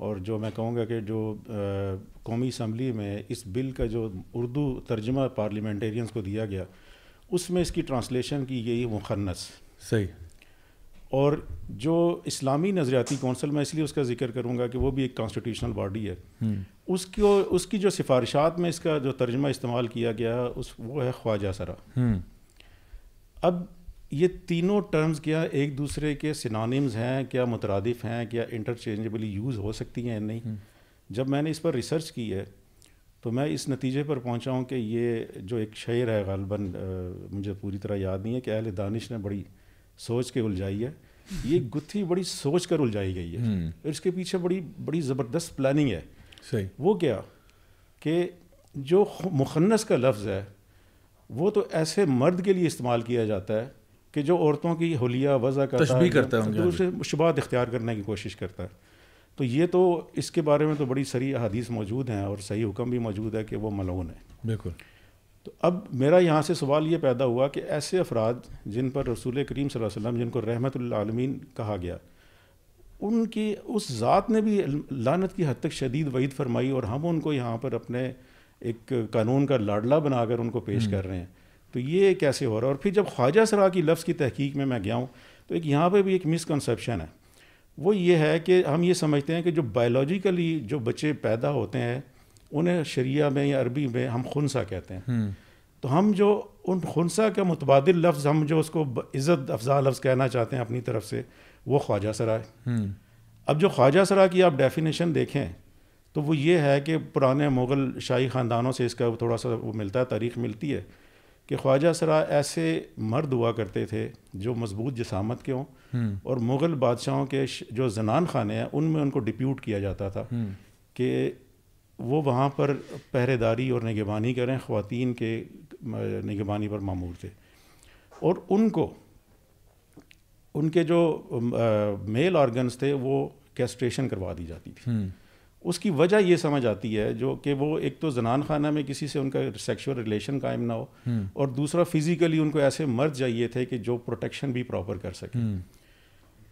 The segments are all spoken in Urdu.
اور جو میں کہوں گا کہ جو قومی اسمبلی میں اس بل کا جو اردو ترجمہ پارلیمنٹیرینز کو دیا گیا اس میں اس کی ٹرانسلیشن کی گئی مخنث. صحیح. اور جو اسلامی نظریاتی کونسل، میں اس لیے اس کا ذکر کروں گا کہ وہ بھی ایک کانسٹیٹیوشنل باڈی ہے، اس کی جو سفارشات میں اس کا جو ترجمہ استعمال کیا گیا وہ ہے خواجہ سرا. اب یہ تینوں ٹرمز کیا ایک دوسرے کے سینونیمز ہیں، کیا مترادف ہیں، کیا انٹرچینجبلی یوز ہو سکتی ہیں نہیں؟ جب میں نے اس پر ریسرچ کی ہے تو میں اس نتیجے پر پہنچا ہوں کہ یہ جو ایک شعر ہے غالباً مجھے پوری طرح یاد نہیں ہے کہ اہل دانش نے بڑی سوچ کے الجھائی ہے، یہ گتھی بڑی سوچ کر الجھائی گئی ہے، اور اس کے پیچھے بڑی زبردست پلاننگ ہے. صحیح. وہ کیا کہ جو مخنث کا لفظ ہے وہ تو ایسے مرد کے لیے استعمال کیا جاتا ہے کہ جو عورتوں کی حلیہ وضع تشبیہ کرتا ہے، اسے شبہات اختیار کرنے کی کوشش کرتا ہے. تو یہ تو اس کے بارے میں تو بڑی سری احادیث موجود ہیں اور صحیح حکم بھی موجود ہے کہ وہ ملعون ہے. بالکل. تو اب میرا یہاں سے سوال یہ پیدا ہوا کہ ایسے افراد جن پر رسول کریم صلی اللہ علیہ وسلم، جن کو رحمت للعالمین کہا گیا، ان کی اس ذات نے بھی لعنت کی حد تک شدید وعید فرمائی، اور ہم ان کو یہاں پر اپنے ایک قانون کا لاڈلا بنا کر ان کو پیش کر رہے ہیں. تو یہ کیسے ہو رہا ہے؟ اور پھر جب خواجہ سرا کی لفظ کی تحقیق میں گیا ہوں تو ایک یہاں پہ بھی ایک مسکنسیپشن ہے. وہ یہ ہے کہ ہم یہ سمجھتے ہیں کہ جو بایولوجیکلی جو بچے پیدا ہوتے ہیں انہیں شریعہ میں یا عربی میں ہم خنثی کہتے ہیں. تو ہم جو ان خنثی کا متبادل لفظ، ہم جو اس کو عزت افزا لفظ کہنا چاہتے ہیں اپنی طرف سے، وہ خواجہ سرا ہے. اب جو خواجہ سرا کی آپ ڈیفینیشن دیکھیں تو وہ یہ ہے کہ پرانے مغل شاہی خاندانوں سے اس کا تھوڑا سا وہ ملتا ہے، تاریخ ملتی ہے کہ خواجہ سرا ایسے مرد ہوا کرتے تھے جو مضبوط جسامت کے ہوں، اور مغل بادشاہوں کے جو زنان خانے ہیں ان میں ان کو ڈپیوٹ کیا جاتا تھا کہ وہ وہاں پر پہرے داری اور نگہبانی کریں، خواتین کے نگہبانی پر مامور تھے، اور ان کو ان کے جو میل آرگنز تھے وہ کیسٹریشن کروا دی جاتی تھی. اس کی وجہ یہ سمجھ آتی ہے جو کہ وہ ایک تو زنان خانہ میں کسی سے ان کا سیکشول ریلیشن قائم نہ ہو، اور دوسرا فزیکلی ان کو ایسے مرد چاہیے تھے کہ جو پروٹیکشن بھی پراپر کر سکیں.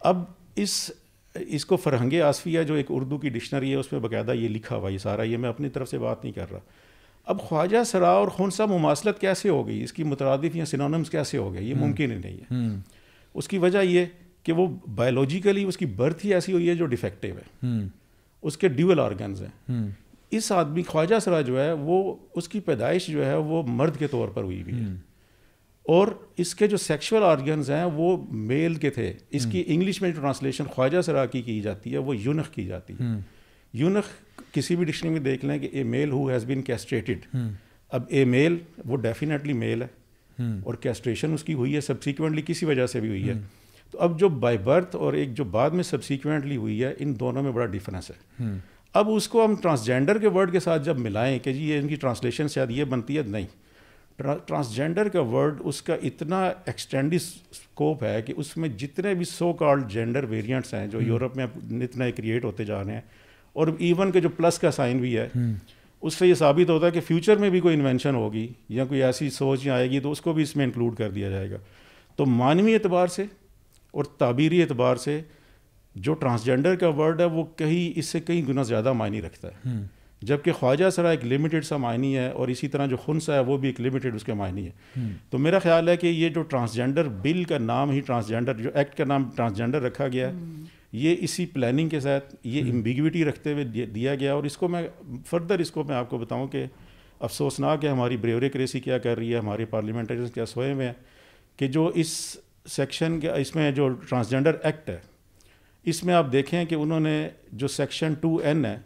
اب اس کو فرہنگ آصفیہ جو ایک اردو کی ڈکشنری ہے اس میں باقاعدہ یہ لکھا ہوا، یہ سارا، یہ میں اپنی طرف سے بات نہیں کر رہا. اب خواجہ سرا اور خنثی مماثلت کیسے ہو گئی، اس کی مترادف یا سینونیمز کیسے ہو گئے؟ یہ ممکن ہی نہیں ہے. اس کی وجہ یہ کہ وہ بایولوجیکلی اس کی برتھ ہی ایسی ہوئی ہے جو ڈیفیکٹیو ہے، اس کے ڈیول آرگنز ہیں. اس آدمی خواجہ سرا جو ہے وہ اس کی پیدائش جو ہے وہ مرد کے طور پر ہوئی ہوئی ہے، اور اس کے جو سیکشول آرگنز ہیں وہ میل کے تھے. اس کی انگلش میں جو ٹرانسلیشن خواجہ سرا کی جاتی ہے وہ یونخ کی جاتی ہے. یونخ کسی بھی ڈکشنری میں دیکھ لیں کہ اے میل ہو ہیز بین کیسٹریٹڈ. اب اے میل وہ ڈیفینیٹلی میل ہے، اور کیسٹریشن اس کی ہوئی ہے سبسیکوینٹلی کسی وجہ سے بھی ہوئی ہے. تو اب جو بائی برتھ اور ایک جو بعد میں سبسیکوینٹلی ہوئی ہے، ان دونوں میں بڑا ڈفرینس ہے. اب اس کو ہم ٹرانسجینڈر کے ورڈ کے ساتھ جب ملائیں کہ جی یہ ان کی ٹرانسلیشن شاید یہ بنتی ہے، نہیں. ٹرانسجینڈر کا ورڈ اس کا اتنا ایکسٹینڈی اسکوپ ہے کہ اس میں جتنے بھی سو کالڈ جینڈر ویریئنٹس ہیں جو یورپ میں اتنا کریٹ ہوتے جا رہے ہیں، اور ایون کے جو پلس کا سائن بھی ہے، اس سے یہ ثابت ہوتا ہے کہ فیوچر میں بھی کوئی انوینشن ہوگی یا کوئی ایسی سوچ آئے گی تو اس کو بھی اس میں انکلوڈ کر دیا جائے گا. تو معنوی اعتبار سے اور تعبیری اعتبار سے جو ٹرانسجینڈر کا ورڈ ہے وہ کہیں اس سے کئی گنا زیادہ معنی رکھتا ہے، جبکہ خواجہ سرا ایک لمیٹڈ سا معنی ہے، اور اسی طرح جو خنثی ہے وہ بھی ایک لمیٹڈ اس کے معنی ہے. تو میرا خیال ہے کہ یہ جو ٹرانسجینڈر بل کا نام ہی ٹرانسجینڈر، جو ایکٹ کا نام ٹرانسجینڈر رکھا گیا ہے، یہ اسی پلاننگ کے ساتھ یہ ایمبیگوٹی رکھتے ہوئے دیا گیا. اور اس کو میں فردر اس کو میں آپ کو بتاؤں کہ افسوسناک ہے ہماری بیوروکریسی کیا کر رہی ہے، ہمارے پارلیمنٹریز کیا سوئے میں ہیں کہ جو اس سیکشن کے اس میں جو ٹرانسجینڈر ایکٹ ہے اس میں آپ دیکھیں کہ انہوں نے جو سیکشن 2N ہے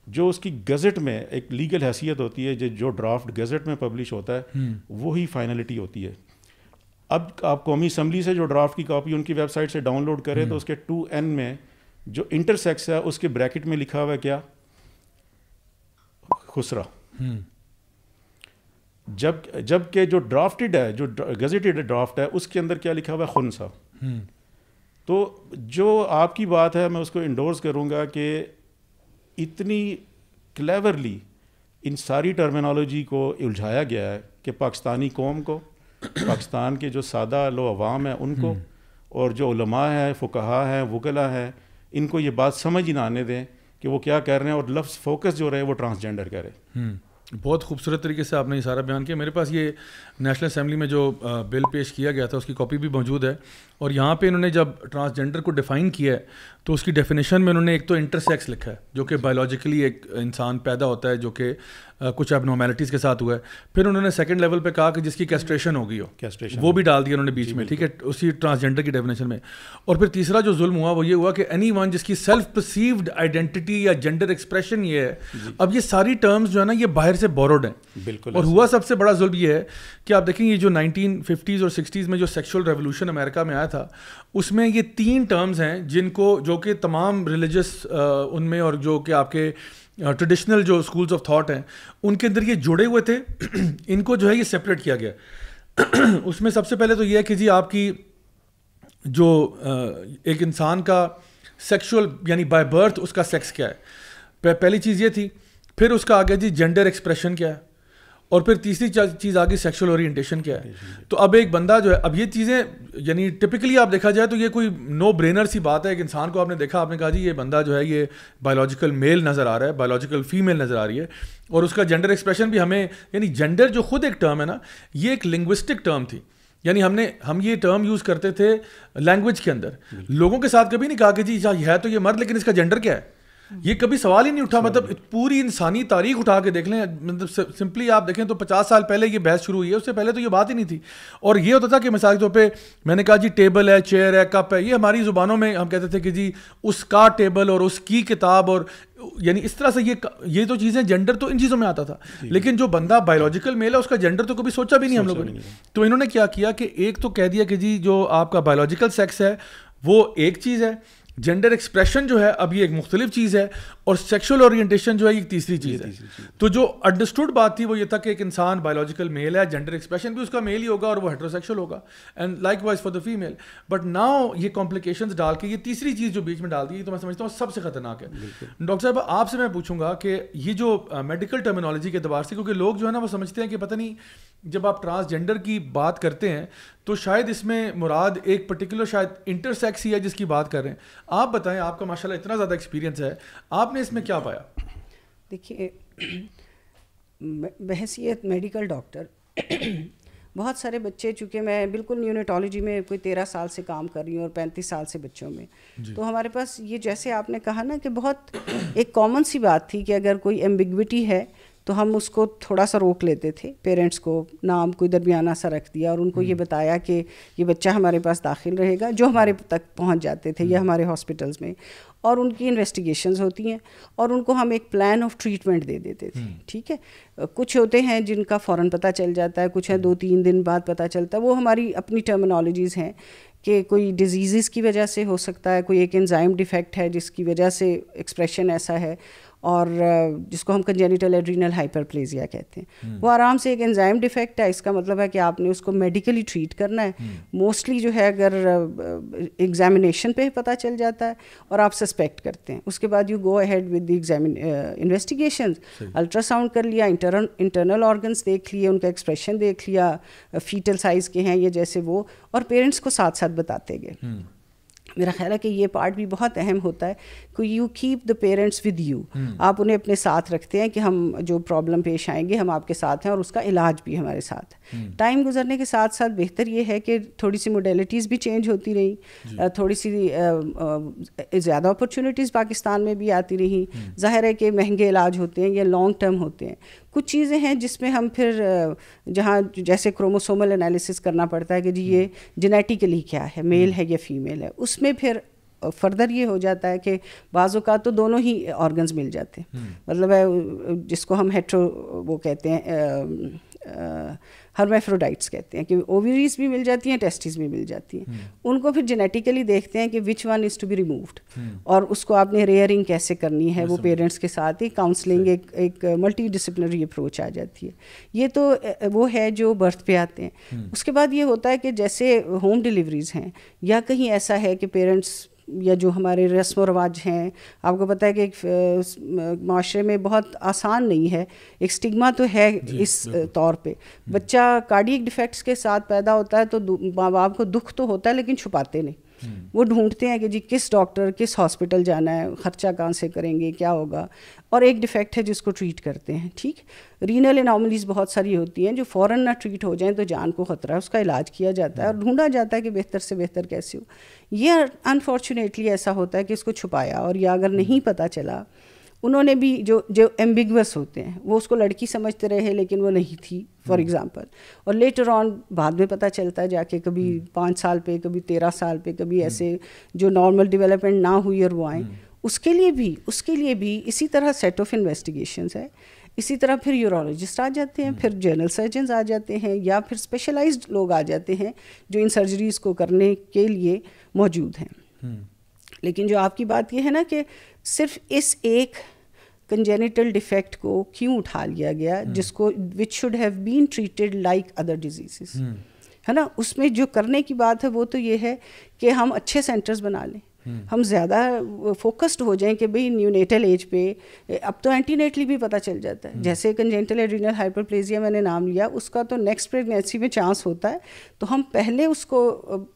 جو اس کی گزٹ میں ایک لیگل حیثیت ہوتی ہے، جو ڈرافٹ گزٹ میں پبلش ہوتا ہے وہی فائنلٹی ہوتی ہے. اب آپ قومی اسمبلی سے جو ڈرافٹ کی کاپی ان کی ویب سائٹ سے ڈاؤن لوڈ کریں تو اس کے 2N میں جو انٹرسیکس ہے اس کے بریکٹ میں لکھا ہوا ہے کیا؟ خسرا. جب کہ جو ڈرافٹڈ ہے، جو گزٹڈ ڈرافٹ ہے، اس کے اندر کیا لکھا ہوا ہے؟ خنثی. تو جو آپ کی بات ہے میں اس کو انڈورس کروں گا کہ اتنی کلیورلی ان ساری ٹرمینالوجی کو الجھایا گیا ہے کہ پاکستانی قوم کو، پاکستان کے جو سادہ لو عوام ہیں ان کو، اور جو علماء ہیں، فقہاء ہیں، وکلاء ہیں، ان کو یہ بات سمجھ ہی نہ آنے دیں کہ وہ کیا کر رہے ہیں, اور لفظ فوکس جو رہے وہ ٹرانسجینڈر کا رہے. بہت خوبصورت طریقے سے آپ نے یہ سارا بیان کیا. میرے پاس یہ نیشنل اسمبلی میں جو بل پیش کیا گیا تھا اس کی کاپی بھی موجود ہے, اور یہاں پہ انہوں نے جب ٹرانسجینڈر کو ڈیفائن کیا ہے تو اس کی ڈیفینیشن میں انہوں نے ایک تو انٹرسیکس لکھا ہے, جو کہ بایولوجیکلی ایک انسان پیدا ہوتا ہے جو کہ کچھ اب نارمیلٹیز کے ساتھ ہوا ہے. پھر انہوں نے سیکنڈ لیول پہ کہا کہ جس کی کیسٹریشن ہو گئی ہو, وہ بھی ڈال دیا انہوں نے بیچ میں, ٹھیک ہے, اسی ٹرانسجینڈر کی ڈیفینیشن میں. اور پھر تیسرا جو ظلم ہوا وہ یہ ہوا کہ اینی ون جس کی سیلف پرسیوڈ آئیڈینٹی یا جینڈر ایکسپریشن یہ ہے, اب یہ ساری ٹرمز جو ہے نا یہ باہر سے بورڈ ہیں. بالکل. اور ہوا سب سے بڑا ظلم یہ ہے کہ آپ دیکھیں یہ جو 1950s اور 60s میں جو سیکشول ریولوشن امریکہ میں آیا تھا, اس میں یہ 3 ٹرمز ہیں جن کو, جو کہ تمام ریلیجس ان میں اور جو کہ آپ کے ٹریڈیشنل جو اسکولز آف تھاٹ ہیں ان کے اندر یہ جڑے ہوئے تھے, ان کو جو ہے یہ سپریٹ کیا گیا. اس میں سب سے پہلے تو یہ ہے کہ جی آپ کی جو ایک انسان کا سیکشول یعنی بائی برتھ اس کا سیکس کیا ہے, پہلی چیز یہ تھی. پھر اس کا آگے جی جینڈر ایکسپریشن کیا ہے, اور پھر تیسری چیز آگے سیکشول اورینٹیشن کیا ہے. تو اب ایک بندہ جو ہے, اب یہ چیزیں یعنی ٹپکلی آپ دیکھا جائے تو یہ کوئی نو برینر سی بات ہے. ایک انسان کو آپ نے دیکھا, آپ نے کہا جی یہ بندہ جو ہے یہ بایولوجیکل میل نظر آ رہا ہے, بایولوجیکل فیمیل نظر آ رہی ہے, اور اس کا جینڈر ایکسپریشن بھی ہمیں, یعنی جینڈر جو خود ایک ٹرم ہے نا, یہ ایک لنگوسٹک ٹرم تھی. یعنی ہم یہ ٹرم یوز کرتے تھے لینگویج کے اندر, لوگوں کے ساتھ کبھی نہیں کہا کہ جی ہے تو یہ مرد لیکن اس کا جینڈر کیا ہے, یہ کبھی سوال ہی نہیں اٹھا. مطلب پوری انسانی تاریخ اٹھا کے دیکھ لیں, مطلب سمپلی آپ دیکھیں تو 50 سال پہلے یہ بحث شروع ہوئی ہے, اس سے پہلے تو یہ بات ہی نہیں تھی. اور یہ ہوتا تھا کہ مثال کے طور پہ میں نے کہا جی ٹیبل ہے, چیئر ہے, کپ ہے, یہ ہماری زبانوں میں ہم کہتے تھے کہ جی اس کا ٹیبل اور اس کی کتاب, اور یعنی اس طرح سے یہ تو چیزیں, جینڈر تو ان چیزوں میں آتا تھا. لیکن جو بندہ بایولوجیکل میل ہے اس کا جینڈر تو کبھی سوچا بھی نہیں ہم لوگوں نے. تو انہوں نے کیا کیا کہ ایک تو کہہ دیا کہ جی جو آپ کا بایولوجیکل سیکس ہے وہ ایک چیز ہے, جینڈر ایکسپریشن جو ہے اب یہ ایک مختلف چیز ہے, اور سیکشول اورینٹیشن جو ہے یہ تیسری چیز ہے. تو جو انڈرسٹوڈ بات تھی وہ یہ تھا کہ ایک انسان بایولوجیکل میل ہے, جینڈر ایکسپریشن بھی اس کا میل ہی ہوگا اور وہ ہیٹروسیکشول ہوگا, and like wise for the female. But now یہ کمپلیکیشنز ڈال کے یہ تیسری چیز جو بیچ میں ڈال دی, تو میں سمجھتا ہوں سب سے خطرناک ہے. ڈاکٹر صاحب آپ سے میں پوچھوں گا کہ یہ جو میڈیکل ٹرمینالوجی کے اعتبار سے, کیونکہ لوگ جو ہے نا وہ سمجھتے ہیں کہ پتہ نہیں جب آپ ٹرانسجینڈر کی بات کرتے ہیں تو شاید اس میں مراد ایک پرٹیکولر شاید انٹرسیکس ہی ہے جس کی بات کر رہے ہیں. آپ بتائیں, آپ کا ماشاءاللہ اتنا زیادہ ایکسپیرینس ہے, آپ نے اس میں کیا پایا؟ دیکھیے, بحیثیت میڈیکل ڈاکٹر بہت سارے بچے, چونکہ میں بالکل نیونیٹالوجی میں کوئی 13 سال سے کام کر رہی ہوں اور 35 سال سے بچوں میں, تو ہمارے پاس یہ جیسے آپ نے کہا نا کہ بہت ایک کامن سی بات تھی کہ اگر کوئی ایمبیگوٹی ہے تو ہم اس کو تھوڑا سا روک لیتے تھے. پیرنٹس کو نام کوئی درمیانہ سا رکھ دیا اور ان کو یہ بتایا کہ یہ بچہ ہمارے پاس داخل رہے گا, جو ہمارے تک پہنچ جاتے تھے یا ہمارے ہاسپٹلس میں, اور ان کی انویسٹیگیشنز ہوتی ہیں اور ان کو ہم ایک پلان آف ٹریٹمنٹ دے دیتے تھے. ٹھیک ہے, کچھ ہوتے ہیں جن کا فوراً پتہ چل جاتا ہے, کچھ ہے 2-3 دن بعد پتہ چلتا ہے. وہ ہماری اپنی ٹرمینالوجیز ہیں کہ کوئی ڈیزیزز کی وجہ سے ہو سکتا ہے, کوئی ایک انزائم ڈیفیکٹ ہے جس کی وجہ سے ایکسپریشن ایسا ہے, اور جس کو ہم کنجینیٹل ایڈرینل ہائپرپلیزیا کہتے ہیں. وہ آرام سے ایک انزائم ڈیفیکٹ ہے, اس کا مطلب ہے کہ آپ نے اس کو میڈیکلی ٹریٹ کرنا ہے. موسٹلی جو ہے اگر ایگزامینیشن پہ پتہ چل جاتا ہے اور آپ سسپیکٹ کرتے ہیں, اس کے بعد you go ahead with the investigations. Ultra sound کر لیا, انٹرنل آرگنس دیکھ لیے, ان کا ایکسپریشن دیکھ لیا, فیٹل سائز کے ہیں یہ جیسے وہ, اور پیرنٹس کو ساتھ ساتھ بتاتے گئے. میرا خیال ہے کہ یہ پارٹ بھی بہت اہم ہوتا ہے کہ you keep the parents with you. آپ انہیں اپنے ساتھ رکھتے ہیں کہ ہم جو پرابلم پیش آئیں گے ہم آپ کے ساتھ ہیں, اور اس کا علاج بھی ہمارے ساتھ. ٹائم گزرنے کے ساتھ ساتھ بہتر یہ ہے کہ تھوڑی سی موڈیلٹیز بھی چینج ہوتی رہی, تھوڑی سی زیادہ اپرچونیٹیز پاکستان میں بھی آتی رہی. ظاہر ہے کہ مہنگے علاج ہوتے ہیں یا لانگ ٹرم ہوتے ہیں. کچھ چیزیں ہیں جس میں ہم پھر جہاں جیسے کروموسومل انالیسس کرنا پڑتا ہے کہ جی یہ جینیٹیکلی کیا ہے, میل ہے یا فیمیل ہے. اس میں پھر فردر یہ ہو جاتا ہے کہ بعض اوقات تو دونوں ہی آرگنز مل جاتے ہیں. مطلب ہے جس کو ہم ہیٹرو وہ کہتے ہیں ہرمیفروڈائٹس کہتے ہیں, کہ اووریز بھی مل جاتی ہیں, ٹیسٹیز بھی مل جاتی ہیں. ان کو پھر جینیٹیکلی دیکھتے ہیں کہ which one is to be removed, اور اس کو آپ نے ریئرنگ کیسے کرنی ہے, وہ پیرنٹس کے ساتھ ہی کاؤنسلنگ ایک ملٹی ڈسپلنری اپروچ آ جاتی ہے. یہ تو وہ ہے جو برتھ پہ آتے ہیں. اس کے بعد یہ ہوتا ہے کہ جیسے ہوم ڈیلیوریز ہیں یا کہیں ایسا ہے کہ پیرنٹس یا جو ہمارے رسم و رواج ہیں, آپ کو پتہ ہے کہ ایک معاشرے میں بہت آسان نہیں ہے, ایک سٹگما تو ہے اس طور پہ. بچہ کارڈیک ڈیفیکٹس کے ساتھ پیدا ہوتا ہے تو ماں باپ کو دکھ تو ہوتا ہے لیکن چھپاتے نہیں. وہ ڈھونڈتے ہیں کہ جی کس ڈاکٹر کس ہاسپٹل جانا ہے, خرچہ کہاں سے کریں گے, کیا ہوگا, اور ایک ڈیفیکٹ ہے جس کو ٹریٹ کرتے ہیں. ٹھیک, رینل اناملیز بہت ساری ہوتی ہیں جو فوراً نہ ٹریٹ ہو جائیں تو جان کو خطرہ ہے, اس کا علاج کیا جاتا ہے اور ڈھونڈا جاتا ہے کہ بہتر سے بہتر کیسے ہو. یہ انفارچونیٹلی ایسا ہوتا ہے کہ اس کو چھپایا, اور یا اگر نہیں پتہ چلا, انہوں نے بھی جو ایمبیگوس ہوتے ہیں وہ اس کو لڑکی سمجھتے رہے لیکن وہ نہیں تھی فار ایگزامپل, اور لیٹر آن بعد میں پتہ چلتا ہے جا کے کبھی 5 سال پہ, کبھی 13 سال پہ, کبھی ایسے جو نارمل ڈیولپمنٹ نہ ہوئی اور وہ آئیں. اس کے لیے بھی اسی طرح سیٹ آف انویسٹیگیشنز ہے. اسی طرح پھر یورولوجسٹ آ جاتے ہیں, پھر جنرل سرجنز آ جاتے ہیں, یا پھر اسپیشلائزڈ لوگ آ جاتے ہیں جو ان سرجریز کو کرنے کے لیے موجود ہیں. لیکن جو آپ کی بات یہ ہے نا کہ صرف اس ایک کنجینیٹل ڈیفیکٹ کو کیوں اٹھا لیا گیا, جس کو which should have been treated like other diseases, ہے نا, اس میں جو کرنے کی بات ہے وہ تو یہ ہے کہ ہم اچھے سینٹرز بنا لیں, ہم زیادہ فوکسڈ ہو جائیں کہ بھئی نیونیٹل ایج پہ. اب تو اینٹی نیٹلی بھی پتہ چل جاتا ہے, جیسے کنجینٹل ایڈرینل ہائپرپلیزیا میں نے نام لیا, اس کا تو نیکسٹ پریگنینسی میں چانس ہوتا ہے, تو ہم پہلے اس کو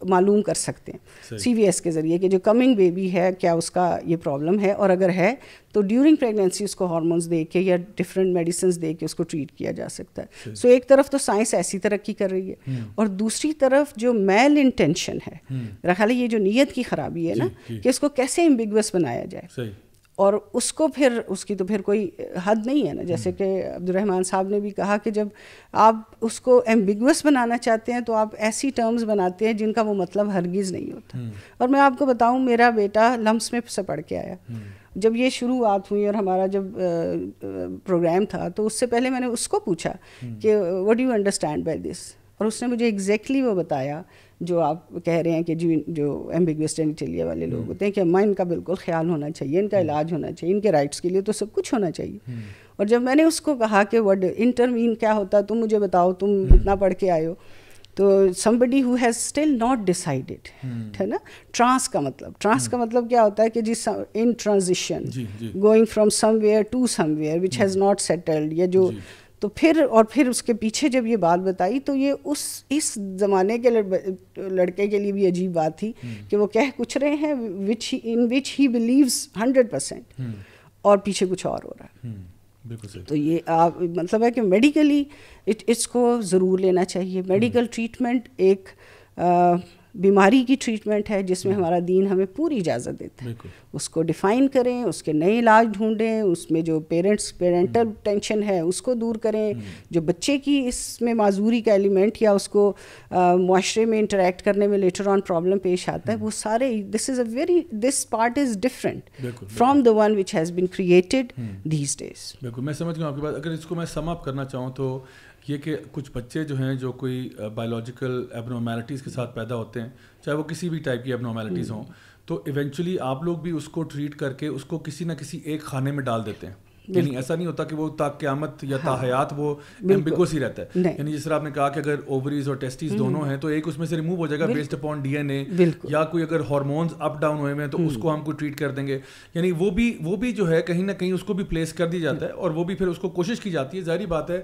معلوم کر سکتے ہیں سی وی ایس کے ذریعے کہ جو کمنگ بیبی ہے کیا اس کا یہ پرابلم ہے, اور اگر ہے تو ڈیورنگ پریگنینسی اس کو ہارمونز دے کے یا ڈفرینٹ میڈیسنز دے کے اس کو ٹریٹ کیا جا سکتا ہے. سو ایک طرف تو سائنس ایسی ترقی کر رہی ہے, اور دوسری طرف جو میل انٹینشن ہے, میرا خیال ہے یہ جو نیت کی خرابی ہے نا, کہ اس کو کیسے ایمبیگوس بنایا جائے, اور اس کو پھر اس کی تو پھر کوئی حد نہیں ہے نا. جیسے کہ عبدالرحمٰن صاحب نے بھی کہا کہ جب آپ اس کو ایمبیگوس بنانا چاہتے ہیں تو آپ ایسی ٹرمز بناتے ہیں جن کا وہ مطلب ہرگز نہیں ہوتا. اور میں آپ کو بتاؤں, میرا بیٹا لمس میں سے پڑھ کے آیا. جب یہ شروعات ہوئی اور ہمارا جب پروگرام تھا, تو اس سے پہلے میں نے اس کو پوچھا کہ what do you understand by this, اور اس نے مجھے ایگزیکٹلی وہ بتایا جو آپ کہہ رہے ہیں کہ جو ایمبیگوس جینیٹیلیا والے لوگ ہوتے ہیں کہ اماں ان کا بالکل خیال ہونا چاہیے, ان کا علاج ہونا چاہیے, ان کے رائٹس کے لیے تو سب کچھ ہونا چاہیے. اور جب میں نے اس کو کہا کہ ورڈ انٹرمین کیا ہوتا ہے, تم مجھے بتاؤ, تم اتنا پڑھ کے آئے ہو, تو somebody who has still not decided, ہے نا. ٹرانس کا مطلب کیا ہوتا ہے کہ جس in transition going from somewhere to somewhere which has not settled, یا جو تو پھر اس کے پیچھے جب یہ بات بتائی تو یہ اس زمانے کے لڑکے کے لیے بھی عجیب بات تھی کہ وہ کہہ کچھ رہے ہیں in which he believes 100%, اور پیچھے کچھ اور ہو رہا ہے. تو یہ مطلب ہے کہ میڈیکلی اس کو ضرور لینا چاہیے. میڈیکل ٹریٹمنٹ ایک بیماری کی ٹریٹمنٹ ہے جس میں ہمارا دین ہمیں پوری اجازت دیتا ہے. اس کو ڈیفائن کریں, اس کے نئے علاج ڈھونڈیں, اس میں جو پیرنٹل ٹینشن ہے اس کو دور کریں, جو بچے کی اس میں معذوری کا ایلیمنٹ یا اس کو معاشرے میں انٹریکٹ کرنے میں لیٹر آن پرابلم پیش آتا ہے, وہ سارے this part is different from the one which has been created these days. بالکل, میں سمجھ گیا آپ کی بات. اگر اس کو میں سم اپ کرنا چاہوں تو یہ کہ کچھ بچے جو ہیں جو کوئی بایولوجیکل ایبنارمیلٹیز کے ساتھ پیدا ہوتے ہیں, چاہے وہ کسی بھی ٹائپ کی ایبنارمیلٹیز ہوں, تو ایونچولی آپ لوگ بھی اس کو ٹریٹ کر کے اس کو کسی نہ کسی ایک خانے میں ڈال دیتے ہیں. یعنی ایسا نہیں ہوتا کہ وہ تا قیامت یا تا حیات وہ ایمبیگوس ہی رہتا ہے. یعنی جس طرح آپ نے کہا کہ اگر اووریز اور ٹیسٹیز دونوں ہیں تو ایک اس میں سے ریموو ہو جائے گا بیسڈ اپون ڈی این اے, یا کوئی اگر ہارمونز اپ ڈاؤن ہوئے ہیں تو اس کو ہم کو ٹریٹ کر دیں گے. یعنی وہ بھی جو ہے کہیں نہ کہیں اس کو بھی پلیس کر دیا جاتا ہے, اور وہ بھی پھر اس کو کوشش کی جاتی ہے. ظاہری بات ہے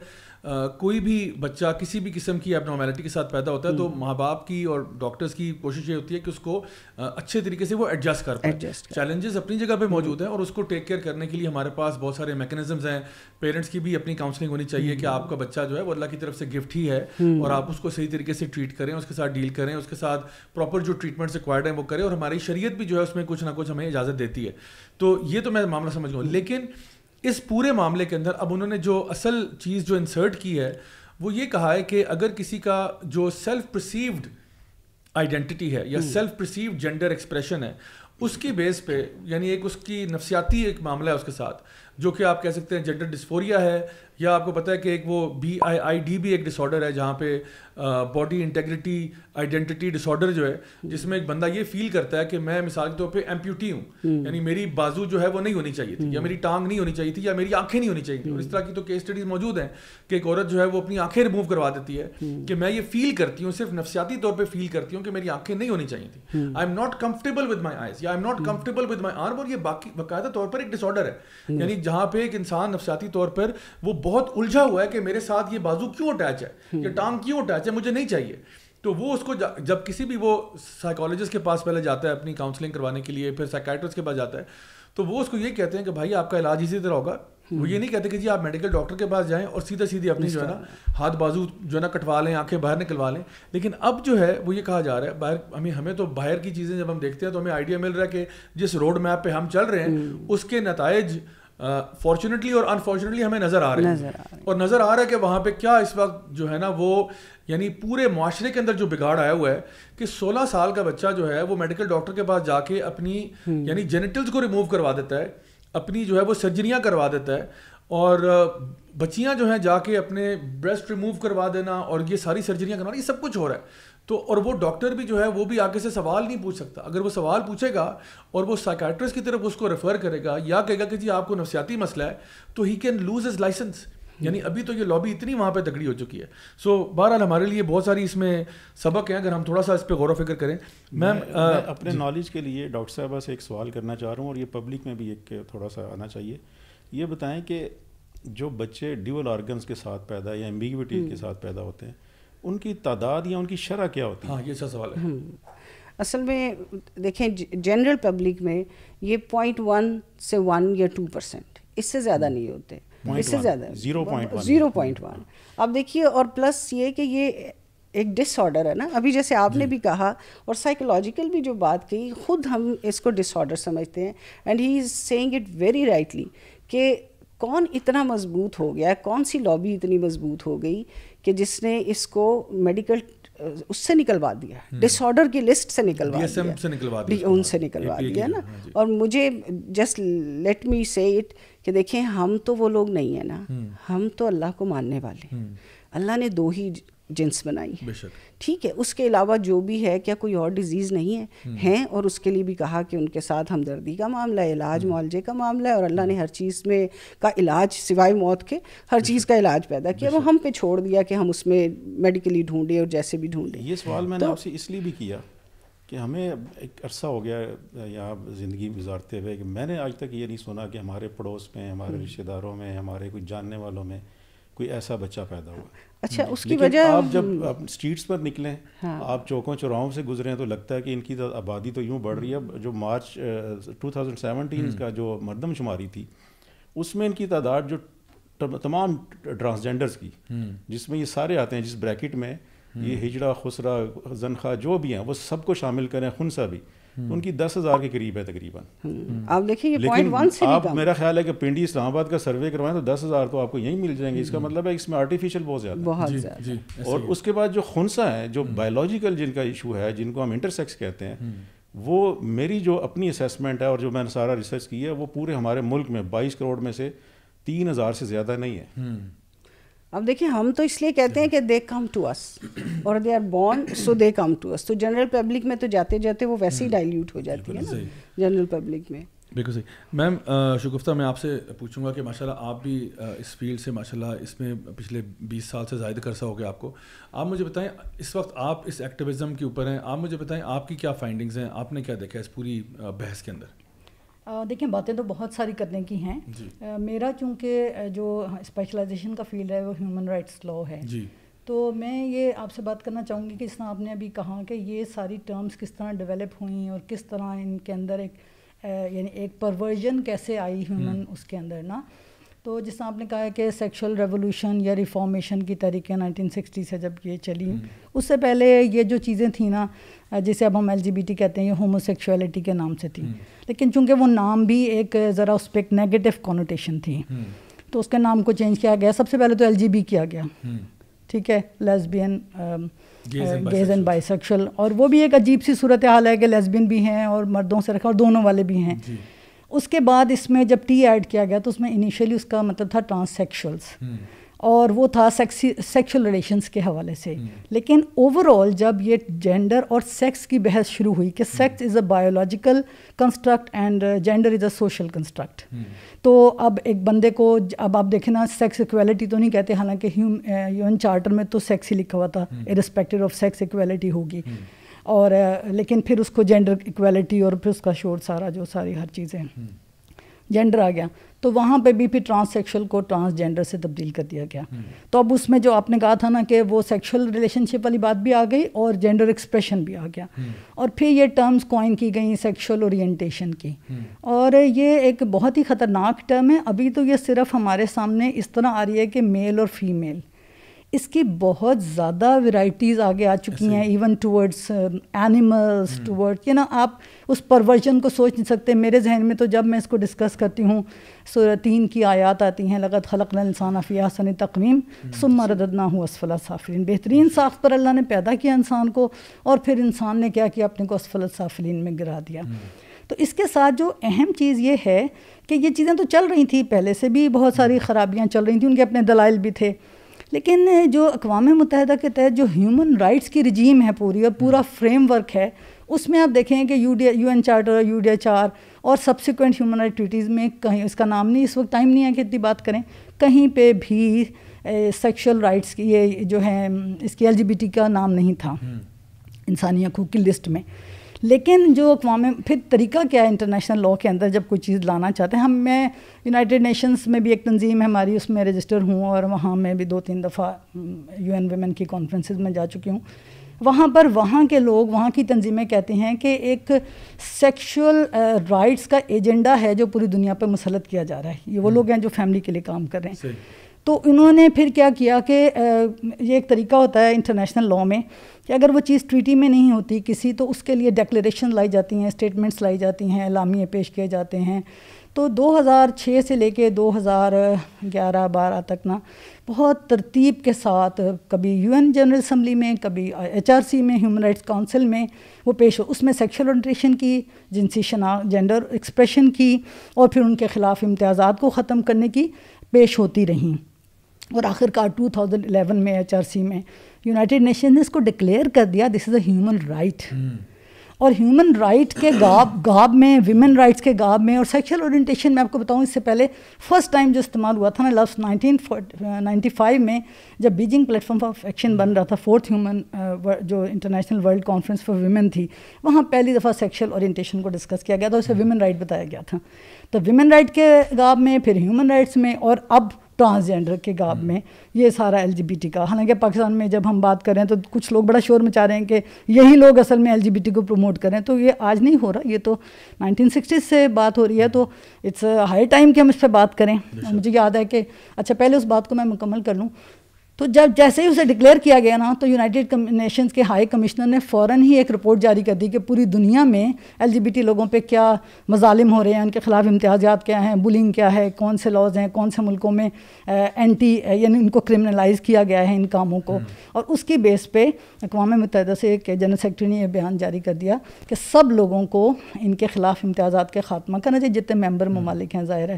کوئی بھی بچہ کسی بھی قسم کی ایبنارمیلٹی کے ساتھ پیدا ہوتا ہے تو ماں باپ کی اور ڈاکٹرز کی کوشش یہ ہوتی ہے کہ اس کو اچھے طریقے سے وہ ایڈجسٹ کر پائے. چیلنجز اپنی جگہ پہ موجود ہیں, اور اس کو ٹیک کیئر کرنے کے لیے ہمارے پاس بہت سارے میکینزمز ہیں. پیرنٹس کی بھی اپنی کاؤنسلنگ ہونی چاہیے کہ آپ کا بچہ جو ہے وہ اللہ کی طرف سے گفٹ ہی ہے, اور آپ اس کو صحیح طریقے سے ٹریٹ کریں, اس کے ساتھ ڈیل کریں, اس کے ساتھ پراپر جو ٹریٹمنٹس ریکوائرڈ ہیں وہ کریں, اور ہماری شریعت بھی جو ہے اس میں کچھ نہ کچھ ہمیں اجازت دیتی ہے. تو یہ تو میں معاملہ سمجھ گا. لیکن اس پورے معاملے کے اندر اب انہوں نے جو اصل چیز جو انسرٹ کی ہے وہ یہ کہا ہے کہ اگر کسی کا جو سیلف پرسیوڈ آئیڈینٹی ہے یا سیلف پرسیوڈ جینڈر ایکسپریشن ہے, اس کی بیس پہ, یعنی ایک اس کی نفسیاتی ایک معاملہ ہے اس کے ساتھ, جو کہ آپ کہہ سکتے ہیں جینڈر ڈسفوریا ہے, یا آپ کو پتہ ہے کہ ایک وہ BIID بھی ایک ڈس آرڈر ہے جہاں پہ باڈی انٹیگریٹی آئیڈینٹی ڈس آرڈر جو ہے, جس میں ایک بندہ یہ فیل کرتا ہے کہ میں مثال کے طور پہ ایمپیوٹی ہوں, یعنی میری بازو جو ہے وہ نہیں ہونی چاہیے تھی, یا میری ٹانگ نہیں ہونی چاہیے تھی, یا میری آنکھیں نہیں ہونی چاہیے تھی. اور اس طرح کی تو کیس اسٹڈیز موجود ہیں کہ ایک عورت جو ہے وہ اپنی آنکھیں ریموو کروا دیتی ہے کہ میں یہ فیل کرتی ہوں, صرف نفسیاتی طور پہ فیل کرتی ہوں کہ میری آنکھیں نہیں ہونی چاہیے تھی, I am not comfortable with my eyes, یا I am not comfortable with my arm. اور یہ باقاعدہ طور پر ایک ڈس آرڈر ہے, یعنی جہاں پہ ایک انسان نفسیاتی طور پر وہ بہت الجھا ہوا ہے کہ میرے ساتھ یہ بازو کیوں اٹیچ ہے, یہ ٹانگ کیوں اٹیچ ہے, مجھے نہیں چاہیے. تو وہ اس کو جب کسی بھی وہ سائیکالوجسٹ کے پاس پہلے جاتا ہے اپنی کاؤنسلنگ کروانے کے لیے, پھر سائیکیٹرسٹ کے پاس جاتا ہے, تو وہ اس کو یہ کہتے ہیں کہ بھائی آپ کا علاج اسی طرح ہوگا. وہ یہ نہیں کہتے کہ جی آپ میڈیکل ڈاکٹر کے پاس جائیں اور سیدھی اپنی جو ہے نا ہاتھ بازو جو ہے نا کٹوا لیں, آنکھیں باہر نکلوا لیں. لیکن اب جو ہے وہ یہ کہا جا رہا ہے, باہر ہمیں تو باہر کی چیزیں جب ہم دیکھتے ہیں تو ہمیں آئیڈیا مل رہا ہے کہ جس روڈ میپ پہ ہم چل رہے ہیں اس کے نتائج فارچونیٹلی اور انفارچونیٹلی ہمیں نظر آ رہے ہیں, اور نظر آ رہا ہے کہ وہاں پہ کیا اس وقت جو ہے نا وہ یعنی پورے معاشرے کے اندر جو بگاڑ آیا ہوا ہے کہ 16 سال کا بچہ جو ہے وہ میڈیکل ڈاکٹر کے پاس جا کے اپنی یعنی جینیٹلز کو ریموو کروا دیتا ہے, اپنی جو ہے وہ سرجریاں کروا دیتا ہے, اور بچیاں جو ہیں جا کے اپنے بریسٹ ریموو کروا دینا اور یہ ساری سرجریاں کروانا, یہ سب کچھ ہو رہا ہے. تو اور وہ ڈاکٹر بھی جو ہے وہ بھی آگے سے سوال نہیں پوچھ سکتا. اگر وہ سوال پوچھے گا اور وہ سائیکیٹرسٹ کی طرف اس کو ریفر کرے گا یا کہے گا کہ جی آپ کو نفسیاتی مسئلہ ہے, تو he can lose his licence. یعنی ابھی تو یہ لابی اتنی وہاں پہ تگڑی ہو چکی ہے. سو بہرحال ہمارے لیے بہت ساری اس میں سبق ہیں اگر ہم تھوڑا سا اس پہ غور و فکر کریں. میں اپنے نالج کے لیے ڈاکٹر صاحبہ سے ایک سوال کرنا چاہ رہا ہوں, اور یہ پبلک میں بھی ایک تھوڑا سا آنا چاہیے. یہ بتائیں کہ جو بچے ڈیول آرگنز کے ساتھ پیدا یا ایمبیگوٹی کے ساتھ پیدا ہوتے ہیں, ان کی تعداد یا ان کی شرح کیا ہوتی ہے؟ ہاں یہ اچھا سوال ہے. اصل میں دیکھیں جنرل پبلک میں یہ 0.1 سے 1 یا 2%, اس سے زیادہ نہیں ہوتے, اس سے زیادہ 0.1. اب دیکھیے, اور پلس یہ کہ یہ ایک ڈس آرڈر ہے نا, ابھی جیسے آپ نے بھی کہا, اور سائیکولوجیکل بھی جو بات کہی, خود ہم اس کو ڈس آرڈر سمجھتے ہیں. And he is seeing it very rightly کہ کون اتنا مضبوط ہو گیا ہے, کون سی لابی اتنی مضبوط ہو گئی کہ جس نے اس کو میڈیکل اس سے نکلوا دیا, ڈس آرڈر کی لسٹ سے نکلوا دیا, ان سے نکلوا دیا نا. اور مجھے جسٹ لیٹ می سے اٹ کہ دیکھیں ہم تو وہ لوگ نہیں ہیں نا, ہم تو اللہ کو ماننے والے ہیں. اللہ نے 2 ہی جنس بنائی ہے, ٹھیک ہے, اس کے علاوہ جو بھی ہے کیا کوئی اور ڈیزیز نہیں ہے, اور اس کے لیے بھی کہا کہ ان کے ساتھ ہمدردی کا معاملہ ہے, علاج معالجے کا معاملہ ہے, اور اللہ نے ہر چیز میں کا علاج سوائے موت کے ہر چیز کا علاج پیدا کیا, وہ ہم پہ چھوڑ دیا کہ ہم اس میں میڈیکلی ڈھونڈیں اور جیسے بھی ڈھونڈیں. یہ سوال میں نے آپ سے اس لیے بھی کیا کہ ہمیں ایک عرصہ ہو گیا یہاں زندگی گزارتے ہوئے کہ میں نے آج تک یہ نہیں سنا کہ ہمارے پڑوس میں, ہمارے رشتہ داروں میں, ہمارے کوئی جاننے والوں میں کوئی ایسا بچہ پیدا ہوا. اچھا, اس کی وجہ آپ جب اسٹریٹس پر نکلیں, آپ چوکوں چوراہوں سے گزریں تو لگتا ہے کہ ان کی آبادی تو یوں بڑھ رہی ہے. جو مارچ 2017 کا جو مردم شماری تھی, اس میں ان کی تعداد جو تمام ٹرانسجینڈرز کی, جس میں یہ سارے آتے ہیں جس بریکٹ میں یہ ہجڑا, خسرا, زنخواہ جو بھی ہیں وہ سب کو شامل کریں, خنسا بھی, ان کی 10,000 کے قریب ہے تقریباً. آپ دیکھیں یہ لیکن آپ میرا خیال ہے کہ پنڈی اسلام آباد کا سروے کروائیں تو 10,000 تو آپ کو یہیں مل جائیں گے. اس کا مطلب ہے اس میں آرٹیفیشیل بہت زیادہ. اور اس کے بعد جو خنسا ہیں, جو بایولوجیکل جن کا ایشو ہے, جن کو ہم انٹرسیکس کہتے ہیں, وہ میری جو اپنی اسیسمنٹ ہے اور جو میں نے سارا ریسرچ کی ہے, وہ پورے ہمارے ملک میں 22 کروڑ میں سے 3,000 سے زیادہ نہیں ہے. اب دیکھیں ہم تو اس لیے کہتے ہیں کہ دے کم ٹو اس, اور they are born so they come to us. تو جنرل پبلک میں تو جاتے جاتے وہ ویسے ہی ڈائلیوٹ ہو جاتی ہے نا جنرل پبلک میں. بالکل صحیح. میم شگفتہ, میں آپ سے پوچھوں گا کہ ماشاءاللہ آپ بھی اس فیلڈ سے ماشاءاللہ اس میں پچھلے 20 سال سے زائد عرصہ ہو گیا آپ کو. آپ مجھے بتائیں اس وقت آپ اس ایکٹیویزم کے اوپر ہیں, آپ مجھے بتائیں آپ کی کیا فائنڈنگز ہیں, آپ نے کیا دیکھا اس پوری بحث کے اندر؟ دیکھیں باتیں تو بہت ساری کرنے کی ہیں. میرا چونکہ جو اسپیشلائزیشن کا فیلڈ ہے وہ ہیومن رائٹس لا ہے, تو میں یہ آپ سے بات کرنا چاہوں گی کہ جس طرح آپ نے ابھی کہا کہ یہ ساری ٹرمز کس طرح ڈیولپ ہوئیں اور کس طرح ان کے اندر ایک یعنی ایک پرورژن کیسے آئی ہیومن اس کے اندر نا. تو جس طرح آپ نے کہا ہے کہ سیکشل ریولوشن یا ریفارمیشن کی تحریکیں 1960 سے جب یہ چلی, اس سے پہلے یہ جو چیزیں تھیں نا, جسے اب ہم LGBT کہتے ہیں, یہ ہومو سیکشولیٹی کے نام سے تھیں, لیکن چونکہ وہ نام بھی ایک ذرا اس پہ ایک نیگیٹو کونوٹیشن تھی, تو اس کے نام کو چینج کیا گیا. سب سے پہلے تو LGB کیا گیا, ٹھیک ہے, lesbian, gays and bisexual, اور وہ بھی ایک عجیب سی صورتحال ہے کہ لیسبین بھی ہیں اور مردوں سے رکھا اور دونوں والے بھی ہیں. اس کے بعد اس میں جب ٹی ایڈ کیا گیا تو اس میں انیشیلی اس کا مطلب تھا ٹرانس سیکشولس, اور وہ تھا سیکشل ریلیشنس کے حوالے سے. لیکن اوور آل جب یہ جینڈر اور سیکس کی بحث شروع ہوئی کہ sex is a biological construct and gender is a social construct, تو اب ایک بندے کو, اب آپ دیکھیں نا, سیکس ایکویلٹی تو نہیں کہتے, حالانکہ UN چارٹر میں تو سیکس ہی لکھا ہوا تھا, ارسپیکٹو آف سیکس ایکویلٹی ہوگی, اور لیکن پھر اس کو جینڈر ایکویلٹی اور پھر اس کا شور سارا جو ساری ہر چیزیں. جینڈر آ گیا تو وہاں پہ بھی پھر ٹرانس سیکشل کو ٹرانسجینڈر سے تبدیل کر دیا گیا. تو اب اس میں جو آپ نے کہا تھا نا کہ وہ سیکشل ریلیشن شپ والی بات بھی آ گئی اور جینڈر ایکسپریشن بھی آ گیا, اور پھر یہ ٹرمز کوائن کی گئیں سیکشل اورینٹیشن کی, اور یہ ایک بہت ہی خطرناک ٹرم ہے. ابھی تو یہ صرف ہمارے سامنے اس طرح آ رہی ہے کہ میل اور فیمیل, اس کی بہت زیادہ ورائٹیز آگے آ چکی ہیں, ایون ٹورڈس اینیملس, ٹورڈ آپ اس پرورژن کو سوچ نہیں سکتے. میرے ذہن میں تو جب میں اس کو ڈسکس کرتی ہوں سورہ 3 کی آیات آتی ہیں, لقد خلقنا الانسان فی احسن تقویم ثم رددناہ اسفل سافلین. بہترین ساخت پر اللہ نے پیدا کیا انسان کو, اور پھر انسان نے کیا کیا, اپنے کو اسفل سافلین میں گرا دیا. تو اس کے ساتھ جو اہم چیز یہ ہے کہ یہ چیزیں تو چل رہی تھیں پہلے سے بھی, بہت ساری خرابیاں چل رہی تھیں, ان کے اپنے دلائل بھی تھے, لیکن جو اقوام متحدہ کے تحت جو ہیومن رائٹس کی رجیم ہے پوری, اور پورا فریم ورک ہے, اس میں آپ دیکھیں کہ یو این چارٹر, UDHR اور سبسیکوینٹ ہیومن رائٹ ٹریٹیز میں کہیں اس کا نام نہیں, اس وقت ٹائم نہیں ہے کہ اتنی بات کریں, کہیں پہ بھی سیکشل رائٹس کی یہ جو ہے اس کی LGBT کا نام نہیں تھا انسانی حقوق کی لسٹ میں. لیکن جو اقوام پھر طریقہ کیا ہے انٹرنیشنل لاء کے اندر جب کوئی چیز لانا چاہتے ہیں, میں یونائٹڈ نیشنز میں بھی ایک تنظیم ہے ہماری, اس میں رجسٹر ہوں, اور وہاں میں بھی 2-3 دفعہ UN ویمن کی کانفرنسز میں جا چکی ہوں. وہاں پر وہاں کے لوگ, وہاں کی تنظیمیں کہتے ہیں کہ ایک سیکشول رائٹس کا ایجنڈا ہے جو پوری دنیا پہ مسلط کیا جا رہا ہے. یہ وہ لوگ ہیں جو فیملی کے لیے کام کر رہے ہیں. تو انہوں نے پھر کیا کیا کہ یہ ایک طریقہ ہوتا ہے انٹرنیشنل لاء میں کہ اگر وہ چیز ٹریٹی میں نہیں ہوتی کسی, تو اس کے لیے ڈیکلیریشن لائی جاتی ہیں, اسٹیٹمنٹس لائی جاتی ہیں, اعلامیے پیش کیے جاتے ہیں. تو 2006 سے لے کے 2011-12 تک نا بہت ترتیب کے ساتھ, کبھی UN جنرل اسمبلی میں, کبھی HRC میں, ہیومن رائٹس کونسل میں وہ پیش ہو. اس میں سیکشل اورینٹیشن کی, جنسی شناخت, جینڈر ایکسپریشن کی, اور پھر ان کے خلاف امتیازات کو ختم کرنے کی پیش ہوتی رہیں. اور آخر کار 2011 میں HRC میں یونائٹڈ نیشن نے اس کو ڈکلیئر کر دیا دس از اے ہیومن رائٹ. اور ہیومن رائٹ کے گاب میں, ویمن رائٹس کے گاب میں, اور سیکشل اورینٹیشن میں آپ کو بتاؤں اس سے پہلے فرسٹ ٹائم جو استعمال ہوا تھا نا لفظ 1995 میں, جب Beijing platform of action بن رہا تھا, 4th ہیومن جو international world conference for women تھی, وہاں پہلی دفعہ سیکشل اورینٹیشن کو ڈسکس کیا گیا تھا, اسے ویمن رائٹ بتایا گیا تھا. تو ویمن رائٹ کے گاب میں, پھر ہیومن رائٹس میں, اور اب ٹرانسجینڈر کے گاب میں یہ سارا LGBT کا. حالانکہ پاکستان میں جب ہم بات کر رہے ہیں تو کچھ لوگ بڑا شور مچا رہے ہیں کہ یہی لوگ اصل میں LGBT کو پروموٹ کریں, تو یہ آج نہیں ہو رہا, یہ تو 1960 سے بات ہو رہی ہے. تو اٹس ہائی ٹائم کہ ہم اس پہ بات کریں. مجھے یاد ہے کہ اچھا پہلے اس بات کو میں مکمل کر لوں. تو جب جیسے ہی اسے ڈکلیئر کیا گیا نا, تو یونائٹڈ نیشنز کے ہائی کمشنر نے فوراً ہی ایک رپورٹ جاری کر دی کہ پوری دنیا میں LGBT لوگوں پہ کیا مظالم ہو رہے ہیں, ان کے خلاف امتیازات کیا ہیں, بلنگ کیا ہے, کون سے لاز ہیں, کون سے ملکوں میں اینٹی یعنی ان کو کرمنلائز کیا گیا ہے ان کاموں کو. اور اس کی بیس پہ اقوام متحدہ سے ایک جنرل سیکرٹری نے یہ بیان جاری کر دیا کہ سب لوگوں کو ان کے خلاف امتیازات کے خاتمہ کرنا چاہیے جتنے ممبر ممالک ہیں ظاہر ہے,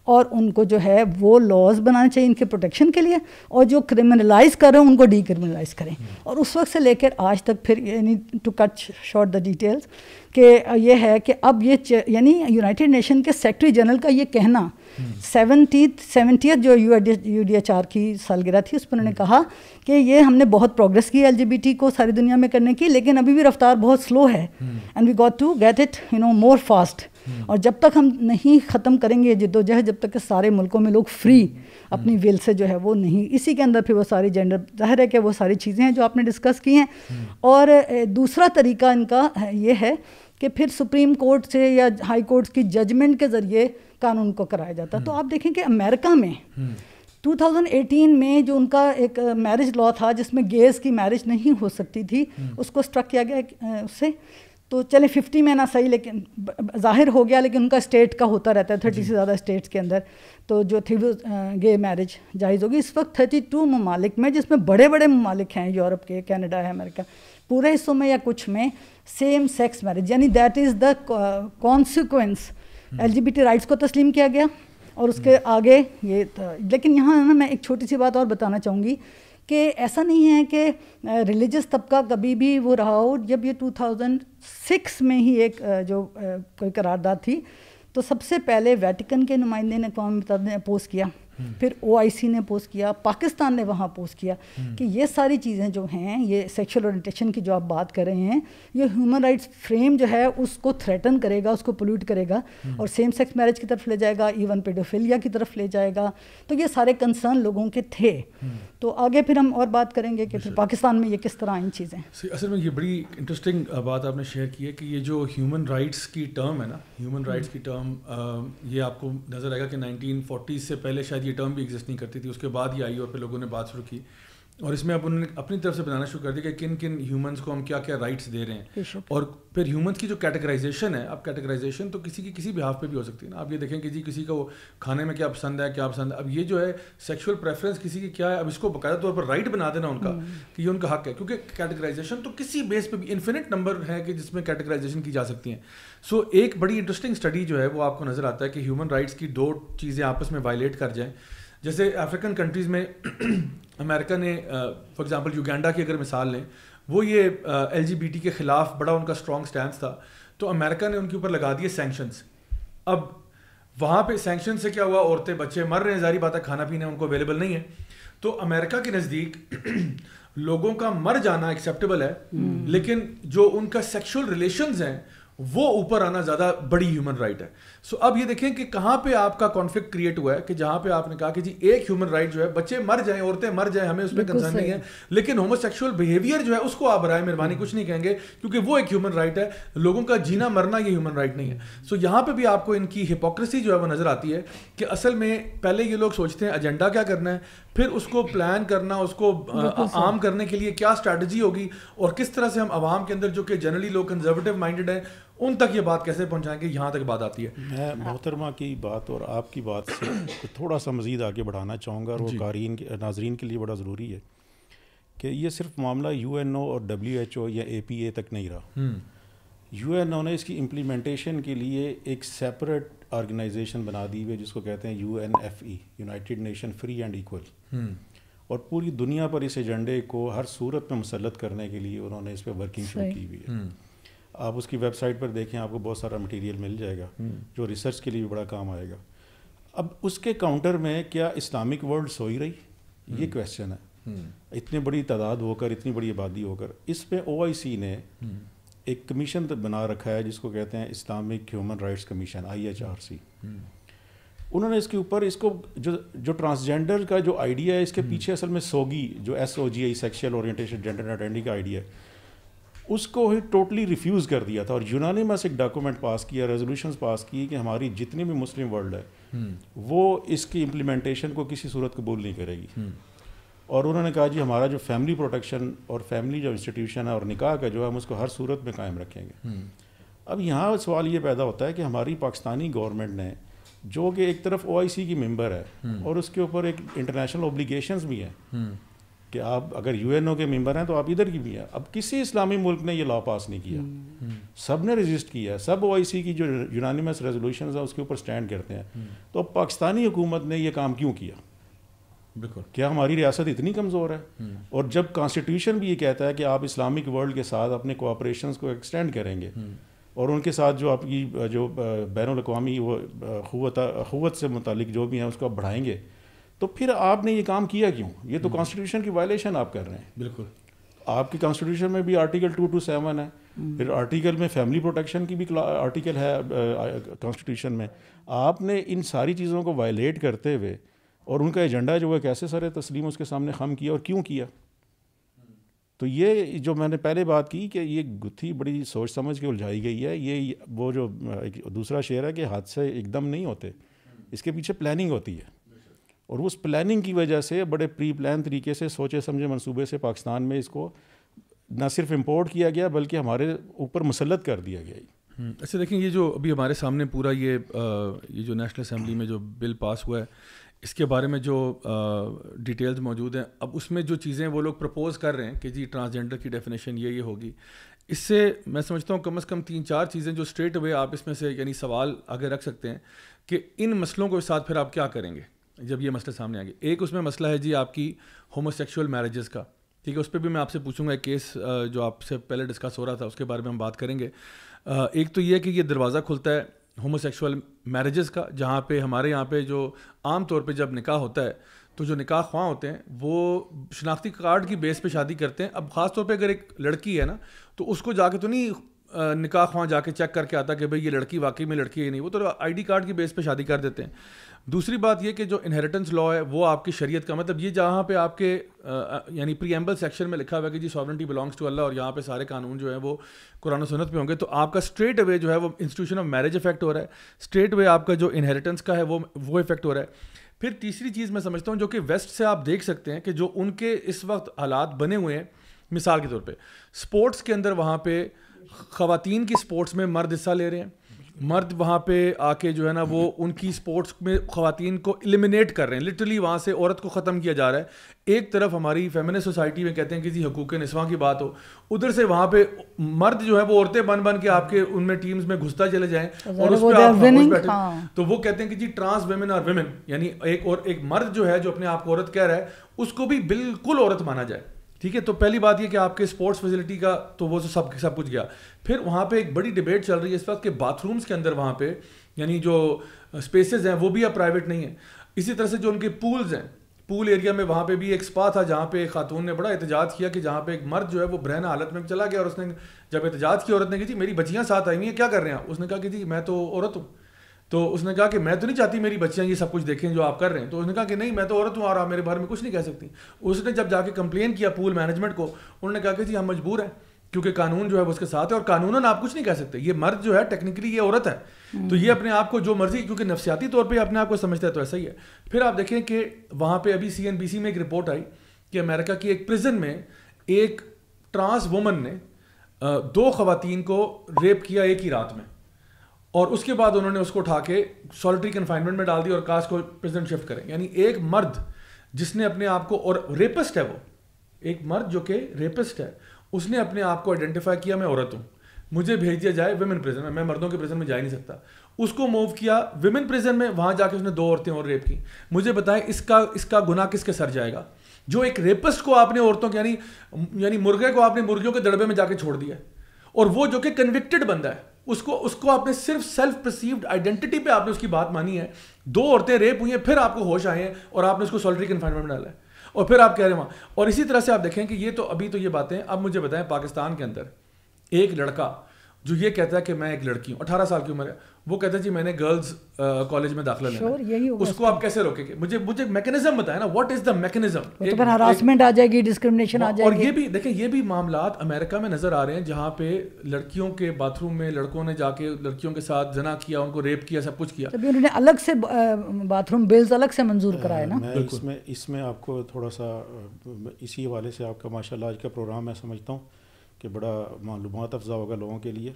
اور ان کو جو ہے وہ لاز بنانے چاہیے ان کے پروٹیکشن کے لیے, اور جو کرمنلائز کر رہے ہیں ان کو ڈی کرمنلائز کریں. اور اس وقت سے لے کر آج تک پھر یعنی to cut short the details کہ یہ ہے کہ اب یہ یعنی یونائٹڈ نیشن کے سیکرٹری جنرل کا یہ کہنا 70th جو UDHR کی سالگرہ تھی, اس پر انہوں نے کہا کہ یہ ہم نے بہت پروگریس کی LGBT کو ساری دنیا میں کرنے کی, لیکن ابھی بھی رفتار بہت سلو ہے, and we got to get it more fast. اور جب تک ہم نہیں ختم کریں گے جدوجہد, جب تک کہ سارے ملکوں میں لوگ فری اپنی ول سے جو ہے وہ نہیں, اسی کے اندر پھر وہ ساری جینڈر, ظاہر ہے کہ وہ ساری چیزیں ہیں جو آپ نے ڈسکس کی ہیں. اور دوسرا طریقہ ان کا یہ ہے کہ پھر سپریم کورٹ سے یا ہائی کورٹ کی ججمنٹ کے ذریعے قانون کو کرایا جاتا. تو آپ دیکھیں کہ امریکہ میں 2018 میں جو ان کا ایک میرج لا تھا جس میں گیز کی میرج نہیں ہو سکتی تھی, اس کو اسٹرک کیا گیا اس سے. تو چلے 50 میں نہ صحیح, لیکن ظاہر ہو گیا, لیکن ان کا اسٹیٹ کا ہوتا رہتا ہے 30 سے زیادہ اسٹیٹس کے اندر, تو جو تھی وہ گے میرج جائز ہوگی. اس وقت 32 ممالک میں, جس میں بڑے بڑے ممالک ہیں, یورپ کے, کینیڈا ہے, امریکہ, پورے حصوں میں یا کچھ میں سیم سیکس میرج, یعنی that is the consequence. LGBT rights کو تسلیم کیا گیا, اور اس کے آگے یہ تھا. لیکن یہاں نا میں ایک چھوٹی سی بات اور بتانا چاہوں گی کہ ایسا نہیں ہے کہ ریلیجس طبقہ کبھی بھی وہ رہا ہو. جب یہ 2006 میں ہی ایک جو کوئی قرارداد تھی, تو سب سے پہلے ویٹیکن کے نمائندے نے اقوام متحدہ نے اپوز کیا, پھر OIC نے اپوز کیا, پاکستان نے وہاں اپوز کیا کہ یہ ساری چیزیں جو ہیں, یہ سیکشل اورینٹیشن کی جو آپ بات کر رہے ہیں, یہ ہیومن رائٹس فریم جو ہے اس کو تھریٹن کرے گا, اس کو پولیوٹ کرے گا اور سیم سیکس میرج کی طرف لے جائے گا, ایون پیڈوفیلیا کی طرف لے جائے گا. تو یہ سارے کنسرن لوگوں کے تھے. تو آگے پھر ہم اور بات کریں گے کہ پھر پاکستان میں یہ کس طرح ان چیزیں. اصل میں یہ بڑی انٹرسٹنگ بات آپ نے شیئر کی ہے کہ یہ جو ہیومن رائٹس کی ٹرم ہے نا, ہیومن رائٹس کی ٹرم, یہ آپ کو نظر آئے گا کہ 1940 سے پہلے شاید یہ ٹرم بھی ایگزسٹ نہیں کرتی تھی, اس کے بعد یہ آئی اور پھر لوگوں نے بات شروع کی اور اس میں اب انہوں نے اپنی طرف سے بتانا شروع کر دیا کہ کن کن ہیومنس کو ہم کیا کیا رائٹس دے رہے ہیں. اور پھر ہیومنس کی جو کیٹیگرائزیشن ہے, اب کیٹیگرائزیشن تو کسی کی کسی بہاف پہ بھی ہو سکتی ہے نا. آپ یہ دیکھیں کہ جی کسی کا وہ کھانے میں کیا پسند ہے, کیا پسند ہے. اب یہ جو ہے سیکشول پریفرنس کسی کی کیا ہے, اب اس کو باقاعدہ طور پر رائٹ بنا دینا ان کا کہ یہ ان کا حق ہے, کیونکہ کیٹیگرائزیشن تو کسی بیس پہ بھی انفینٹ نمبر ہے کہ جس میں کیٹیگرائزیشن کی جا سکتی ہیں. سو ایک بڑی انٹرسٹنگ اسٹڈی جو ہے وہ آپ کو نظر آتا ہے کہ ہیومن رائٹس کی دو چیزیں آپس میں وائلیٹ کر جائیں. جیسے افریقن کنٹریز میں امریکہ نے فار ایگزامپل یوگینڈا کی اگر مثال لیں, وہ یہ LGBT کے خلاف بڑا ان کا اسٹرانگ اسٹینس تھا, تو امریکہ نے ان کے اوپر لگا دیے سینکشنز. اب وہاں پہ سینکشن سے کیا ہوا, عورتیں بچے مر رہے ہیں, ظاہری بات ہے کھانا پینا ان کو اویلیبل نہیں ہے. تو امریکہ کے نزدیک لوگوں کا مر جانا ایکسیپٹیبل ہے, لیکن جو ان کا سیکشول ریلیشنز ہیں وہ اوپر آنا زیادہ بڑی ہیومن رائٹ ہے. سو اب یہ دیکھیں کہ کہاں پہ آپ کا کانفلکٹ کریٹ ہوا ہے کہ جہاں پہ آپ نے کہا کہ جی ایک ہیومن رائٹ جو ہے بچے مر جائیں, عورتیں مر جائیں, ہمیں اس پہ کنسرن نہیں ہے, لیکن ہومو سیکشول بیہیویئر جو ہے اس کو آپ برائے مہربانی کچھ نہیں کہیں گے کیونکہ وہ ایک ہیومن رائٹ ہے. لوگوں کا جینا مرنا یہ ہیومن رائٹ نہیں ہے. سو یہاں پہ بھی آپ کو ان کی ہپوکریسی جو ہے وہ نظر آتی ہے کہ اصل میں پہلے یہ لوگ سوچتے ہیں ایجنڈا کیا کرنا ہے, پھر اس کو پلان کرنا, اس کو عام کرنے کے لیے کیا اسٹریٹجی ہوگی, اور کس طرح سے ہم عوام کے اندر جو کہ جنرلی لوگ کنزرویٹو مائنڈیڈ ہیں ان تک یہ بات کیسے پہنچائیں گے, یہاں تک بات آتی ہے. میں محترمہ کی بات اور آپ کی بات سے تھوڑا سا مزید آگے بڑھانا چاہوں گا, اور وہ قارئین ناظرین کے لیے بڑا ضروری ہے کہ یہ صرف معاملہ UNO اور WHO یا APA تک نہیں رہا. UNO نے اس کی امپلیمنٹیشن کے لیے ایک سیپریٹ آرگنائزیشن بنا دی ہوئی جس کو کہتے ہیں UNFE, United nation free and equal, اور پوری دنیا پر اس ایجنڈے کو ہر صورت میں مسلط کرنے کے لیے انہوں نے اس پہ ورکنگ شروع کی ہوئی ہے. آپ اس کی ویب سائٹ پر دیکھیں, آپ کو بہت سارا مٹیریل مل جائے گا جو ریسرچ کے لیے بھی بڑا کام آئے گا. اب اس کے کاؤنٹر میں کیا اسلامک ورلڈ سوئی رہی, یہ کویسچن ہے. اتنی بڑی تعداد ہو کر, اتنی بڑی آبادی ہو کر, اس پہ OIC نے ایک کمیشن بنا رکھا ہے جس کو کہتے ہیں Islamic human rights commission, IHRC. انہوں نے اس کے اوپر اس کو جو ٹرانسجینڈر کا جو آئیڈیا ہے, اس کے پیچھے اصل میں SOGI جو SOGI sexual orientation gender identity کا آئیڈیا ہے, اس کو ہی ٹوٹلی ریفیوز کر دیا تھا, اور یونانیمس ایک ڈاکومنٹ پاس کیا, ریزولوشنز پاس کی کہ ہماری جتنی بھی مسلم ورلڈ ہے وہ اس کی امپلیمنٹیشن کو کسی صورت قبول نہیں کرے گی. اور انہوں نے کہا جی ہمارا جو فیملی پروٹیکشن اور فیملی جو انسٹیٹیوشن ہے اور نکاح کا جو ہے ہم اس کو ہر صورت میں قائم رکھیں گے. اب یہاں سوال یہ پیدا ہوتا ہے کہ ہماری پاکستانی گورنمنٹ نے, جو کہ ایک طرف OIC کی ممبر ہے اور اس کے اوپر ایک انٹرنیشنل اوبلیگیشنز بھی ہیں کہ آپ اگر UNO کے ممبر ہیں تو آپ ادھر کی بھی ہیں. اب کسی اسلامی ملک نے یہ لا پاس نہیں کیا, سب نے رجسٹ کیا, سب OIC کی جو یونانیمس ریزولوشنز ہیں اس کے اوپر سٹینڈ کرتے ہیں. تو اب پاکستانی حکومت نے یہ کام کیوں کیا؟ بالکل, کیا ہماری ریاست اتنی کمزور ہے؟ اور جب کانسٹیٹیوشن بھی یہ کہتا ہے کہ آپ اسلامک ورلڈ کے ساتھ اپنے کوآپریشنز کو ایکسٹینڈ کریں گے اور ان کے ساتھ جو آپ کی جو بین الاقوامی وہ اخوت سے متعلق جو بھی ہیں اس کو آپ بڑھائیں گے, تو پھر آپ نے یہ کام کیا کیوں؟ یہ تو کانسٹیٹیوشن کی وائلیشن آپ کر رہے ہیں. بالکل, آپ کی کانسٹیٹیوشن میں بھی آرٹیکل 2 to 7 ہے, پھر آرٹیکل میں فیملی پروٹیکشن کی بھی آرٹیکل ہے کانسٹیٹیوشن میں. آپ نے ان ساری چیزوں کو وائلیٹ کرتے ہوئے اور ان کا ایجنڈا جو ہے کیسے سر تسلیم اس کے سامنے خم کیا اور کیوں کیا؟ تو یہ جو میں نے پہلے بات کی کہ یہ گتھی بڑی سوچ سمجھ کے الجھائی گئی ہے. یہ وہ جو دوسرا شعر ہے کہ حادثے ایک دم نہیں ہوتے, اس کے پیچھے پلاننگ ہوتی ہے, اور اس پلاننگ کی وجہ سے بڑے پری پلان طریقے سے سوچے سمجھے منصوبے سے پاکستان میں اس کو نہ صرف امپورٹ کیا گیا بلکہ ہمارے اوپر مسلط کر دیا گیا. اچھا دیکھیں, یہ جو ابھی ہمارے سامنے پورا یہ جو نیشنل اسمبلی میں جو بل پاس ہوا ہے, اس کے بارے میں جو ڈیٹیلز موجود ہیں, اب اس میں جو چیزیں وہ لوگ پرپوز کر رہے ہیں کہ جی ٹرانسجینڈر کی ڈیفینیشن یہ ہوگی, اس سے میں سمجھتا ہوں کم از کم 3-4 چیزیں جو اسٹریٹ اوے آپ اس میں سے یعنی سوال آگے رکھ سکتے ہیں کہ ان مسئلوں کو ساتھ پھر آپ کیا کریں گے جب یہ مسئلے سامنے آئیں گے. ایک اس میں مسئلہ ہے جی آپ کی ہومو سیکشول میرجز کا, ٹھیک ہے, اس پہ بھی میں آپ سے پوچھوں گا. ایک کیس جو آپ سے پہلے ڈسکس ہو رہا تھا اس کے بارے میں ہم بات کریں گے. ایک تو یہ کہ یہ دروازہ کھلتا ہے ہومو سیکشول میرجز کا, جہاں پہ ہمارے یہاں پہ جو عام طور پہ جب نکاح ہوتا ہے تو جو نکاح خواہ ہوتے ہیں وہ شناختی کارڈ کی بیس پہ شادی کرتے ہیں. اب خاص طور پہ اگر ایک لڑکی ہے نا تو اس کو جا کے تو نہیں نکاح خواہ جا کے چیک کر کے آتا کہ بھئی یہ لڑکی واقعی میں لڑکی ہے نہیں, وہ تو آئی ڈی کارڈ کی بیس پہ شادی کر دیتے ہیں. دوسری بات یہ کہ جو انہیریٹنس لا ہے وہ آپ کی شریعت کا مطلب یہ جہاں پہ آپ کے یعنی پریمبل سیکشن میں لکھا ہوا ہے کہ جی ساورنٹی بلانگس ٹو اللہ اور یہاں پہ سارے قانون جو ہیں وہ قرآن و سنت پہ ہوں گے, تو آپ کا اسٹریٹ اوے جو ہے وہ انسٹیٹیوشن آف میرج افیکٹ ہو رہا ہے, اسٹریٹ اوے آپ کا جو انہیریٹنس کا ہے وہ افیکٹ ہو رہا ہے. پھر تیسری چیز میں سمجھتا ہوں جو کہ ویسٹ سے آپ دیکھ سکتے ہیں کہ جو ان کے اس وقت حالات بنے ہوئے ہیں, مثال کے طور پہ اسپورٹس کے اندر وہاں پہ خواتین کی اسپورٹس میں مرد حصہ لے رہے ہیں, مرد وہاں پہ آ کے جو ہے نا وہ ان کی اسپورٹس میں خواتین کو ایلیمنیٹ کر رہے ہیں, لٹرلی وہاں سے عورت کو ختم کیا جا رہا ہے. ایک طرف ہماری فیمنسٹ سوسائٹی میں کہتے ہیں کہ جی حقوق نسواں کی بات ہو, ادھر سے وہاں پہ مرد جو ہے وہ عورتیں بن کے آپ کے ان میں ٹیمز میں گھستا چلے جائیں اور اس پہ آپ خاموش بیٹھے, تو وہ کہتے ہیں کہ جی ٹرانس ویمن اور ویمن, یعنی ایک مرد جو ہے جو اپنے آپ کو عورت کہہ رہا ہے اس کو بھی بالکل عورت مانا جائے. ٹھیک ہے, تو پہلی بات یہ کہ آپ کے اسپورٹس فیسلٹی کا تو وہ سب کچھ گیا. پھر وہاں پہ ایک بڑی ڈیبیٹ چل رہی ہے اس وقت کہ باتھ رومس کے اندر وہاں پہ یعنی جو اسپیسز ہیں وہ بھی اب پرائیویٹ نہیں ہیں. اسی طرح سے جو ان کے پولز ہیں, پول ایریا میں وہاں پہ بھی ایک اسپا تھا جہاں پہ ایک خاتون نے بڑا احتجاج کیا کہ جہاں پہ ایک مرد جو ہے وہ برہنہ حالت میں چلا گیا اور اس نے جب احتجاج کیا عورت نے کہ جی میری بچیاں ساتھ آئی ہوئی ہیں, کیا کر رہے ہیں؟ اس نے کہا کہ جی میں تو عورت ہوں. تو اس نے کہا کہ میں تو نہیں چاہتی میری بچیاں یہ سب کچھ دیکھیں جو آپ کر رہے ہیں. تو اس نے کہا کہ نہیں میں تو عورت ہوں اور آپ میرے بارے میں کچھ نہیں کہہ سکتی. اس نے جب جا کے کمپلین کیا پول مینجمنٹ کو, انہوں نے کہا کہ جی ہم مجبور ہیں کیونکہ قانون جو ہے وہ اس کے ساتھ ہے اور قانوناً آپ کچھ نہیں کہہ سکتے, یہ مرد جو ہے ٹیکنیکلی یہ عورت ہے, تو یہ اپنے آپ کو جو مرضی, کیونکہ نفسیاتی طور پہ اپنے آپ کو سمجھتا ہے تو ایسا ہی ہے. پھر آپ دیکھیں کہ وہاں پہ ابھی CNBC میں ایک رپورٹ آئی کہ امریکہ کی ایک پرزن میں ایک ٹرانس وومن نے 2 خواتین کو ریپ کیا ایک ہی رات میں, اور اس کے بعد انہوں نے اس کو اٹھا کے سالٹری کنفائنمنٹ میں ڈال دی اور کہا اس کو پریزن شفٹ کریں. یعنی ایک مرد جس نے اپنے آپ کو, اور ریپسٹ ہے وہ, ایک مرد جو کہ ریپسٹ ہے, اس نے اپنے آپ کو آئیڈینٹیفائی کیا میں عورت ہوں, مجھے بھیج دیا جائے ویمن پریزن میں مردوں کے پریزن میں جا ہی نہیں سکتا. اس کو موو کیا ویمن پریزن میں, وہاں جا کے اس نے 2 عورتیں اور ریپ کی. مجھے بتائیں اس کا گناہ کس کے سر جائے گا؟ جو ایک ریپسٹ کو آپ نے عورتوں کے یعنی مرغے کو آپ نے مرغیوں کے دڑبے میں جا کے چھوڑ دیا ہے, اور وہ جو کہ کنوکٹڈ بندہ ہے اس کو آپ نے صرف سیلف پرسیوڈ آئیڈینٹی پہ آپ نے اس کی بات مانی ہے. 2 عورتیں ریپ ہوئی ہیں, پھر آپ کو ہوش آئے ہیں اور آپ نے اس کو سالٹری کنفائنمنٹ میں ڈالا ہے, اور پھر آپ کہہ رہے ہیں وہاں. اور اسی طرح سے آپ دیکھیں کہ یہ تو ابھی تو یہ باتیں. اب مجھے بتائیں پاکستان کے اندر ایک لڑکا جو یہ کہتا ہے کہ میں ایک لڑکی ہوں, 18 سال کی عمر ہے, وہ کہتا ہے جی میں نے گرلز کالج میں داخلہ لینا ہے, اس کو آپ کیسے روکیں گے؟ مجھے میکینزم بتائیں نا, واٹ از دا میکینزم؟ تو پھر ہراسمنٹ آ جائے گی, ڈسکرمنیشن آ جائے گی. اور یہ بھی دیکھیں, یہ بھی معاملات امریکہ میں نظر آ رہے ہیں جہاں پہ لڑکیوں کے باتھ روم میں لڑکوں نے جا کے لڑکیوں کے ساتھ زنا کیا, ان کو ریپ کیا, سب کچھ کیا. تبھی انہوں نے الگ سے باتھ روم بلز الگ سے منظور کرائے نا. میں اس میں آپ کو تھوڑا سا اسی حوالے سے آپ کا ماشاء اللہ آج کا پروگرام میں سمجھتا ہوں کہ بڑا معلومات افزا ہوگا لوگوں کے لیے.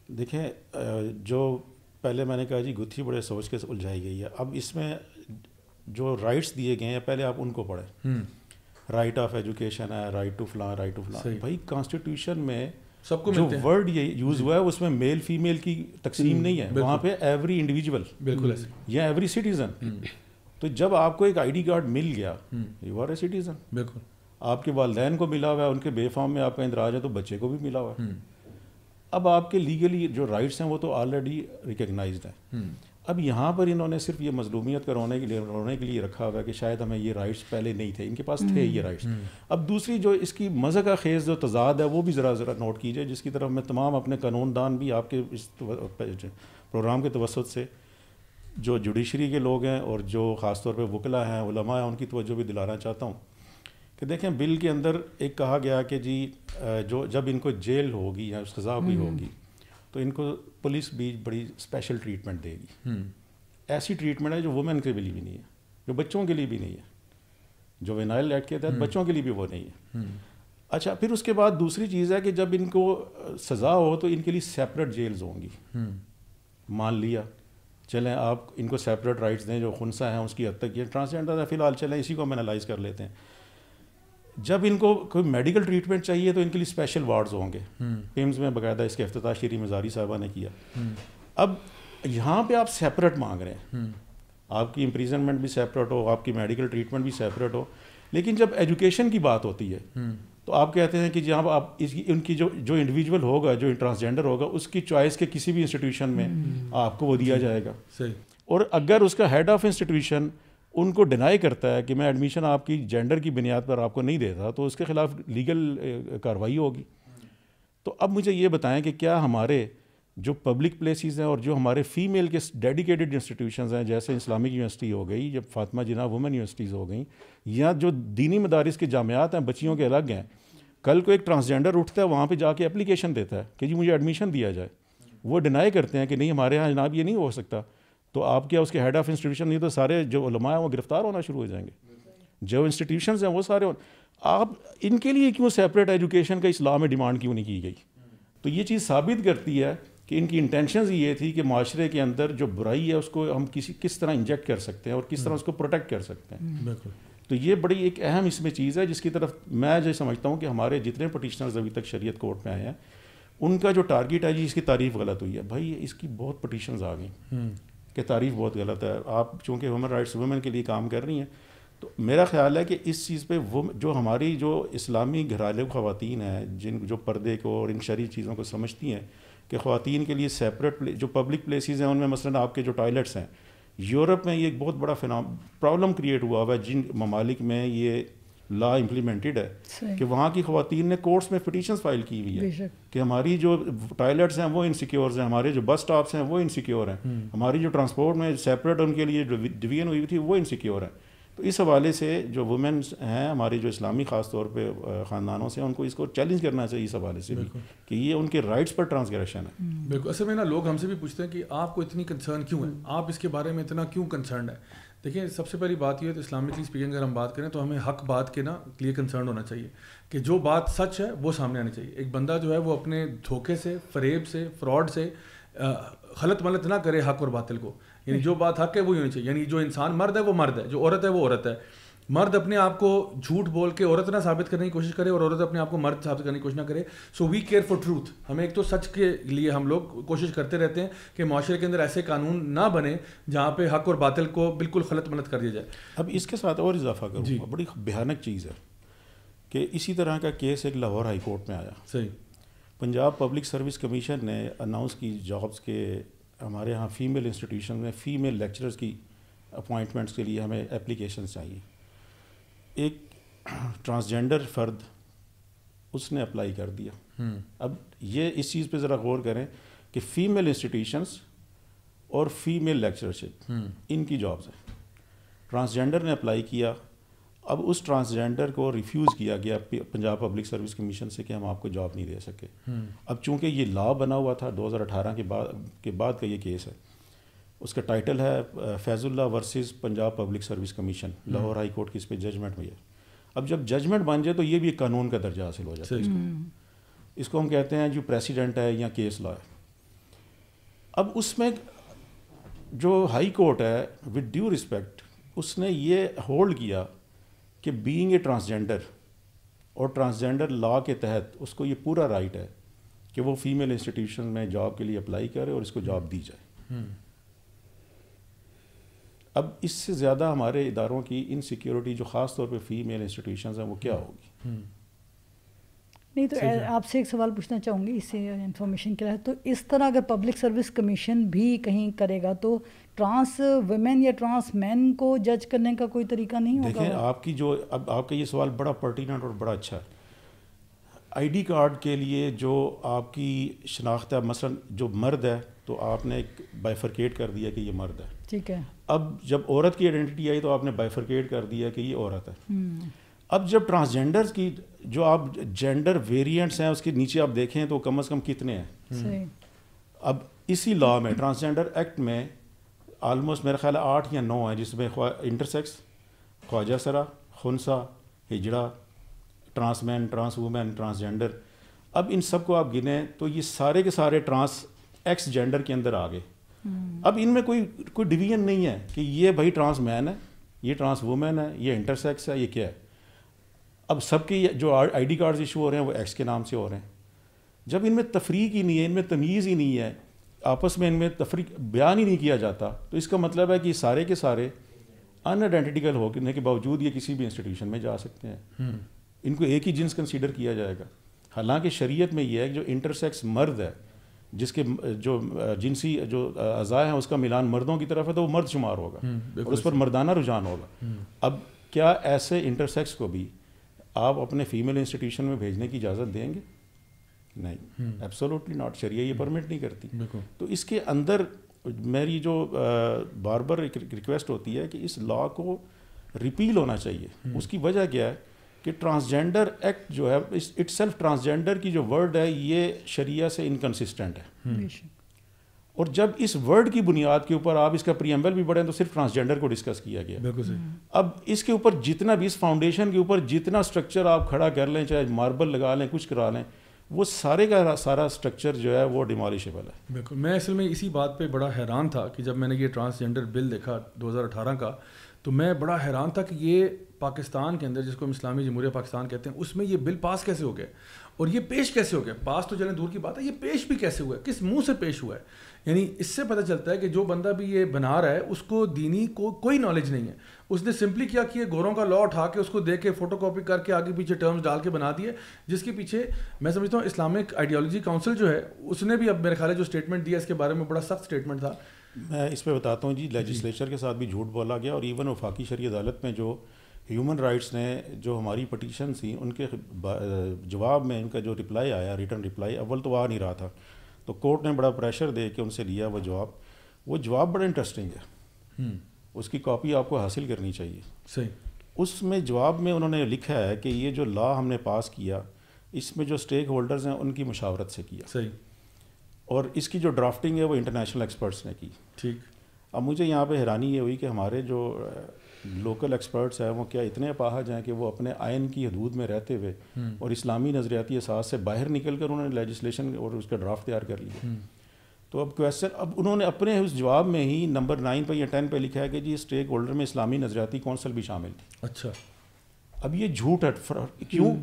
دیکھیں جو پہلے میں نے کہا جی گتھی بڑے سوچ کے الجھائی گئی ہے, اب اس میں جو رائٹس دیے گئے ہیں پہلے آپ ان کو پڑھیں. رائٹ آف ایجوکیشن ہے, رائٹ ٹو فلاں, رائٹ ٹو فلاں. بھائی کانسٹیٹیوشن میں سب کو جو ورڈ یہ یوز ہوا ہے اس میں میل فیمیل کی تقسیم نہیں ہے, وہاں پہ ایوری انڈیویجول بالکل یا ایوری سٹیزن. تو جب آپ کو ایک آئی ڈی کارڈ مل گیا, یو آر اے سٹیزن. بالکل آپ کے والدین کو ملا ہوا ہے, ان کے بے فارم میں آپ کا اندراج ہے تو بچے کو بھی ملا ہوا ہے. اب آپ کے لیگلی جو رائٹس ہیں وہ تو آلریڈی ریکگنائزڈ ہیں. اب یہاں پر انہوں نے صرف یہ مظلومیت کرانے کے لیے رکھا ہوا ہے کہ شاید ہمیں یہ رائٹس پہلے نہیں تھے, ان کے پاس تھے یہ رائٹس. اب دوسری جو اس کی مزہ خیز جو تضاد ہے وہ بھی ذرا نوٹ کیجیے, جس کی طرف میں تمام اپنے قانون دان بھی آپ کے اس پروگرام کے توسط سے جو جوڈیشری کے لوگ ہیں اور جو خاص طور پہ وکلا ہیں, علماء ہیں, ان کی توجہ بھی دلانا چاہتا ہوں کہ دیکھیں بل کے اندر ایک کہا گیا کہ جی جو جب ان کو جیل ہوگی یا سزا بھی ہوگی تو ان کو پولیس بھی بڑی اسپیشل ٹریٹمنٹ دے گی. ایسی ٹریٹمنٹ ہے جو وومن کے لیے بھی نہیں ہے, جو بچوں کے لیے بھی نہیں ہے, جو وینائل ایکٹ کے تحت بچوں کے لیے بھی وہ نہیں ہے. اچھا, پھر اس کے بعد دوسری چیز ہے کہ جب ان کو سزا ہو تو ان کے لیے سیپریٹ جیلز ہوں گی. مان لیا چلیں آپ ان کو سیپریٹ رائٹس دیں, جو خنثی ہیں اس کی حد تک, یہ ٹرانسجینڈر ہے فی الحال چلیں اسی کو ہم انالائز کر لیتے ہیں. جب ان کو کوئی میڈیکل ٹریٹمنٹ چاہیے تو ان کے لیے اسپیشل وارڈز ہوں گے. پیمز میں باقاعدہ اس کے افتتاح شری مزاری صاحبہ نے کیا. اب یہاں پہ آپ سیپریٹ مانگ رہے ہیں, آپ کی امپریزنمنٹ بھی سیپریٹ ہو, آپ کی میڈیکل ٹریٹمنٹ بھی سیپریٹ ہو, لیکن جب ایجوکیشن کی بات ہوتی ہے تو آپ کہتے ہیں کہ جہاں آپ ان کی جو انڈیویجول ہوگا, جو ٹرانسجینڈر ہوگا, اس کی چوائس کے کسی بھی انسٹیٹیوشن میں آپ کو وہ دیا جائے گا. اور اگر اس کا ہیڈ آف انسٹیٹیوشن ان کو ڈینائی کرتا ہے کہ میں ایڈمیشن آپ کی جینڈر کی بنیاد پر آپ کو نہیں دیتا, تو اس کے خلاف لیگل کارروائی ہوگی. تو اب مجھے یہ بتائیں کہ کیا ہمارے جو پبلک پلیسز ہیں اور جو ہمارے فیمیل کے ڈیڈیکیٹڈ انسٹیٹیوشنز ہیں, جیسے اسلامک یونیورسٹی ہو گئی, جب فاطمہ جناح وومن یونیورسٹیز ہو گئیں, یا جو دینی مدارس کے جامعات ہیں بچیوں کے الگ ہیں, کل کو ایک ٹرانسجینڈر اٹھتا ہے وہاں پہ جا کے اپلیکیشن دیتا ہے کہ جی مجھے ایڈمیشن دیا جائے, وہ ڈینائی کرتے ہیں کہ نہیں ہمارے یہاں جناب یہ نہیں ہو سکتا, تو آپ کیا اس کے ہیڈ آف انسٹیٹیوشن نہیں, تو سارے جو علماء ہیں وہ گرفتار ہونا شروع ہو جائیں گے, جو انسٹیٹیوشنز ہیں وہ سارے. آپ ان کے لیے کیوں سیپریٹ ایجوکیشن کا اسلام میں ڈیمانڈ کیوں نہیں کی گئی؟ تو یہ چیز ثابت کرتی ہے کہ ان کی انٹینشنز یہ تھی کہ معاشرے کے اندر جو برائی ہے اس کو ہم کس طرح انجیکٹ کر سکتے ہیں اور کس طرح اس کو پروٹیکٹ کر سکتے ہیں. تو یہ بڑی ایک اہم اس میں چیز ہے جس کی طرف میں جو سمجھتا ہوں کہ ہمارے جتنے پٹیشنرز ابھی تک شریعت کورٹ میں آئے ہیں ان کا جو ٹارگیٹ ہے جی اس کی تعریف غلط ہوئی ہے. بھائی اس کی بہت پٹیشنز آ گئیں کہ تعریف بہت غلط ہے. آپ چونکہ ہیومن رائٹس وومن کے لیے کام کر رہی ہیں, تو میرا خیال ہے کہ اس چیز پہ وہ جو ہماری جو اسلامی گھریلو خواتین ہیں جو پردے کو اور ان شرعی چیزوں کو سمجھتی ہیں کہ خواتین کے لیے سیپریٹ جو پبلک پلیسز ہیں ان میں مثلاً آپ کے جو ٹوائلٹس ہیں, یورپ میں یہ ایک بہت بڑا پرابلم کریٹ ہوا ہوا ہے جن ممالک میں یہ لا امپلیمنٹڈ ہے کہ وہاں کی خواتین نے کورٹس میں پٹیشنز فائل کی ہوئی ہے کہ ہماری جو ٹوائلٹس ہیں وہ انسیکیورز ہیں, ہمارے جو بس اسٹاپس ہیں وہ انسیکیور ہیں, ہماری جو ٹرانسپورٹ میں سیپریٹ ان کے لیے جو ڈویژن ہوئی تھی وہ انسیکیور ہیں. تو اس حوالے سے جو وومنس ہیں ہماری جو اسلامی خاص طور پہ خاندانوں سے, ان کو اس کو چیلنج کرنا چاہیے اس حوالے سے بھی کہ یہ ان کے رائٹس پر ٹرانسگریشن ہے. بالکل. اصل میں نا لوگ ہم سے بھی پوچھتے ہیں کہ آپ کو اتنی کنسرن کیوں ہے, آپ اس کے بارے میں اتنا کیوں کنسرنڈ ہے. دیکھیں سب سے پہلی بات یہ ہے تو اسلامکلی اسپیکنگ اگر ہم بات کریں تو ہمیں حق بات کے نا لیے کنسرن ہونا چاہیے کہ جو بات سچ ہے وہ سامنے آنی چاہیے. ایک بندہ جو ہے وہ اپنے دھوکے سے, فریب سے, فراڈ سے خلط ملط نہ کرے حق اور باطل کو. یعنی جو بات حق ہے وہی ہونی چاہیے. یعنی جو انسان مرد ہے وہ مرد ہے, جو عورت ہے وہ عورت ہے. مرد اپنے آپ کو جھوٹ بول کے عورت نہ ثابت کرنے کی کوشش کرے اور عورت اپنے آپ کو مرد ثابت کرنے کی کوشش نہ کرے. سو وی کیئر فار ٹروتھ. ہمیں ایک تو سچ کے لیے ہم لوگ کوشش کرتے رہتے ہیں کہ معاشرے کے اندر ایسے قانون نہ بنے جہاں پہ حق اور باطل کو بالکل خلط ملط کر دیا جائے. اب اس کے ساتھ اور اضافہ کروں, بڑی بھیانک چیز ہے کہ اسی طرح کا کیس ایک لاہور ہائی کورٹ میں آیا. صحیح. پنجاب پبلک سروس کمیشن نے اناؤنس کی جابس کے ہمارے ہاں فیمیل انسٹیٹیوشن میں فیمیل لیکچررز کی اپوائنٹمنٹس کے لیے ہمیں اپلیکیشنز چاہیے. ایک ٹرانسجینڈر فرد اس نے اپلائی کر دیا. اب یہ اس چیز پہ ذرا غور کریں کہ فیمیل انسٹیٹیوشنز اور فیمیل لیکچرشپ ان کی جابز ہیں. ٹرانسجینڈر نے اپلائی کیا, اب اس ٹرانسجینڈر کو ریفیوز کیا گیا پنجاب پبلک سروس کمیشن سے کہ ہم آپ کو جاب نہیں دے سکے. اب چونکہ یہ لا بنا ہوا تھا 2018 کے بعد کا یہ کیس ہے, اس کا ٹائٹل ہے Faizullah versus Punjab public service commission, Lahore high court کی اس پہ ججمنٹ ہوئی ہے. اب جب ججمنٹ بن جائے تو یہ بھی ایک قانون کا درجہ حاصل ہو جاتا ہے. اس کو ہم کہتے ہیں جو پریسیڈنٹ ہے یا کیس لا ہے. اب اس میں جو ہائی کورٹ ہے ود ڈیو رسپیکٹ اس نے یہ ہولڈ کیا کہ بینگ اے ٹرانسجینڈر اور ٹرانسجینڈر لا کے تحت اس کو یہ پورا رائٹ ہے کہ وہ فیمیل انسٹیٹیوشن میں جاب کے لیے اپلائی کرے اور اس کو جاب دی جائے. اب اس سے زیادہ ہمارے اداروں کی انسیکیورٹی جو خاص طور پہ فیمیل انسٹیٹیوشنز ہیں وہ کیا ہوگی؟ نہیں تو آپ سے ایک سوال پوچھنا چاہوں گی اس سے انفارمیشن کے لیے. تو اس طرح اگر پبلک سروس کمیشن بھی کہیں کرے گا تو ٹرانس ویمن یا ٹرانس مین کو جج کرنے کا کوئی طریقہ نہیں ہوگا؟ دیکھیں آپ کی جو اب آپ کا یہ سوال بڑا پرٹیننٹ اور بڑا اچھا ہے. آئی ڈی کارڈ کے لیے جو آپ کی شناخت ہے, مثلا جو مرد ہے تو آپ نے ایک بائیفرکیٹ کر دیا کہ یہ مرد ہے, ٹھیک ہے. اب جب عورت کی آئیڈینٹی آئی تو آپ نے بائیفرکیٹ کر دیا کہ یہ عورت ہے. اب جب ٹرانسجینڈرز کی جو آپ جینڈر ویریئنٹس ہیں اس کے نیچے آپ دیکھیں تو کم از کم کتنے ہیں. اب اسی لا میں ٹرانسجینڈر ایکٹ میں آلموسٹ میرا خیال ہے 8 یا 9 ہیں, جس میں انٹرسیکس, خواجہ سرا, خنسا, ہجڑا, ٹرانس مین, ٹرانس وومین, ٹرانسجینڈر. اب ان سب کو آپ گنیں تو یہ سارے کے سارے ٹرانس ایکس جینڈر کے اندر آ گئے. اب ان میں کوئی ڈویژن نہیں ہے کہ یہ بھائی ٹرانس مین ہے, یہ ٹرانس وومین ہے, یہ انٹرسیکس ہے, یہ کیا ہے. اب سب کے جو آئی ڈی کارڈز ایشو ہو رہے ہیں وہ ایکس کے نام سے ہو رہے ہیں. جب ان میں تفریق ہی نہیں ہے, ان میں تمیز ہی نہیں ہے, آپس میں ان میں تفریق بیان ہی نہیں کیا جاتا, تو اس کا مطلب ہے کہ سارے کے سارے ان آئیڈینٹیکل ہونے کے باوجود یہ کسی بھی انسٹیٹیوشن میں جا سکتے ہیں. ان کو ایک ہی جنس کنسیڈر کیا جائے گا. حالانکہ شریعت میں یہ ہے کہ جو انٹرسیکس مرد ہے جس کے جو جنسی جو اعضاء ہیں اس کا ملان مردوں کی طرف ہے تو وہ مرد شمار ہوگا اور اس پر مردانہ رجحان ہوگا. اب کیا ایسے انٹرسیکس کو بھی آپ اپنے فیمیل انسٹیٹیوشن میں بھیجنے کی اجازت دیں گے؟ نہیں, ایبسولوٹلی ناٹ. شریعہ یہ پرمٹ نہیں کرتی. تو اس کے اندر میری جو بار بار ریکویسٹ ہوتی ہے کہ اس لا کو ریپیل ہونا چاہیے. اس کی وجہ کیا ہے کہ ٹرانسجینڈر ایکٹ جو ہے اٹ سیلف ٹرانسجینڈر کی جو ورڈ ہے یہ شریعہ سے انکنسسٹنٹ ہے. اور جب اس ورڈ کی بنیاد کے اوپر آپ اس کا پریمبل بھی پڑھیں تو صرف ٹرانسجینڈر کو ڈسکس کیا گیا. بالکل صحیح. اب اس کے اوپر جتنا بھی اس فاؤنڈیشن کے اوپر جتنا اسٹرکچر آپ کھڑا کر لیں, چاہے ماربل لگا لیں, کچھ کرا لیں, وہ سارے کا سارا اسٹرکچر جو ہے وہ ڈیمالشیبل ہے. بالکل. میں اصل میں اسی بات پہ بڑا حیران تھا کہ جب میں نے یہ ٹرانسجینڈر بل دیکھا 2018 کا, تو میں بڑا حیران تھا کہ یہ پاکستان کے اندر جس کو ہم اسلامی جمہوریہ پاکستان کہتے ہیں اس میں یہ بل پاس کیسے ہو گئے اور یہ پیش کیسے ہو گیا. پاس تو چلیں دور کی بات ہے, یہ پیش بھی کیسے ہوا ہے, کس منہ سے پیش ہوا ہے. یعنی اس سے پتہ چلتا ہے کہ جو بندہ بھی یہ بنا رہا ہے اس کو دینی کو کوئی نالج نہیں ہے. اس نے سمپلی کیا کہ گوروں کا لا اٹھا کے اس کو دے کے فوٹو کاپی کر کے آگے پیچھے ٹرمز ڈال کے بنا دیے, جس کے پیچھے میں سمجھتا ہوں اسلامک آئیڈیالوجی کاؤنسل جو ہے اس نے بھی اب میرے خیال ہے جو اسٹیٹمنٹ دیا اس کے بارے میں بڑا سخت اسٹیٹمنٹ تھا. میں اس پہ بتاتا ہوں جی, لیجسلیچر کے ساتھ بھی جھوٹ بولا گیا اور ایون وفاقی شرعی عدالت میں جو ہیومن رائٹس نے جو ہماری پٹیشن تھیں ان کے جواب میں ان کا جو رپلائی آیا, ریٹن رپلائی, اول تو آ نہیں رہا تھا, تو کورٹ نے بڑا پریشر دے کے ان سے لیا وہ جواب بڑا انٹرسٹنگ ہے. اس کی کاپی آپ کو حاصل کرنی چاہیے. صحیح. اس میں جواب میں انہوں نے لکھا ہے کہ یہ جو لا ہم نے پاس کیا اس میں جو اسٹیک ہولڈرز ہیں ان کی مشاورت سے کیا. صحیح. اور اس کی جو ڈرافٹنگ ہے وہ انٹرنیشنل ایکسپرٹس نے کی. ٹھیک. اب مجھے یہاں پہ حیرانی یہ ہوئی کہ ہمارے جو لوکل ایکسپرٹس ہیں وہ کیا اتنے اپاہج ہیں کہ وہ اپنے آئین کی حدود میں رہتے ہوئے اور اسلامی نظریاتی اساس سے باہر نکل کر انہوں نے لیجسلیشن اور اس کا ڈرافٹ تیار کر لیا. تو اب کویسچن, اب انہوں نے اپنے اس جواب میں ہی نمبر 9 پہ یا 10 پہ لکھا ہے کہ جی اسٹیک ہولڈر میں اسلامی نظریاتی کونسل بھی شامل تھی. اچھا. اب یہ جھوٹ ہے. کیوں؟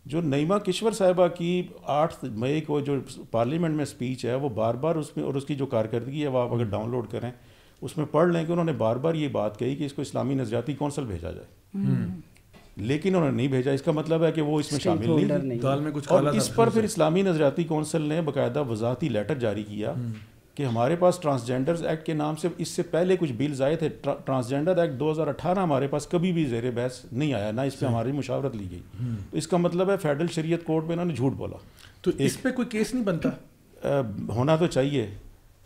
جو نعیمہ کشور صاحبہ کی 8 مئی کو جو پارلیمنٹ میں اسپیچ ہے وہ بار بار اس میں, اور اس کی جو کارکردگی ہے وہ آپ اگر ڈاؤن لوڈ کریں اس میں پڑھ لیں کہ انہوں نے بار بار یہ بات کہی کہ اس کو اسلامی نظریاتی کونسل بھیجا جائے, لیکن انہوں نے نہیں بھیجا. اس کا مطلب ہے کہ وہ اس میں شامل نہیں. اور اس پر پھر اسلامی نظریاتی کونسل نے باقاعدہ وضاحتی لیٹر جاری کیا کہ ہمارے پاس ٹرانسجینڈرز ایکٹ کے نام سے اس سے پہلے کچھ بلز آئے تھے. ٹرانسجینڈر ایکٹ 2018 ہمارے پاس کبھی بھی زیر بحث نہیں آیا, نہ اس پہ ہماری مشاورت لی گئی. تو اس کا مطلب ہے فیڈرل شریعت کورٹ میں انہوں نے جھوٹ بولا. تو اس پہ کوئی کیس نہیں بنتا؟ ہونا تو چاہیے,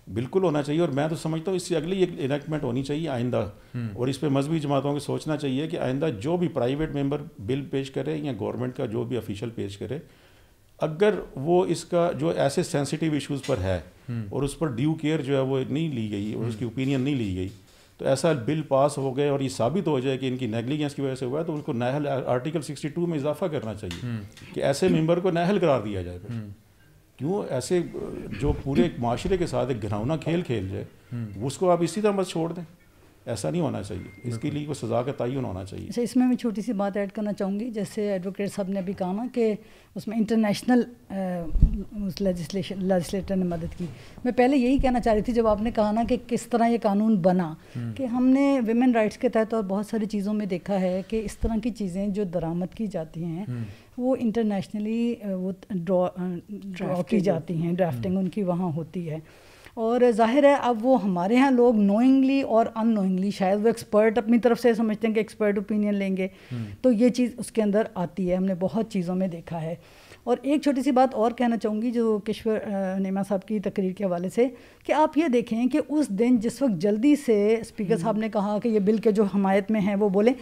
بالکل ہونا چاہیے. اور میں تو سمجھتا ہوں اس سے اگلی ایک انیکٹمنٹ ہونی چاہیے آئندہ, اور اس پہ مذہبی جماعتوں کو سوچنا چاہیے کہ آئندہ جو بھی پرائیویٹ ممبر بل پیش کرے یا گورنمنٹ کا جو بھی افیشل پیش کرے, اگر وہ اس کا جو ایسے سینسٹیو ایشوز پر ہے اور اس پر ڈیو کیئر جو ہے وہ نہیں لی گئی اور اس کی اوپینین نہیں لی گئی, تو ایسا بل پاس ہو گئے اور یہ ثابت ہو جائے کہ ان کی نیگلیجنس کی وجہ سے ہوا ہے, تو ان کو نااہل آرٹیکل 62 میں اضافہ کرنا چاہیے کہ ایسے ممبر کو نااہل قرار دیا جائے. کیوں ایسے جو پورے معاشرے کے ساتھ ایک گھناؤنا کھیل کھیل جائے اس کو آپ اسی طرح مت چھوڑ دیں. ایسا نہیں ہونا چاہیے, اس کے لیے کوئی سزا کا تعین ہونا چاہیے. اچھا, اس میں چھوٹی سی بات ایڈ کرنا چاہوں گی. جیسے ایڈوکیٹ صاحب نے ابھی کہا نا کہ اس میں انٹرنیشنل لیجسلیٹر نے مدد کی. میں پہلے یہی کہنا چاہ رہی تھی جب آپ نے کہا نا کہ کس طرح یہ قانون بنا, کہ ہم نے ویمن رائٹس کے تحت اور بہت ساری چیزوں میں دیکھا ہے کہ اس طرح کی چیزیں جو درآمد کی جاتی ہیں وہ انٹرنیشنلی وہ ڈرا کی جاتی ہیں, ڈرافٹنگ ان کی وہاں ہوتی ہے. اور ظاہر ہے اب وہ ہمارے ہاں لوگ نوئنگلی اور ان نوئنگلی شاید وہ ایکسپرٹ اپنی طرف سے سمجھتے ہیں کہ ایکسپرٹ اوپینین لیں گے, تو یہ چیز اس کے اندر آتی ہے. ہم نے بہت چیزوں میں دیکھا ہے. اور ایک چھوٹی سی بات اور کہنا چاہوں گی جو کشور نعیمہ صاحب کی تقریر کے حوالے سے, کہ آپ یہ دیکھیں کہ اس دن جس وقت جلدی سے اسپیکر صاحب نے کہا کہ یہ بل کے جو حمایت میں ہیں وہ بولیں,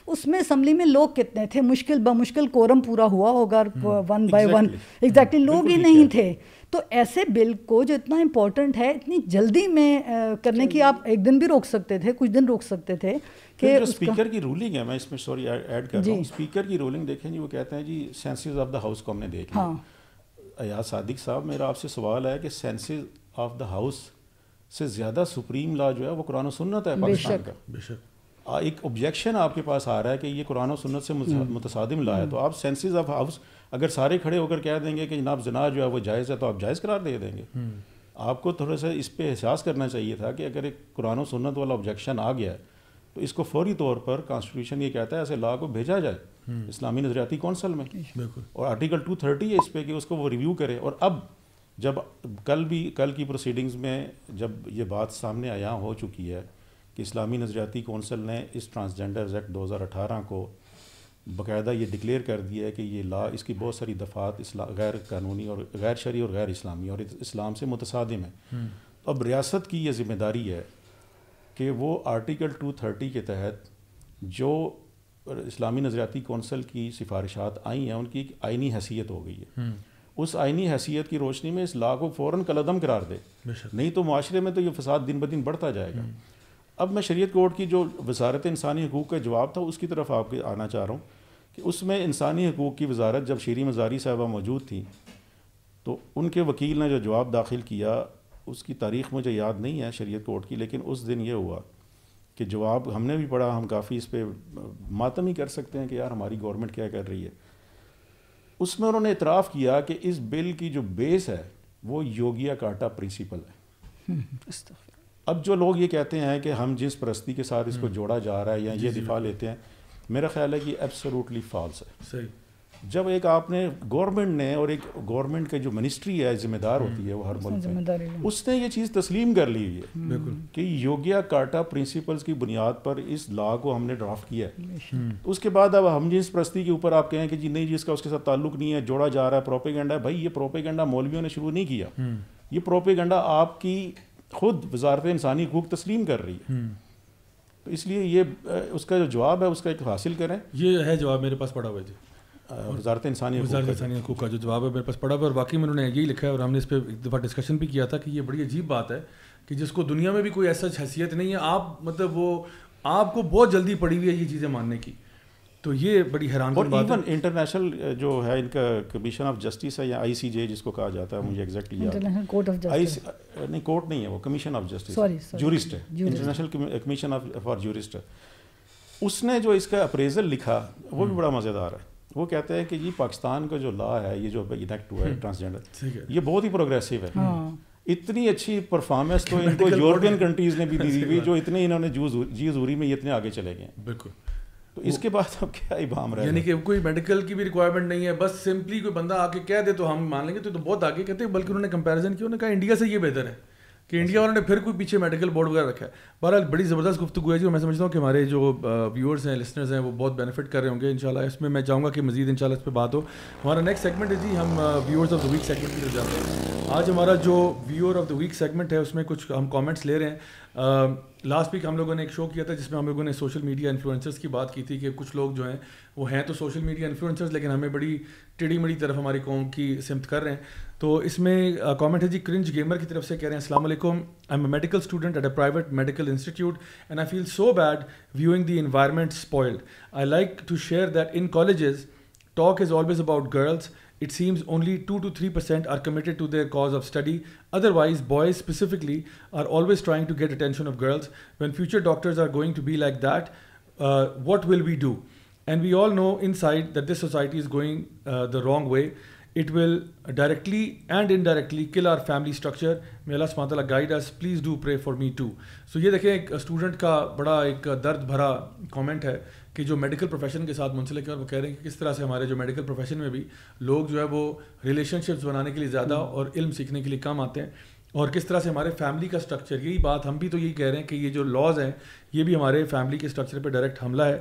اس میں اسمبلی میں لوگ کتنے تھے؟ مشکل بمشکل کورم پورا ہوا ہوگا 1 by 1. ایگزیکٹلی لوگ ہی نہیں تھے. تو ایسے بل کو جو اتنا امپورٹنٹ ہے اتنی جلدی میں کرنے کی آپ ایک دن بھی روک سکتے تھے, کچھ دن روک سکتے تھے. کہ جو اسپیکر کی رولنگ ہے, میں اس میں سوری ایڈ کر رہا ہوں, اسپیکر کی رولنگ دیکھیں جی, وہ کہتے ہیں جی سینسز آف دا ہاؤس کو ہم نے دیکھ لیا. ایاز صادق صاحب, میرا آپ سے سوال ہے کہ سینسز آف دا ہاؤس سے زیادہ سپریم لا جو ہے وہ قرآن و سنت ہے پاکستان کا. بے شک. ایک آبجیکشن آپ کے پاس آ رہا ہے کہ یہ قرآن و سنت سے متصادم لا ہے, تو آپ سینسز آف ہاؤس اگر سارے کھڑے ہو کر کہہ دیں گے کہ جناب زنا جو ہے وہ جائز ہے, تو آپ جائز قرار دے دیں گے. آپ کو تھوڑا سا اس پہ احساس کرنا چاہیے تھا کہ اگر ایک قرآن و سنت والا آبجیکشن آ گیا ہے تو اس کو فوری طور پر کانسٹیٹیوشن یہ کہتا ہے ایسے لا کو بھیجا جائے. اسلامی نظریاتی کونسل میں, اور آرٹیکل 230 ہے اس پہ کہ اس کو وہ ریویو کرے. اور اب جب کل کی پروسیڈنگز میں جب یہ بات سامنے آیا ہو چکی ہے کہ اسلامی نظریاتی کونسل نے اس ٹرانسجینڈرز ایکٹ 2018 کو باقاعدہ یہ ڈکلیئر کر دیا ہے کہ یہ لا, اس کی بہت ساری دفعات غیر قانونی اور غیر شرعی اور غیر اسلامی اور اسلام سے متصادم ہے. اب ریاست کی یہ ذمہ داری ہے کہ وہ آرٹیکل 230 کے تحت جو اسلامی نظریاتی کونسل کی سفارشات آئی ہیں ان کی ایک آئینی حیثیت ہو گئی ہے, اس آئینی حیثیت کی روشنی میں اس لا کو فوراً کالعدم قرار دے, نہیں تو معاشرے میں تو یہ فساد دن بدن بڑھتا جائے گا. اب میں شریعت کورٹ کی جو وزارت انسانی حقوق کا جواب تھا اس کی طرف آپ کے آنا چاہ رہا ہوں کہ اس میں انسانی حقوق کی وزارت جب شیریں مزاری صاحبہ موجود تھیں تو ان کے وکیل نے جو جواب داخل کیا اس کی تاریخ مجھے یاد نہیں ہے شریعت کورٹ کی, لیکن اس دن یہ ہوا کہ جواب ہم نے بھی پڑھا, ہم کافی اس پہ ماتم ہی کر سکتے ہیں کہ یار ہماری گورنمنٹ کیا کر رہی ہے. اس میں انہوں نے اعتراف کیا کہ اس بل کی جو بیس ہے وہ یوگیا کارٹا پرنسپل ہے. اب جو لوگ یہ کہتے ہیں کہ ہم جنس پرستی کے ساتھ اس کو جوڑا جا رہا ہے یا یہ دفاع لیتے ہیں, میرا خیال ہے کہ ایبسولوٹلی فالس ہے. صحیح. جب ایک آپ نے گورنمنٹ نے, اور ایک گورنمنٹ کے جو منسٹری ہے ذمہ دار ہوتی ہے وہ ہر ملک میں, اس نے یہ چیز تسلیم کر لی ہے کہ یوگیا کارٹا پرنسپلز کی بنیاد پر اس لا کو ہم نے ڈرافٹ کیا ہے. اس کے بعد اب ہم جنس پرستی کے اوپر آپ کہیں کہ جی نہیں جی اس کا اس کے ساتھ تعلق نہیں ہے, جوڑا جا رہا ہے, پروپیگنڈا ہے. بھائی یہ پروپیگنڈا مولویوں نے شروع نہیں کیا, یہ پروپیگنڈا آپ کی خود وزارت انسانی حقوق تسلیم کر رہی ہے. تو اس لیے یہ اس کا جو جواب ہے اس کا ایک حاصل کریں. یہ ہے جواب میرے پاس پڑا ہوا ہے جی, وزارت انسانی حقوق کا جو جواب ہے میرے پاس پڑا ہوا ہے, اور واقعی میں انہوں نے یہی لکھا ہے, اور ہم نے اس پہ ایک دفعہ ڈسکشن بھی کیا تھا کہ یہ بڑی عجیب بات ہے کہ جس کو دنیا میں بھی کوئی ایسا حیثیت نہیں ہے, آپ مطلب وہ آپ کو بہت جلدی پڑی ہوئی ہے یہ چیزیں ماننے کی, تو یہ بڑی حیران کن بات ہے. اور ایون انٹرنیشنل جو ہے ان کا کمیشن آف جسٹس ہے یا ICJ جس کو کہا جاتا ہے, مجھے ایگزیکٹلی یاد نہیں, کورٹ نہیں ہے وہ, کمیشن آف جسٹس جورسٹ ہے, انٹرنیشنل کمیشن فار جورسٹ ہے. اس نے جو اس کا اپریزل لکھا وہ بھی بڑا مزیدار ہے. وہ کہتے ہیں کہ جی پاکستان کا جو لا ہے, یہ جو انیکٹ ہوا ہے ٹرانسجینڈر, یہ بہت ہی پروگریسو ہے. اتنی اچھی پرفارمنس تو ان کو یورپین کنٹریز نے بھی دی ہوئی, جو اتنے انہوں نے جی حضوری میں اتنے آگے چلے گئے ہیں. بالکل. تو اس کے بعد اب کیا ابہام رہا ہے, یعنی کہ کوئی میڈیکل کی بھی ریکوائرمنٹ نہیں ہے, بس سمپلی کوئی بندہ آ کے کہہ دے تو ہم مان لیں گے, تو بہت آگے کہتے ہیں. بلکہ انہوں نے کمپیریزن کیا, انہوں نے کہا انڈیا سے یہ بہتر ہے کہ انڈیا والوں نے پھر کوئی پیچھے میڈیکل بورڈ وغیرہ رکھا ہے. بہرحال بڑی زبردست گفتگو ہے جی, اور میں سمجھتا ہوں کہ ہمارے جو ویورز ہیں, لسنرز ہیں, وہ بہت بینیفٹ کر رہے ہوں گے انشاءاللہ. اس میں چاہوں گا کہ مزید انشاءاللہ اس پہ بات ہو. ہمارا نیکسٹ سیگمنٹ ہے جی, ہم viewers of the week segment کی طرف جاتے ہیں. آج ہمارا جو viewer of the week segment ہے اس میں کچھ ہم کامنٹس لے رہے ہیں. لاسٹ ویک ہم لوگوں نے ایک شو کیا تھا جس میں ہم لوگوں نے سوشل میڈیا انفلوئنسرز کی بات کی تھی کہ کچھ لوگ جو ہیں وہ ہیں تو سوشل میڈیا انفلوئنسرز, لیکن ہمیں بڑی ٹیڑھی مڑی طرف ہماری قوم کی سمت کر رہے ہیں. تو اس میں کامنٹ ہے جی کرنج گیمر کی طرف سے, کہہ رہے ہیں السلام علیکم, I am a medical student at a private medical institute and I feel so bad viewing the environment spoiled. I like to share that in colleges talk is always about girls. It seems only 2 to 3% are committed to their cause of study. Otherwise, boys specifically are always trying to get attention of girls. When future doctors are going to be like that, what will we do? And we all know inside that this society is going the wrong way. It will directly and indirectly kill our family structure. May Allah subhanahu wa ta'ala guide us. Please do pray for me too. So یہ دیکھیں ایک اسٹوڈنٹ کا بڑا ایک درد بھرا کامنٹ ہے کہ جو میڈیکل پروفیشن کے ساتھ منسلک ہے, اور وہ کہہ رہے ہیں کہ کس طرح سے ہمارے جو میڈیکل پروفیشن میں بھی لوگ جو ہے وہ ریلیشن شپس بنانے کے لیے زیادہ اور علم سیکھنے کے لیے کم آتے ہیں, اور کس طرح سے ہمارے فیملی کا اسٹرکچر, یہی بات ہم بھی تو یہی کہہ رہے ہیں کہ یہ جو لاز ہیں یہ بھی ہمارے فیملی کے اسٹرکچر پہ ڈائریکٹ حملہ ہے.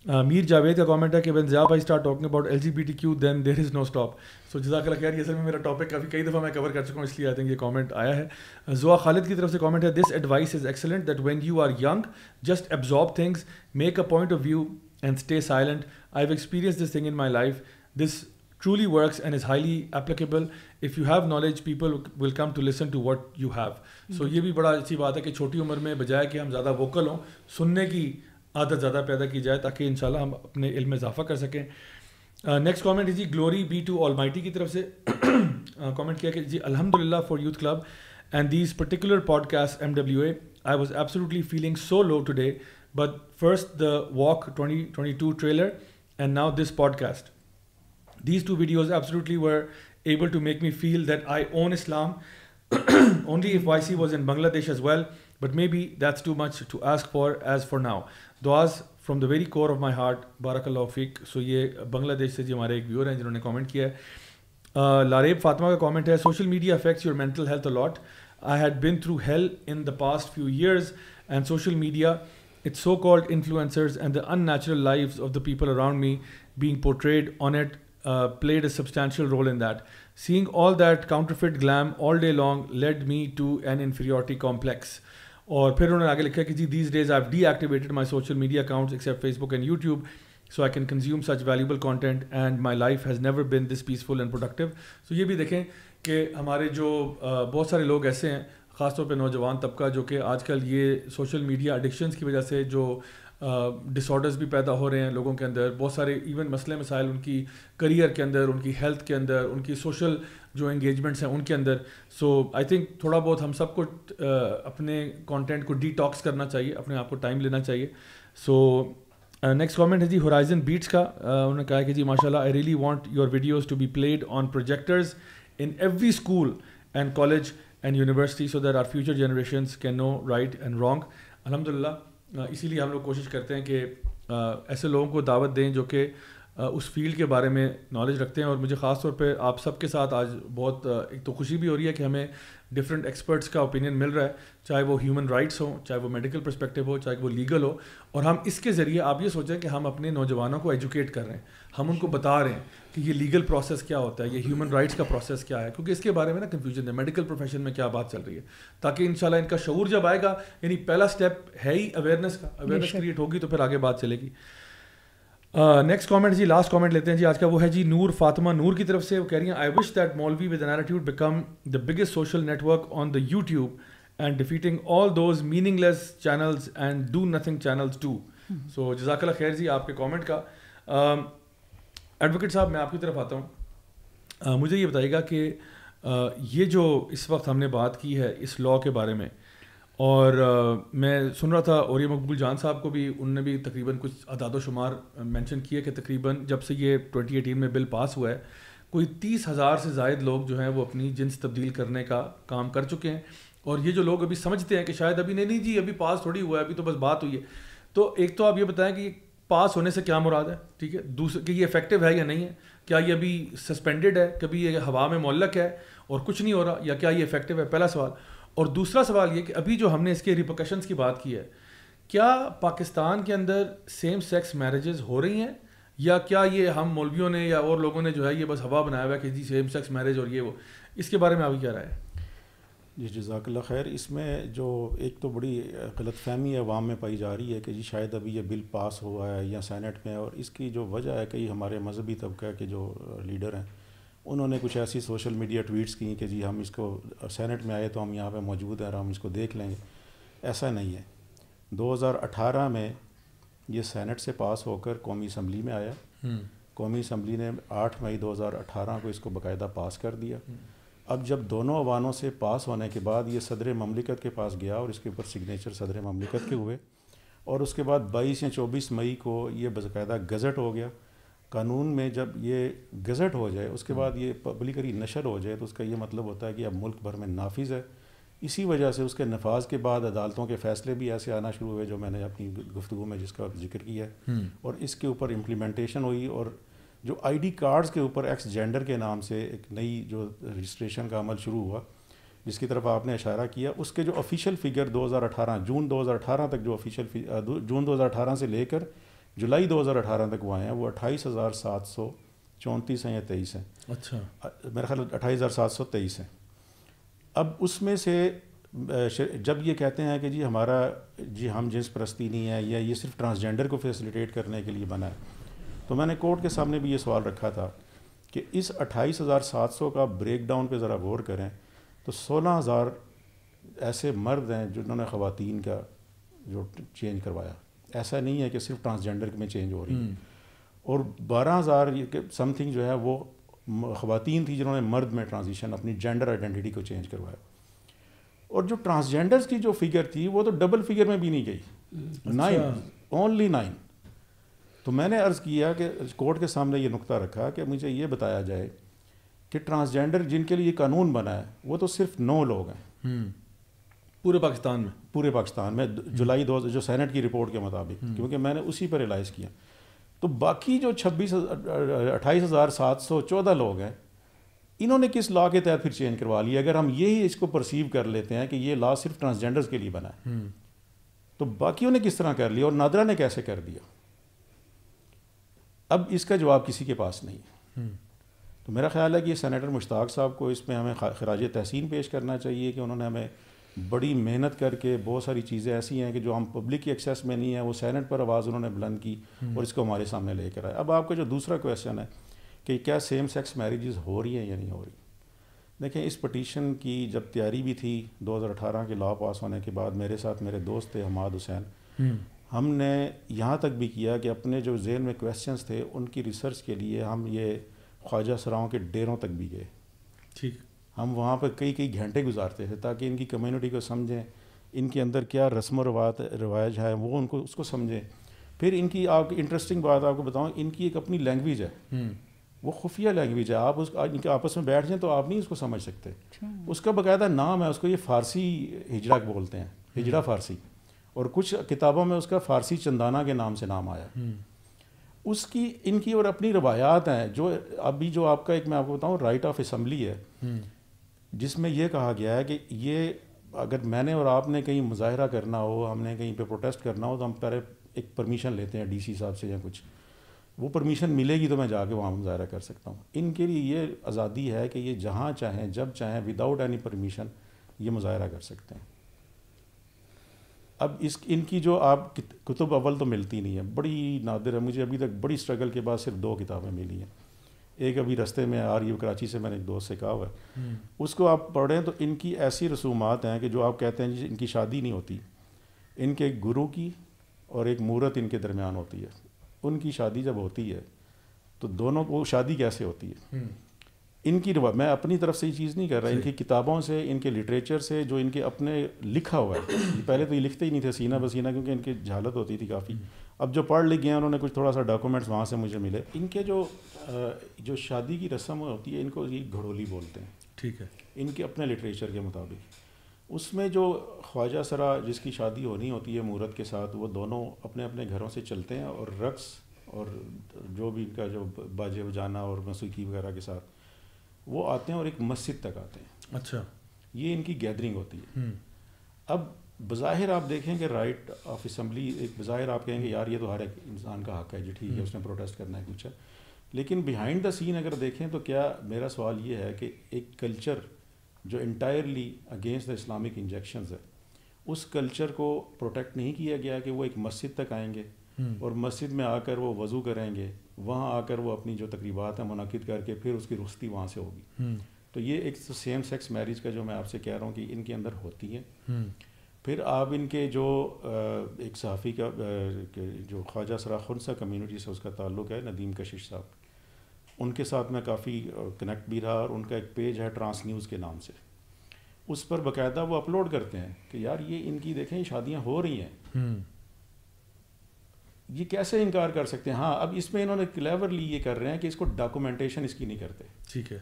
میر جاوید کا کامنٹ ہے کہ when Zia bhai start talking about LGBTQ then there is no stop. So جزاک اللہ خیر, یہ اصل میں میرا ٹاپک کئی دفعہ میں کور کر چکا ہوں, اس لیے آئی تھنک یہ کامنٹ آیا ہے. زوا خالد کی طرف سے کامنٹ ہے, this advice is excellent that when you are young just absorb things, make a point of view and stay silent. I've experienced this thing in my life. This truly works and is highly applicable. If you have knowledge, people will come to listen to what you have. So یہ بھی بڑا اچھی بات ہے کہ چھوٹی عمر میں بجائے کہ ہم زیادہ ووکل ہوں, سننے کی عادت زیادہ پیدا کی جائے تاکہ انشاءاللہ ہم اپنے علم میں اضافہ کر سکیں. نیکسٹ کامنٹ جی glory be to almighty کی طرف سے کامنٹ کیا کہ جی الحمدللہ for youth club and these particular podcast MWA. I was absolutely feeling so low today, but first the walk 2022 trailer and now this podcast. These two videos absolutely were able to make me feel that I own Islam. Only if YC was in Bangladesh as well, but maybe that's too much to ask for as for now. Duas from the very core of my heart بارک اللہ فیک. سو یہ بنگلہ دیش سے جی ہمارے ایک ویور ہیں جنہوں نے کامنٹ کیا ہے. لاریب فاطمہ کا کامنٹ ہے, social media affects your mental health allot. I had been through hell in the past few years, and social media, its so-called influencers and the unnatural lives of the people around me being portrayed on it played a substantial role in that. Seeing all that counterfeit glam all day long led me to an inferiority complex. اور پھر انہوں نے آگے لکھا کہ جی these days I've deactivated my social media accounts except Facebook and YouTube so I can consume such valuable content and my life has never been this peaceful and productive. So یہ بھی دیکھیں کہ ہمارے جو بہت سارے لوگ ایسے ہیں, خاص طور پہ نوجوان طبقہ, جو کہ آج کل یہ سوشل میڈیا ایڈکشنز کی وجہ سے جو ڈس آرڈرز بھی پیدا ہو رہے ہیں لوگوں کے اندر, بہت سارے ایون مسئلے مسائل ان کی کریئر کے اندر, ان کی ہیلتھ کے اندر, ان کی سوشل جو انگیجمنٹس ہیں ان کے اندر. سو آئی تھنک تھوڑا بہت ہم سب کو اپنے کانٹینٹ کو ڈی ٹاکس کرنا چاہیے, اپنے آپ کو ٹائم لینا چاہیے. سو نیکسٹ کامنٹ ہے جی ہورائزن بیٹس کا. انہوں نے کہا کہ جی ماشاء اللہ, I really want your videos to be played on projectors in every school and college and university so that our future generations can know right and wrong. الحمدللہ اسی لیے ہم لوگ کوشش کرتے ہیں کہ ایسے لوگوں کو دعوت دیں جو کہ اس فیلڈ کے بارے میں نالج رکھتے ہیں. اور مجھے خاص طور پہ آپ سب کے ساتھ آج بہت ایک تو خوشی بھی ہو رہی ہے کہ ہمیں ڈفرینٹ ایکسپرٹس کا اوپینین مل رہا ہے, چاہے وہ ہیومن رائٹس ہوں, چاہے وہ میڈیکل پرسپیکٹیو ہو, چاہے وہ لیگل ہو. اور ہم اس کے ذریعے آپ یہ سوچیں کہ ہم اپنے نوجوانوں کو ایجوکیٹ کر رہے ہیں, ہم ان کو بتا رہے ہیں کہ یہ لیگل پروسیس کیا ہوتا ہے, یہ ہیومن رائٹس کا پروسیس کیا ہے, کیونکہ اس کے بارے میں نا کنفیوژن ہے میڈیکل پروفیشن میں کیا بات چل رہی ہے, تاکہ انشاءاللہ ان کا شعور جب آئے گا, یعنی پہلا اسٹیپ ہے ہی اویئرنیس کا, اویئرنیس کریٹ ہوگی تو پھر آگے بات چلے گی. نیکسٹ کامنٹ جی, لاسٹ کامنٹ لیتے ہیں جی آج کا, وہ ہے جی نور فاطمہ نور کی طرف سے. وہ کہہ رہی ہیں I wish that maulvi with an attitude become the biggest social network on the YouTube and defeating all those meaningless channels and do nothing channels too. So جزاک اللہ خیر جی آپ کے کامنٹ کا. ایڈوکیٹ صاحب میں آپ کی طرف آتا ہوں, مجھے یہ بتائیے گا کہ یہ جو اس وقت ہم نے بات کی ہے اس لاء کے بارے میں, اور میں سن رہا تھا اوریہ مقبول جان صاحب کو بھی, انہوں نے بھی تقریباً کچھ اعداد و شمار مینشن کیے کہ تقریباً جب سے یہ 2018 میں بل پاس ہوا ہے کوئی 30,000 سے زائد لوگ جو ہیں وہ اپنی جنس تبدیل کرنے کا کام کر چکے ہیں. اور یہ جو لوگ ابھی سمجھتے ہیں کہ شاید ابھی نہیں جی ابھی پاس تھوڑی ہوا ہے, ابھی تو بس بات ہوئی ہے, تو ایک تو آپ یہ بتائیں کہ پاس ہونے سے کیا مراد ہے, ٹھیک ہے, دوسرے کہ یہ افیکٹو ہے یا نہیں ہے, کیا یہ ابھی سسپینڈڈ ہے, کبھی یہ ہوا میں معلق ہے اور کچھ نہیں ہو رہا, یا کیا یہ افیکٹو ہے, پہلا سوال. اور دوسرا سوال یہ کہ ابھی جو ہم نے اس کے ریپرکشنز کی بات کی ہے, کیا پاکستان کے اندر سیم سیکس میرجز ہو رہی ہیں, یا کیا یہ ہم مولویوں نے یا اور لوگوں نے جو ہے یہ بس ہوا بنایا ہوا ہے کہ جی سیم سیکس میرج اور یہ وہ, اس کے بارے میں ابھی کیا رہا ہے؟ جی جزاک اللہ خیر. اس میں جو ایک تو بڑی غلط فہمی عوام میں پائی جا رہی ہے کہ جی شاید ابھی یہ بل پاس ہوا ہے یا سینٹ میں, اور اس کی جو وجہ ہے کئی ہمارے مذہبی طبقہ کے جو لیڈر ہیں انہوں نے کچھ ایسی سوشل میڈیا ٹویٹس کی کہ جی ہم اس کو سینٹ میں آئے تو ہم یہاں پہ موجود ہیں اور ہم اس کو دیکھ لیں گے. ایسا نہیں ہے. 2018 میں یہ سینٹ سے پاس ہو کر قومی اسمبلی میں آیا. قومی اسمبلی نے 8 مئی 2018 کو اس کو باقاعدہ پاس کر دیا. اب جب دونوں ایوانوں سے پاس ہونے کے بعد یہ صدر مملکت کے پاس گیا اور اس کے اوپر سگنیچر صدر مملکت کے ہوئے, اور اس کے بعد 22 یا 24 مئی کو یہ باقاعدہ گزٹ ہو گیا. قانون میں جب یہ گزٹ ہو جائے اس کے بعد یہ پبلکلی نشر ہو جائے تو اس کا یہ مطلب ہوتا ہے کہ اب ملک بھر میں نافذ ہے. اسی وجہ سے اس کے نفاذ کے بعد عدالتوں کے فیصلے بھی ایسے آنا شروع ہوئے جو میں نے اپنی گفتگو میں جس کا ذکر کیا ہے, اور اس کے اوپر امپلیمنٹیشن ہوئی. اور جو آئی ڈی کارڈز کے اوپر ایکس جینڈر کے نام سے ایک نئی جو رجسٹریشن کا عمل شروع ہوا جس کی طرف آپ نے اشارہ کیا, اس کے جو آفیشیل فگر 2018 جون 2018 تک جو آفیشیل جون 2018 سے لے کر جولائی 2018 تک وہ آئے ہیں وہ 28,734 ہیں یا 23 ہیں. اچھا, میرا خیال 28,723 ہیں. اب اس میں سے جب یہ کہتے ہیں کہ جی ہمارا جی ہم جنس پرستی نہیں ہے یا یہ صرف ٹرانسجینڈر کو فیسیلیٹیٹ کرنے کے لیے بنا ہے, تو میں نے کورٹ کے سامنے بھی یہ سوال رکھا تھا کہ اس 28,700 کا بریک ڈاؤن پہ ذرا غور کریں تو 16,000 ایسے مرد ہیں جنہوں نے خواتین کا جو چینج کروایا. ایسا نہیں ہے کہ صرف ٹرانسجینڈر میں چینج ہو رہی ہے, اور 12,000 سم تھنگ جو ہے وہ خواتین تھی جنہوں نے مرد میں ٹرانزیشن اپنی جینڈر آئیڈینٹی کو چینج کروایا. اور جو ٹرانسجینڈرز کی جو فگر تھی وہ تو ڈبل فگر میں بھی نہیں گئی, 9 اونلی 9. تو میں نے عرض کیا کہ کورٹ کے سامنے یہ نقطہ رکھا کہ مجھے یہ بتایا جائے کہ ٹرانسجینڈر جن کے لیے یہ قانون بنا ہے وہ تو صرف 9 لوگ ہیں, پورے پاکستان میں جولائی جو سینٹ کی رپورٹ کے مطابق، کیونکہ میں نے اسی پر ریلائز کیا. تو باقی جو 28,714 لوگ ہیں، انہوں نے کس لا کے تحت پھر چینج کروا لیا؟ اگر ہم یہی اس کو پرسیو کر لیتے ہیں کہ یہ لا صرف ٹرانسجینڈرز کے لیے بنا ہے، تو باقیوں نے کس طرح کر لیا اور نادرہ نے کیسے کر دیا؟ اب اس کا جواب کسی کے پاس نہیں ہے. تو میرا خیال ہے کہ یہ سینیٹر مشتاق صاحب کو اس میں ہمیں خراج تحسین پیش کرنا چاہیے کہ انہوں نے ہمیں بڑی محنت کر کے بہت ساری چیزیں ایسی ہیں کہ جو ہم پبلک کی ایکسیس میں نہیں ہیں، وہ سینٹ پر آواز انہوں نے بلند کی اور اس کو ہمارے سامنے لے کر آئے. اب آپ کا جو دوسرا کویشچن ہے کہ کیا سیم سیکس میریجز ہو رہی ہیں یا نہیں ہو رہی، دیکھیں اس پٹیشن کی جب تیاری بھی تھی 2018 کے لا پاس ہونے کے بعد، میرے ساتھ میرے دوست تھے حماد حسین، ہم نے یہاں تک بھی کیا کہ اپنے جو ذہن میں کویشچنس تھے ان کی ریسرچ کے لیے ہم یہ خواجہ سراؤں کے ڈیروں تک بھی گئے. ٹھیک، ہم وہاں پہ کئی گھنٹے گزارتے تھے تاکہ ان کی کمیونٹی کو سمجھیں، ان کے اندر کیا رسم و رواج ہے وہ ان کو اس کو سمجھیں. پھر ان کی آپ انٹرسٹنگ بات آپ کو بتاؤں، ان کی ایک اپنی لینگویج ہے، وہ خفیہ لینگویج ہے. آپ ان کے آپس میں بیٹھ جائیں تو آپ نہیں اس کو سمجھ سکتے. اس کا باقاعدہ نام ہے، اس کو یہ فارسی ہجڑا بولتے ہیں، ہجڑا فارسی، اور کچھ کتابوں میں اس کا فارسی چندانہ کے نام سے نام آیا. اس کی ان کی اور اپنی روایات ہیں. جو ابھی جو آپ کا ایک میں آپ کو بتاؤں رائٹ آف اسمبلی ہے، جس میں یہ کہا گیا ہے کہ یہ اگر میں نے اور آپ نے کہیں مظاہرہ کرنا ہو، ہم نے کہیں پہ پروٹیسٹ کرنا ہو، تو ہم پہلے ایک پرمیشن لیتے ہیں ڈی سی صاحب سے یا کچھ، وہ پرمیشن ملے گی تو میں جا کے وہاں مظاہرہ کر سکتا ہوں. ان کے لیے یہ آزادی ہے کہ یہ جہاں چاہیں جب چاہیں وداؤٹ اینی پرمیشن یہ مظاہرہ کر سکتے ہیں. اب ان کی جو آپ کتب اول تو ملتی نہیں ہے، بڑی نادر ہے. مجھے ابھی تک بڑی اسٹرگل کے بعد صرف 2 کتابیں ملی ہیں. ایک ابھی رستے میں آ رہی ہے کراچی سے، میں نے ایک دوست سے کہا ہوا ہے، اس کو آپ پڑھیں تو ان کی ایسی رسومات ہیں کہ جو آپ کہتے ہیں ان کی شادی نہیں ہوتی، ان کے ایک گرو کی اور ایک مورت ان کے درمیان ہوتی ہے. ان کی شادی جب ہوتی ہے تو دونوں وہ شادی کیسے ہوتی ہے، ان کی میں اپنی طرف سے یہ چیز نہیں کر رہا، ان کی کتابوں سے، ان کے لٹریچر سے، جو ان کے اپنے لکھا ہوا ہے. پہلے تو یہ لکھتے ہی نہیں تھے سینہ بسینہ، کیونکہ ان کی جہالت ہوتی تھی کافی. اب جو پڑھ لکھ گئے ہیں انہوں نے کچھ تھوڑا سا ڈاکومنٹس وہاں سے مجھے ملے. ان کے جو شادی کی رسم ہوتی ہے ان کو یہ گھڑولی بولتے ہیں. ٹھیک ہے، ان کے اپنے لٹریچر کے مطابق اس میں جو خواجہ سرا جس کی شادی ہونی ہوتی ہے مورت کے ساتھ، وہ دونوں اپنے اپنے گھروں سے چلتے ہیں اور رقص اور جو بھی ان کا جو باجے بجانا اور موسیقی وغیرہ کے ساتھ وہ آتے ہیں اور ایک مسجد تک آتے ہیں. اچھا، یہ ان کی گیدرنگ ہوتی ہے. اب بظاہر آپ دیکھیں کہ رائٹ آف اسمبلی، ایک بظاہر آپ کہیں گے یار یہ تو ہر ایک انسان کا حق ہے جی، ٹھیک ہے اس نے پروٹیسٹ کرنا ہے کچھ ہے، لیکن بیہائنڈ دا سین اگر دیکھیں تو کیا میرا سوال یہ ہے کہ ایک کلچر جو entirely against the Islamic injections ہے، اس کلچر کو پروٹیکٹ نہیں کیا گیا کہ وہ ایک مسجد تک آئیں گے اور مسجد میں آ کر وہ وضو کریں گے، وہاں آ کر وہ اپنی جو تقریبات ہیں منعقد کر کے پھر اس کی رخصتی وہاں سے ہوگی. تو یہ ایک سیم سیکس میرج کا جو میں آپ سے کہہ رہا ہوں کہ ان کے اندر ہوتی ہے. پھر آپ ان کے جو ایک صحافی کا جو خواجہ سرا خنسا کمیونٹی سے اس کا تعلق ہے، ندیم کشش صاحب، ان کے ساتھ میں کافی کنیکٹ بھی رہا، اور ان کا ایک پیج ہے ٹرانس نیوز کے نام سے، اس پر باقاعدہ وہ اپلوڈ کرتے ہیں کہ یار یہ ان کی دیکھیں شادیاں ہو رہی ہیں، یہ کیسے انکار کر سکتے ہیں. ہاں اب اس میں انہوں نے کلیورلی یہ کر رہے ہیں کہ اس کو ڈاکومنٹیشن اس کی نہیں کرتے. ٹھیک ہے،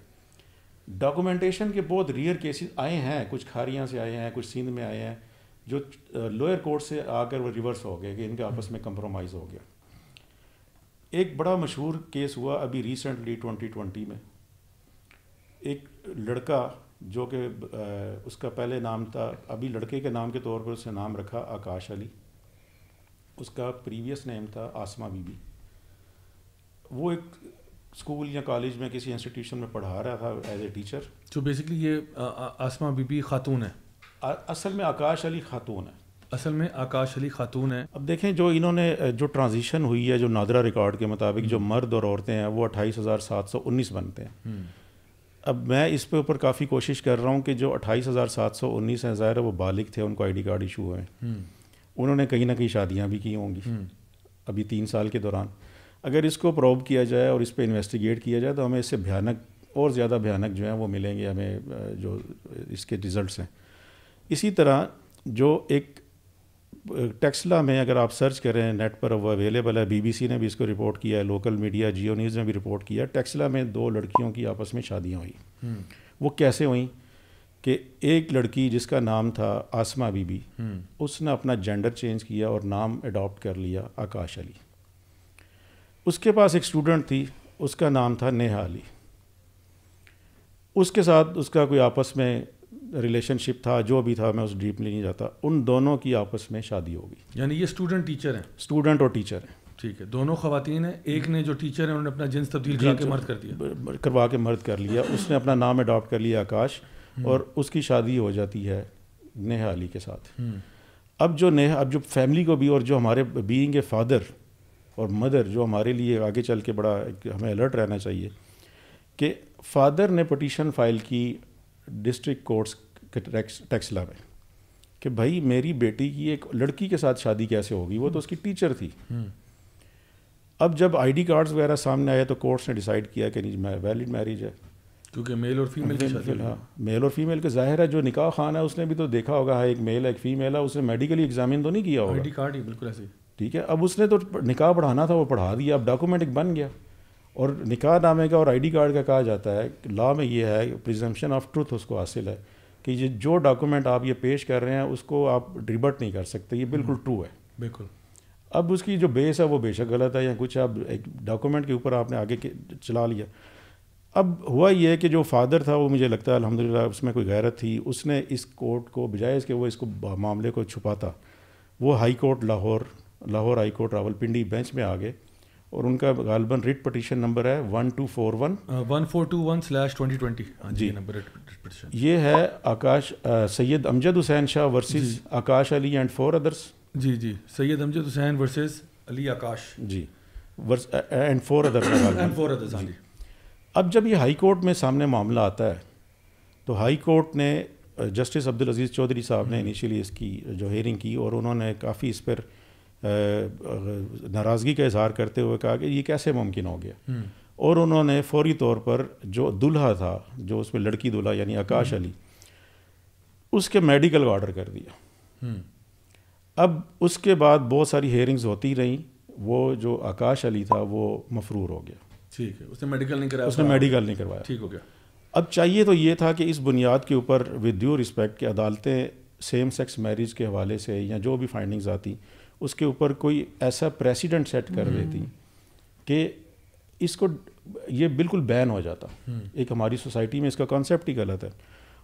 ڈاکومنٹیشن کے بہت ریئر کیسز آئے ہیں، کچھ کھاریاں سے آئے ہیں، کچھ سندھ میں آئے ہیں، جو لوئر کورٹ سے آ کر وہ ریورس ہو گئے کہ ان کے آپس میں کمپرومائز ہو گیا. ایک بڑا مشہور کیس ہوا ابھی ریسنٹلی 2020 میں، ایک لڑکا جو کہ اس کا پہلے نام تھا، ابھی لڑکے کے نام کے طور پر اس نے نام رکھا آکاش علی، اس کا پریویس نیم تھا آسما بی بی. وہ ایک اسکول یا کالج میں کسی انسٹیٹیوشن میں پڑھا رہا تھا ایز اے ٹیچر. جو بیسکلی یہ آسما بی بی خاتون ہے، اصل میں آکاش علی خاتون ہے، اصل میں آکاش علی خاتون ہے. اب دیکھیں جو انہوں نے جو ٹرانزیشن ہوئی ہے، جو نادرہ ریکارڈ کے مطابق جو مرد اور عورتیں ہیں وہ 28,719 بنتے ہیں. اب میں اس پہ اوپر کافی کوشش کر رہا ہوں کہ جو 28,719 ہیں، ظاہر ہے وہ بالغ تھے، ان کو آئی ڈی کارڈ ایشو ہوئے ہیں، انہوں نے کہیں نہ کہیں شادیاں بھی کی ہوں گی ابھی 3 سال کے دوران. اگر اس کو پروب کیا جائے اور اس پہ انویسٹیگیٹ کیا جائے تو ہمیں اس سے بھیانک اور زیادہ بھیانک جو ہیں وہ ملیں گے ہمیں، جو اس کے ریزلٹس ہیں. اسی طرح جو ایک ٹیکسلا میں اگر آپ سرچ کریں نیٹ پر وہ اویلیبل ہے، بی بی سی نے بھی اس کو رپورٹ کیا ہے، لوکل میڈیا جیو نیوز نے بھی رپورٹ کیا. ٹیکسلا میں 2 لڑکیوں کی آپس میں شادیاں ہوئی. وہ کیسے ہوئیں؟ کہ ایک لڑکی جس کا نام تھا آسما بی بی، اس نے اپنا جینڈر چینج کیا اور نام اڈاپٹ کر لیا آکاش علی. اس کے پاس ایک اسٹوڈنٹ تھی، اس کا نام تھا نیہا علی. اس کے ساتھ اس کا کوئی آپس میں ریلیشن شپ تھا، جو بھی تھا میں اس ڈیپلی نہیں جاتا. ان دونوں کی آپس میں شادی ہو گئی. یعنی یہ اسٹوڈنٹ ٹیچر ہیں؟ اسٹوڈنٹ اور ٹیچر ہیں. ٹھیک ہے، دونوں خواتین ہیں. ایک نے جو ٹیچر ہیں انہوں نے اپنا جنس تبدیل کروا کے مرد کر لیا. اس نے اپنا نام اڈاپٹ کر لیا آکاش، اور اس کی شادی ہو جاتی ہے نیہا علی کے ساتھ. اب جو فیملی کو بھی، اور جو ہمارے بینگ اے فادر اور مدر، جو ہمارے لیے آگے چل کے بڑا ہمیں الرٹ رہنا چاہیے کہ فادر نے پٹیشن فائل کی ڈسٹرکٹ کورٹس ٹیکسلا میں کہ بھائی میری بیٹی کی ایک لڑکی کے ساتھ شادی کیسے ہوگی، وہ تو اس کی ٹیچر تھی. اب جب آئی ڈی کارڈز وغیرہ سامنے آئے تو کورٹس نے ڈیسائیڈ کیا کہ نہیں، ویلڈ میرج ہے، کیونکہ میل اور فیمیل کی شادی. ہاں، میل اور فیمیل کا ظاہر ہے. جو نکاح خان ہے اس نے بھی تو دیکھا ہوگا، ایک میل ایک فیمیل ہے، اس نے میڈیکلی ایگزامن تو نہیں کیا ہوگا. آئی ڈی کارڈ ہی بالکل ایسے. ٹھیک ہے، اب اس نے تو نکاح پڑھانا تھا، وہ پڑھا دیا. اب ڈاکومنٹ ایک بن گیا. اور نکاح نامے کا اور آئی ڈی کارڈ کا کہا جاتا ہے لا میں یہ ہے، پریزمپشن آف ٹروتھ اس کو حاصل ہے کہ یہ جو ڈاکومنٹ آپ یہ پیش کر رہے ہیں اس کو آپ ریبٹ نہیں کر سکتے، یہ بالکل ٹرو ہے. بالکل. اب اس کی جو بیس ہے وہ بے شک غلط ہے یا کچھ، اب ایک ڈاکومنٹ کے اوپر آپ نے آگے چلا لیا. اب ہوا یہ ہے کہ جو فادر تھا وہ مجھے لگتا ہے الحمدللہ اس میں کوئی غیرت تھی، اس نے اس کورٹ کو بجائے اس کہ وہ اس کو معاملے کو چھپاتا، وہ high court Lahore high court Rawalpindi bench میں آ گئے. اور ان کا غالباً ریٹ پٹیشن نمبر ہے 1421/2020. جی یہ ہے Akash Syed Amjad Hussain Shah versus Akash Ali and 4 others. جی Syed Amjad Hussain versus Ali Akash ji and 4 others. اب جب یہ ہائی کورٹ میں سامنے معاملہ آتا ہے تو ہائی کورٹ نے جسٹس عبدالعزیز چودھری صاحب نے انیشیلی اس کی جو ہیئرنگ کی، اور انہوں نے کافی اس پر ناراضگی کا اظہار کرتے ہوئے کہا کہ یہ کیسے ممکن ہو گیا. اور انہوں نے فوری طور پر جو دلہا تھا، جو اس میں لڑکی دلہا یعنی آکاش علی، اس کے میڈیکل کا آرڈر کر دیا. اب اس کے بعد بہت ساری ہیئرنگز ہوتی رہیں. وہ جو آکاش علی تھا وہ مفرور ہو گیا. ٹھیک ہے، اس نے میڈیکل نہیں کروایا. ٹھیک ہو گیا. اب چاہیے تو یہ تھا کہ اس بنیاد کے اوپر ود ڈیو رسپیکٹ کہ عدالتیں سیم سیکس میرج کے حوالے سے یا جو بھی فائنڈنگز آتی اس کے اوپر کوئی ایسا پریسیڈنٹ سیٹ کر دیتی کہ اس کو یہ بالکل بین ہو جاتا. ایک ہماری سوسائٹی میں اس کا کانسیپٹ ہی غلط ہے.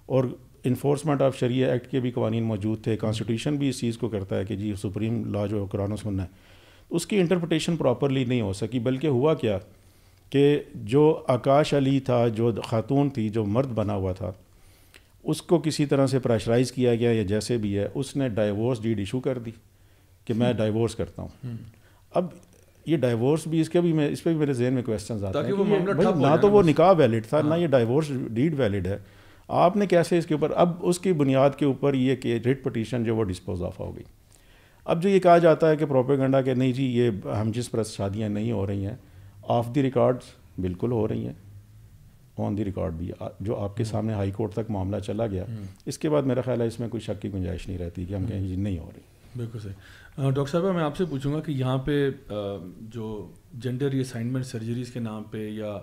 اور انفورسمنٹ آف شریعہ ایکٹ کے بھی قوانین موجود تھے، کانسٹیٹیوشن بھی اس چیز کو کرتا ہے کہ جی سپریم لا جو قرآن و سنت ہے، اس کی انٹرپریٹیشن پراپرلی نہیں ہو سکی. بلکہ ہوا کیا کہ جو آکاش علی تھا، جو خاتون تھی، جو مرد بنا ہوا تھا، اس کو کسی طرح سے پریشرائز کیا گیا یا جیسے بھی ہے، اس نے ڈائیورس ڈیڈ ایشو کر دی کہ میں ڈائیورس کرتا ہوں. اب یہ ڈائیورس بھی اس پہ بھی میرے ذہن میں کویسچنز آتے ہیں کہ نہ تو وہ نکاح ویلڈ تھا، نہ یہ ڈائیورس ڈیڈ ویلڈ ہے. آپ نے کیسے اس کے اوپر، اب اس کی بنیاد کے اوپر یہ کہ ریٹ پٹیشن جو وہ ڈسپوز آف ہو گئی. اب جو یہ کہا جاتا ہے کہ پروپیگنڈا کہ نہیں جی یہ ہم جس پرست شادیاں نہیں ہو رہی ہیں، آف دی ریکارڈز بالکل ہو رہی ہیں، آن دی ریکارڈ بھی، جو آپ کے سامنے ہائی کورٹ تک معاملہ چلا گیا. اس کے بعد میرا خیال ہے اس میں کوئی شک کی گنجائش نہیں رہتی کہ ہم کہیں جی نہیں ہو رہی. بالکل صحیح. ڈاکٹر صاحبہ میں آپ سے پوچھوں گا کہ یہاں پہ جو جینڈر ری اسائنمنٹ سرجریز کے نام پہ یا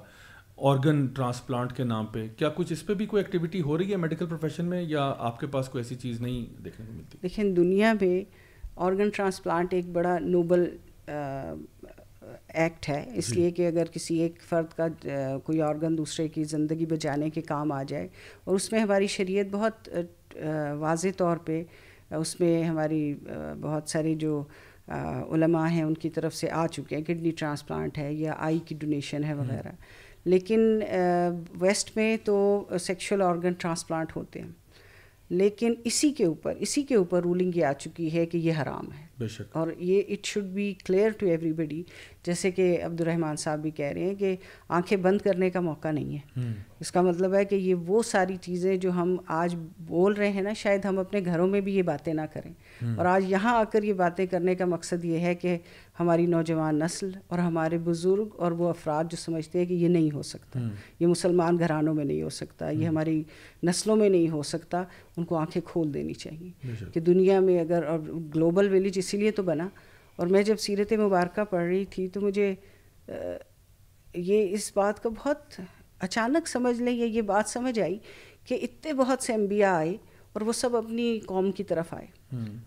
آرگن ٹرانسپلانٹ کے نام پہ کیا کچھ اس پہ بھی کوئی ایکٹیویٹی ہو رہی ہے میڈیکل پروفیشن میں، یا آپ کے پاس کوئی ایسی چیز نہیں دیکھنے کو ملتی؟ دیکھیں دنیا میں آرگن ٹرانسپلانٹ ایک بڑا نوبل ایکٹ ہے، اس لیے کہ اگر کسی ایک فرد کا کوئی آرگن دوسرے کی زندگی بچانے کے کام آ جائے، اور اس میں ہماری شریعت بہت واضح طور پہ، اس میں ہماری بہت سارے جو علماء ہیں ان کی طرف سے آ چکے ہیں، کڈنی ٹرانسپلانٹ ہے یا آئی کی ڈونیشن ہے وغیرہ. لیکن ویسٹ میں تو سیکشول آرگن ٹرانسپلانٹ ہوتے ہیں، لیکن اسی کے اوپر رولنگ یہ آ چکی ہے کہ یہ حرام ہے. بے شک. اور یہ it should be clear to everybody. جیسے کہ عبد الرحمن صاحب بھی کہہ رہے ہیں کہ آنکھیں بند کرنے کا موقع نہیں ہے. اس کا مطلب ہے کہ یہ وہ ساری چیزیں جو ہم آج بول رہے ہیں نا، شاید ہم اپنے گھروں میں بھی یہ باتیں نہ کریں، اور آج یہاں آ کر یہ باتیں کرنے کا مقصد یہ ہے کہ ہماری نوجوان نسل اور ہمارے بزرگ اور وہ افراد جو سمجھتے ہیں کہ یہ نہیں ہو سکتا، یہ مسلمان گھرانوں میں نہیں ہو سکتا، یہ ہماری نسلوں میں نہیں ہو سکتا، ان کو آنکھیں کھول دینی چاہیے کہ دنیا میں اگر، اور گلوبل ولیج اسی لیے تو بنا. اور میں جب سیرت مبارکہ پڑھ رہی تھی تو مجھے یہ اس بات کا بہت اچانک سمجھ لیں یہ بات سمجھ آئی کہ اتنے بہت سے انبیاء آئے اور وہ سب اپنی قوم کی طرف آئے,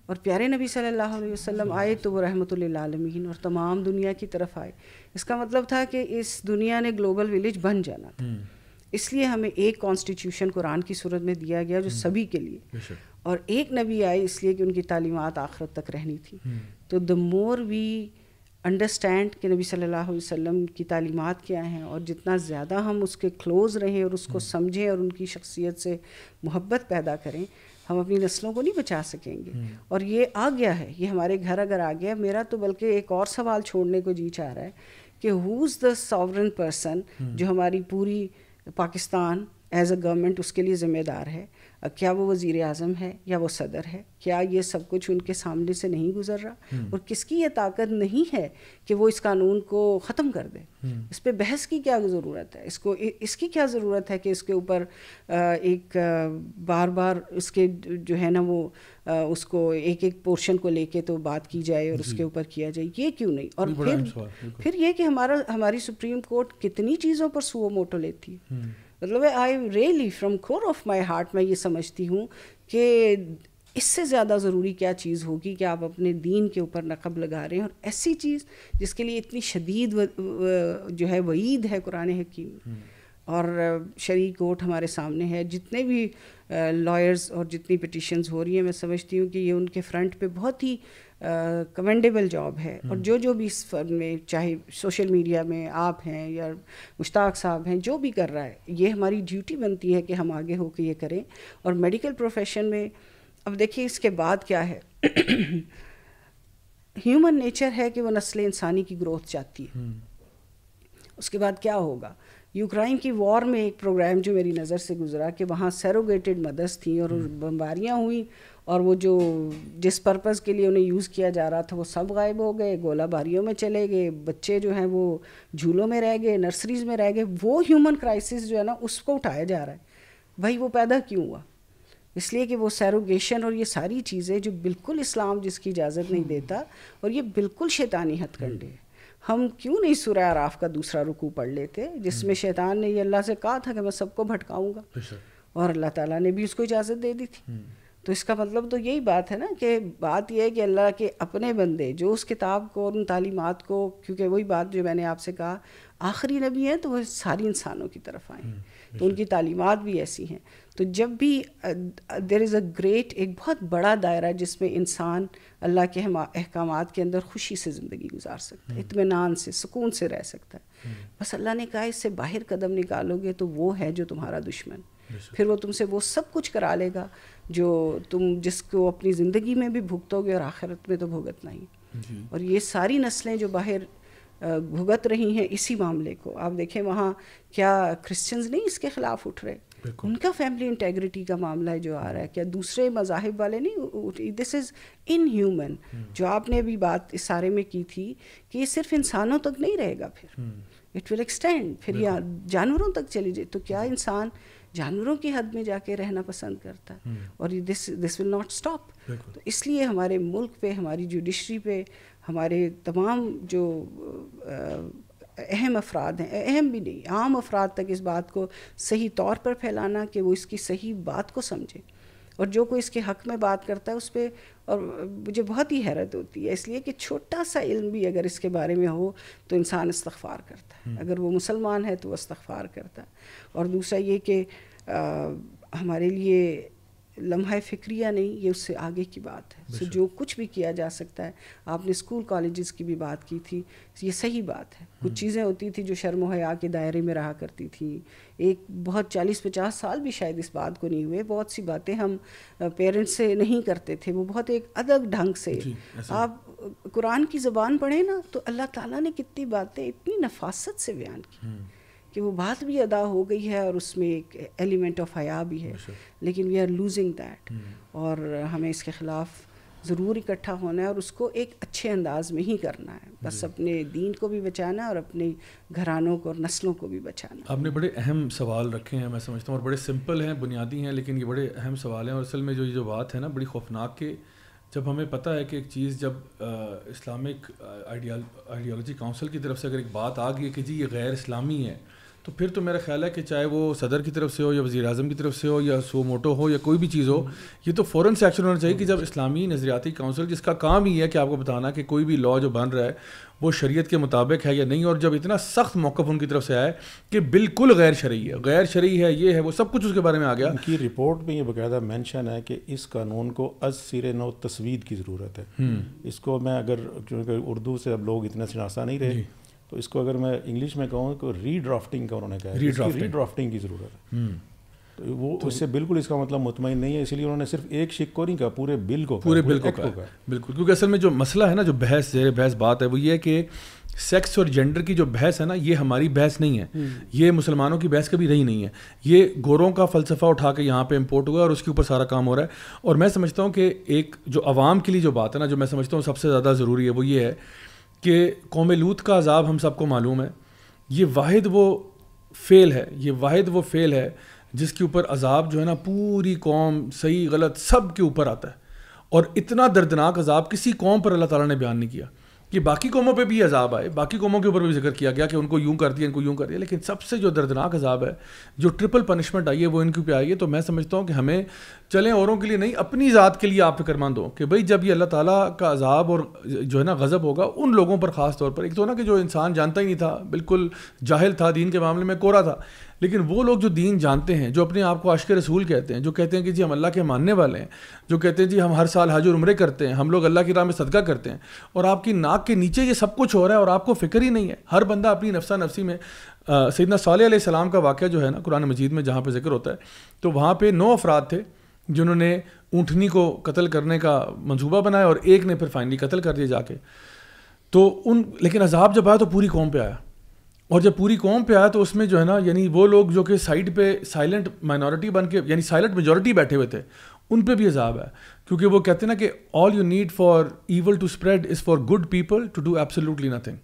اور پیارے نبی صلی اللہ علیہ وسلم آئے تو وہ رحمۃ للعالمین اور تمام دنیا کی طرف آئے. اس کا مطلب تھا کہ اس دنیا نے گلوبل ولیج بن جانا تھا. اس لیے ہمیں ایک کانسٹیٹیوشن قرآن کی صورت میں دیا گیا جو سبھی کے لیے, اور ایک نبی آئے اس لیے کہ ان کی تعلیمات آخرت تک رہنی تھی. تو دا مور وی انڈرسٹینڈ کہ نبی صلی اللہ علیہ وسلم کی تعلیمات کیا ہیں, اور جتنا زیادہ ہم اس کے کلوز رہیں اور اس کو سمجھیں اور ان کی شخصیت سے محبت پیدا کریں, ہم اپنی نسلوں کو نہیں بچا سکیں گے. اور یہ آ گیا ہے, یہ ہمارے گھر اگر آ گیا. میرا تو بلکہ ایک اور سوال چھوڑنے کو جی چاہ رہا ہے کہ ہو از دا ساورن پرسن جو ہماری پوری پاکستان ایز اے گورنمنٹ اس کے لیے ذمہ دار ہے. کیا وہ وزیر اعظم ہے یا وہ صدر ہے؟ کیا یہ سب کچھ ان کے سامنے سے نہیں گزر رہا؟ اور کس کی یہ طاقت نہیں ہے کہ وہ اس قانون کو ختم کر دے؟ اس پہ بحث کی کیا ضرورت ہے؟ اس کی کیا ضرورت ہے کہ اس کے اوپر ایک بار بار اس کے جو ہے نا وہ اس کو ایک ایک پورشن کو لے کے تو بات کی جائے اور اس کے اوپر کیا جائے؟ یہ کیوں نہیں؟ اور پھر یہ کہ ہماری سپریم کورٹ کتنی چیزوں پر سو موٹو لیتی ہے. مطلب I really from core of my heart میں یہ سمجھتی ہوں کہ اس سے زیادہ ضروری کیا چیز ہوگی کہ آپ اپنے دین کے اوپر نقب لگا رہے ہیں, اور ایسی چیز جس کے لیے اتنی شدید جو ہے وعید ہے قرآن حکیم, اور شرعی کورٹ ہمارے سامنے ہے. جتنے بھی لائرز اور جتنی پٹیشنز ہو رہی ہیں, میں سمجھتی ہوں کہ یہ ان کے فرنٹ پہ بہت ہی کمنڈیبل جاب ہے. اور جو بھی اس فرم میں, چاہے سوشل میڈیا میں آپ ہیں یا مشتاق صاحب ہیں, جو بھی کر رہا ہے, یہ ہماری ڈیوٹی بنتی ہے کہ ہم آگے ہو کے یہ کریں. اور میڈیکل پروفیشن میں اب دیکھیے اس کے بعد کیا ہے. ہیومن نیچر ہے کہ وہ نسل انسانی کی گروتھ چاہتی ہے. اس کے بعد کیا ہوگا؟ یوکرائن کی وار میں ایک پروگرام جو میری نظر سے گزرا کہ وہاں سیروگیٹڈ مدرس تھیں اور بمباریاں ہوئیں, اور وہ جو جس پرپز کے لیے انہیں یوز کیا جا رہا تھا وہ سب غائب ہو گئے, گولہ باریوں میں چلے گئے, بچے جو ہیں وہ جھولوں میں رہ گئے, نرسریز میں رہ گئے. وہ ہیومن کرائسس جو ہے نا اس کو اٹھایا جا رہا ہے. بھائی وہ پیدا کیوں ہوا؟ اس لیے کہ وہ سیروگیشن اور یہ ساری چیزیں جو بالکل اسلام جس کی اجازت نہیں دیتا, اور یہ بالکل شیطانی ہتھ کنڈے ہے. ہم کیوں نہیں سورہ اعراف کا دوسرا رکوع پڑھ لیتے جس میں شیطان نے یہ اللہ سے کہا تھا کہ میں سب کو بھٹکاؤں گا, اور اللہ تعالیٰ نے بھی اس کو اجازت دے دی تھی. تو اس کا مطلب تو یہی بات ہے نا کہ بات یہ ہے کہ اللہ کے اپنے بندے جو اس کتاب کو اور ان تعلیمات کو, کیونکہ وہی بات جو میں نے آپ سے کہا آخری نبی ہیں تو وہ ساری انسانوں کی طرف آئیں, تو ان کی تعلیمات بھی ایسی ہیں. تو جب بھی دیر از اے گریٹ, ایک بہت بڑا دائرہ جس میں انسان اللہ کے احکامات کے اندر خوشی سے زندگی گزار سکتا ہے, اطمینان سے, سکون سے رہ سکتا ہے. بس اللہ نے کہا اس سے باہر قدم نکالو گے تو وہ ہے جو تمہارا دشمن, پھر وہ تم سے وہ سب کچھ کرا لے گا جو تم جس کو اپنی زندگی میں بھی بھگتو گے اور آخرت میں تو بھگتنا ہی. اور یہ ساری نسلیں جو باہر بھگت رہی ہیں اسی معاملے کو, آپ دیکھیں وہاں کیا کرسچنز نہیں اس کے خلاف اٹھ رہے, ان کا فیملی انٹیگریٹی کا معاملہ ہے جو آ رہا ہے. کیا دوسرے مذاہب والے نہیں؟ دس از ان ہیومن. جو آپ نے ابھی بات اس سارے میں کی تھی کہ یہ صرف انسانوں تک نہیں رہے گا, پھر اٹ ول ایکسٹینڈ, پھر یہ جانوروں تک چلی جائے. تو کیا انسان جانوروں کی حد میں جا کے رہنا پسند کرتا ہے؟ اور دس ول ناٹ اسٹاپ. تو اس لیے ہمارے ملک پہ, ہماری جوڈیشری پہ, ہمارے تمام جو اہم افراد ہیں, اہم بھی نہیں عام افراد تک اس بات کو صحیح طور پر پھیلانا کہ وہ اس کی صحیح بات کو سمجھے, اور جو کوئی اس کے حق میں بات کرتا ہے اس پہ, اور مجھے بہت ہی حیرت ہوتی ہے اس لیے کہ چھوٹا سا علم بھی اگر اس کے بارے میں ہو تو انسان استغفار کرتا ہے. اگر وہ مسلمان ہے تو وہ استغفار کرتا ہے. اور دوسرا یہ کہ ہمارے لیے لمحہ فکریہ نہیں, یہ اس سے آگے کی بات ہے. سو جو کچھ بھی کیا جا سکتا ہے, آپ نے اسکول کالجز کی بھی بات کی تھی, یہ صحیح بات ہے. کچھ چیزیں ہوتی تھیں جو شرم و حیا کے دائرے میں رہا کرتی تھیں, ایک بہت 40-50 سال بھی شاید اس بات کو نہیں ہوئے. بہت سی باتیں ہم پیرنٹس سے نہیں کرتے تھے, وہ بہت ایک ادب ڈھنگ سے. آپ قرآن کی زبان پڑھیں نا تو اللہ تعالیٰ نے کتنی باتیں اتنی نفاست سے بیان کی کہ وہ بات بھی ادا ہو گئی ہے, اور اس میں ایک ایلیمنٹ آف حیا بھی ہے. لیکن وی آر لوزنگ دیٹ, اور ہمیں اس کے خلاف ضرور اکٹھا ہونا ہے, اور اس کو ایک اچھے انداز میں ہی کرنا ہے. بس اپنے دین کو بھی بچانا ہے اور اپنے گھرانوں کو اور نسلوں کو بھی بچانا. آپ نے بڑے اہم سوال رکھے ہیں, میں سمجھتا ہوں, اور بڑے سمپل ہیں, بنیادی ہیں, لیکن یہ بڑے اہم سوال ہیں. اور اصل میں جو بات ہے نا بڑی خوفناک, کہ جب ہمیں پتہ ہے کہ ایک چیز جب اسلامک آئیڈیالوجی کونسل کی طرف سے اگر ایک بات آ گئی کہ جی یہ غیر اسلامی ہے, تو پھر تو میرا خیال ہے کہ چاہے وہ صدر کی طرف سے ہو یا وزیر اعظم کی طرف سے ہو یا سو موٹو ہو یا کوئی بھی چیز ہو, یہ تو فوراً سے ایکشن ہونا چاہیے کہ جب اسلامی نظریاتی کونسل, جس کا کام ہی ہے کہ آپ کو بتانا کہ کوئی بھی لا جو بن رہا ہے وہ شریعت کے مطابق ہے یا نہیں, اور جب اتنا سخت موقف ان کی طرف سے آیا کہ بالکل غیر شرعی ہے, یہ ہے وہ سب کچھ اس کے بارے میں آ گیا. ان کی رپورٹ میں یہ باقاعدہ مینشن ہے کہ اس قانون کو از سر نو تسوید کی ضرورت ہے. اس کو میں اگر چونکہ اردو سے اب لوگ اتنا شناسا نہیں رہے, تو اس کو اگر میں انگلش میں کہوں کہ ری ڈرافٹنگ کا انہوں نے کہا ری ڈرافٹنگ کی ضرورت ہے. تو وہ اس سے بالکل اس کا مطلب مطمئن نہیں ہے, اس لیے انہوں نے صرف ایک شق کو نہیں کہا, پورے بل کو کہا. بالکل, کیونکہ اصل میں جو مسئلہ ہے نا, جو زیر بحث بات ہے وہ یہ ہے کہ سیکس اور جینڈر کی جو بحث ہے نا, یہ ہماری بحث نہیں ہے, یہ مسلمانوں کی بحث کبھی رہی نہیں ہے. یہ گوروں کا فلسفہ اٹھا کے یہاں پہ امپورٹ ہوا اور اس کے اوپر سارا کام ہو رہا ہے. اور میں سمجھتا ہوں کہ ایک جو عوام کے لیے جو بات ہے نا, جو میں سمجھتا ہوں سب سے زیادہ ضروری ہے, وہ یہ ہے کہ قوم لوط کا عذاب ہم سب کو معلوم ہے. یہ واحد وہ فعل ہے جس کے اوپر عذاب جو ہے نا پوری قوم صحیح غلط سب کے اوپر آتا ہے. اور اتنا دردناک عذاب کسی قوم پر اللہ تعالیٰ نے بیان نہیں کیا کہ باقی قوموں پہ بھی عذاب آئے, باقی قوموں کے اوپر بھی ذکر کیا گیا کہ ان کو یوں کر دیا, ان کو یوں کر دیا, لیکن سب سے جو دردناک عذاب ہے, جو ٹرپل پنشمنٹ آئی ہے, وہ ان کے اوپر آئی ہے. تو میں سمجھتا ہوں کہ ہمیں چلیں اوروں کے لیے نہیں, اپنی ذات کے لیے آپ فکر مند ہو کہ بھائی جب یہ اللہ تعالیٰ کا عذاب اور جو ہے نا غضب ہوگا ان لوگوں پر خاص طور پر, ایک تو نا کہ جو انسان جانتا ہی نہیں تھا, بالکل جاہل تھا, دین کے معاملے میں کوڑا تھا, لیکن وہ لوگ جو دین جانتے ہیں, جو اپنے آپ کو عاشق رسول کہتے ہیں, جو کہتے ہیں کہ جی ہم اللہ کے ماننے والے ہیں, جو کہتے ہیں جی ہم ہر سال حج اور عمرے کرتے ہیں, ہم لوگ اللہ کی راہ میں صدقہ کرتے ہیں, اور آپ کی ناک کے نیچے یہ سب کچھ ہو رہا ہے اور آپ کو فکر ہی نہیں ہے. ہر بندہ اپنی نفسہ نفسی میں. سیدنا صالح علیہ السلام کا واقعہ جو ہے نا قرآن مجید میں جہاں پہ ذکر ہوتا ہے, تو وہاں پہ 9 افراد تھے جنہوں نے اونٹنی کو قتل کرنے کا منصوبہ بنایا, اور ایک نے پھر فائنلی قتل کر دیا جا کے. تو لیکن عذاب جب آیا تو پوری قوم پہ آیا, اور جب پوری قوم پہ آیا تو اس میں جو ہے نا یعنی وہ لوگ جو کہ سائڈ پہ سائلنٹ مائنورٹی بن کے یعنی سائلنٹ میجورٹی بیٹھے ہوئے تھے, ان پہ بھی عذاب ہے. کیونکہ وہ کہتے ہیں نا کہ all you need for evil to spread is for good people to do absolutely nothing.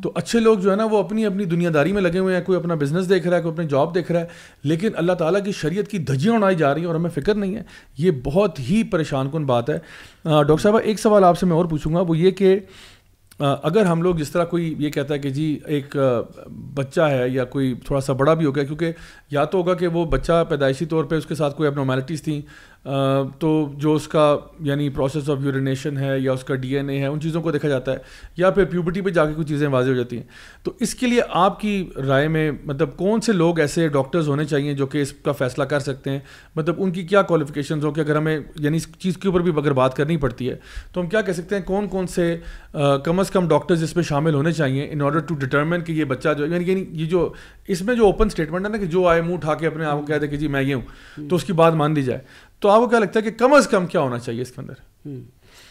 تو اچھے لوگ جو ہے نا وہ اپنی اپنی دنیا داری میں لگے ہوئے ہیں, کوئی اپنا بزنس دیکھ رہا ہے, کوئی اپنی جاب دیکھ رہا ہے, لیکن اللہ تعالیٰ کی شریعت کی دھجیاں اڑائی جا رہی ہیں اور ہمیں فکر نہیں ہے. یہ بہت ہی پریشان کن بات ہے. ڈاکٹر صاحبہ ایک سوال آپ سے میں اور پوچھوں گا, وہ یہ کہ اگر ہم لوگ جس طرح کوئی یہ کہتا ہے کہ جی ایک بچہ ہے یا کوئی تھوڑا سا بڑا بھی ہو گیا, کیونکہ یا تو ہوگا کہ وہ بچہ پیدائشی طور پہ اس کے ساتھ کوئی ابنارمیلٹیز تھیں, تو جو اس کا یعنی پروسیس آف یورینیشن ہے یا اس کا ڈی این اے ہے, ان چیزوں کو دیکھا جاتا ہے, یا پھر پیوبرٹی پہ جا کے کچھ چیزیں واضح ہو جاتی ہیں. تو اس کے لیے آپ کی رائے میں مطلب کون سے لوگ ایسے ڈاکٹرز ہونے چاہیے جو کہ اس کا فیصلہ کر سکتے ہیں, مطلب ان کی کیا کوالیفیکیشنز ہو کہ اگر ہمیں یعنی اس چیز کے اوپر بھی اگر بات کرنی پڑتی ہے تو ہم کیا کہہ سکتے ہیں کون سے کم از کم ڈاکٹرز اس میں شامل ہونے چاہیے ان آرڈر ٹو ڈٹرمن کہ یہ بچہ جو یعنی یہ جو اس میں جو اوپن اسٹیٹمنٹ ہے نا کہ جو آئے منہ اٹھا کے اپنے آپ کو کہہ دے کہ جی میں یہ ہوں, تو اس کی بات مان لی جائے, تو آپ کو کیا لگتا ہے کہ کم از کم کیا ہونا چاہیے اس کے اندر؟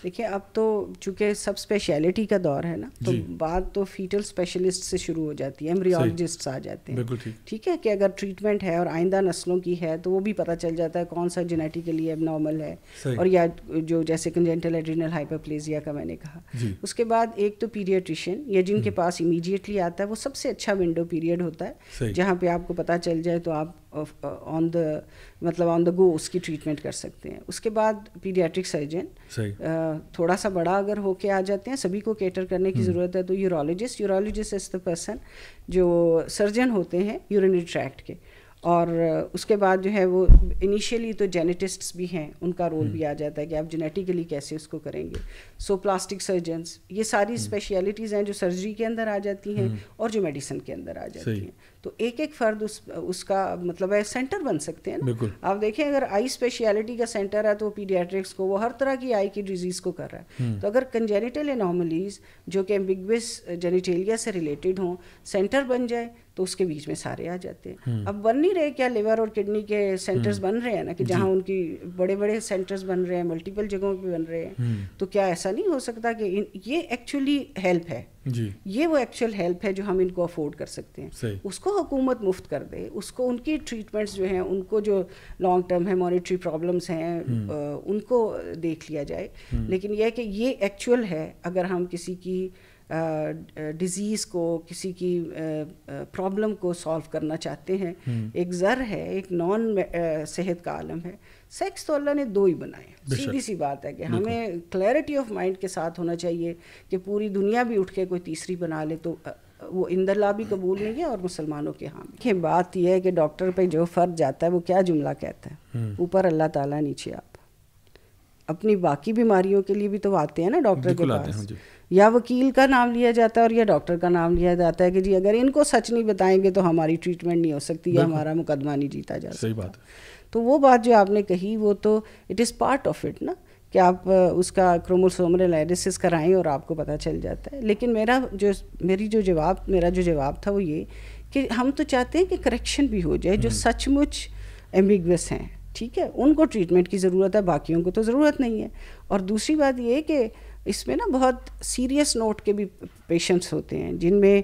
دیکھیے اب تو چونکہ سب اسپیشلٹی کا دور ہے نا, تو بات تو فیٹل اسپیشلسٹ سے شروع ہو جاتی ہے, ایمبریولوجسٹس آ جاتے ہیں. ٹھیک ہے کہ اگر ٹریٹمنٹ ہے اور آئندہ نسلوں کی ہے تو وہ بھی پتہ چل جاتا ہے کون سا جینیٹیکلی اب نارمل ہے, اور یا جو جیسے کنجنٹل ایڈرینل ہائپرپلیزیا کا میں نے کہا. اس کے بعد ایک تو پیڈیاٹریشین یا جن کے پاس امیڈیٹلی آتا ہے, وہ سب سے اچھا ونڈو پیریڈ ہوتا ہے جہاں پہ آپ کو پتہ چل جائے تو آپ آن دا گو اس کی ٹریٹمنٹ کر سکتے ہیں. اس کے بعد پیڈیاٹرک سرجن تھوڑا سا بڑا اگر ہو کے آ جاتے ہیں, سبھی کو کیٹر کرنے کی ضرورت ہے, تو یورولوجسٹ از دا پرسن جو سرجن ہوتے ہیں یورینری ٹریکٹ کے. اور اس کے بعد جو ہے وہ انیشیلی تو جینیٹسٹس بھی ہیں, ان کا رول بھی آ جاتا ہے کہ آپ جینیٹیکلی کیسے اس کو کریں گے. سو پلاسٹک سرجنس, یہ ساری اسپیشلٹیز ہیں جو سرجری کے اندر آ جاتی ہیں اور جو میڈیسن کے اندر آ جاتی ہیں. تو ایک ایک فرد اس کا مطلب ہے سینٹر بن سکتے ہیں نا. آپ دیکھیں اگر آئی اسپیشلٹی کا سینٹر ہے تو پیڈیاٹرکس کو وہ ہر طرح کی آئی کی ڈیزیز کو کر رہا ہے. تو اگر کنجینیٹل انوملیز جو کہ ایمبیگوس جینیٹیلیا سے ریلیٹڈ ہوں سینٹر بن جائے تو اس کے بیچ میں سارے آ جاتے ہیں. اب بن نہیں رہے کیا لیور اور کڈنی کے سینٹرز بن رہے ہیں نا, کہ جہاں ان کی بڑے بڑے سینٹرز بن رہے ہیں, ملٹیپل جگہوں پہ بن رہے ہیں. تو کیا ایسا نہیں ہو سکتا کہ یہ ایکچولی ہیلپ ہے, یہ وہ ایکچوئل ہیلپ ہے جو ہم ان کو افورڈ کر سکتے ہیں, اس کو حکومت مفت کر دے, اس کو ان کی ٹریٹمنٹس جو ہیں ان کو جو لانگ ٹرم ہیمونیٹری پرابلمس ہیں ان کو دیکھ لیا جائے. لیکن یہ ہے کہ یہ ایکچوئل ہے, اگر ہم کسی کی ڈیزیز کو, کسی کی پرابلم کو سالو کرنا چاہتے ہیں. ایک زر ہے, ایک نان صحت کا عالم ہے. سیکس تو اللہ نے 2 ہی بنائے, سیدھی سی بات ہے کہ ہمیں کلیئرٹی آف مائنڈ کے ساتھ ہونا چاہیے کہ پوری دنیا بھی اٹھ کے کوئی تیسری بنا لے تو وہ عند اللہ بھی قبول نہیں ہے اور مسلمانوں کے ہاں بھی. بات یہ ہے کہ ڈاکٹر پہ جو فرد جاتا ہے وہ کیا جملہ کہتا ہے, اوپر اللہ تعالیٰ نیچے آپ. اپنی باقی بیماریوں کے لیے بھی تو آتے ہیں نا ڈاکٹر کے پاس, یا وکیل کا نام لیا جاتا ہے اور یا ڈاکٹر کا نام لیا جاتا ہے کہ جی اگر ان کو سچ نہیں بتائیں گے تو ہماری ٹریٹمنٹ نہیں ہو سکتی یا ہمارا مقدمہ نہیں جیتا جا سکتا. صحیح بات ہے. تو وہ بات جو آپ نے کہی وہ تو it is part of it نا, کہ آپ اس کا کروموسومل انالیسس کرائیں اور آپ کو پتہ چل جاتا ہے. لیکن میرا جو جواب تھا وہ یہ کہ ہم تو چاہتے ہیں کہ کریکشن بھی ہو جائے, جو سچ مچ ایمبیگوس ہیں, ٹھیک ہے, ان کو ٹریٹمنٹ کی ضرورت ہے, باقیوں کو تو ضرورت نہیں ہے. اور دوسری بات یہ کہ اس میں نا بہت سیریس نوٹ کے بھی پیشنٹس ہوتے ہیں جن میں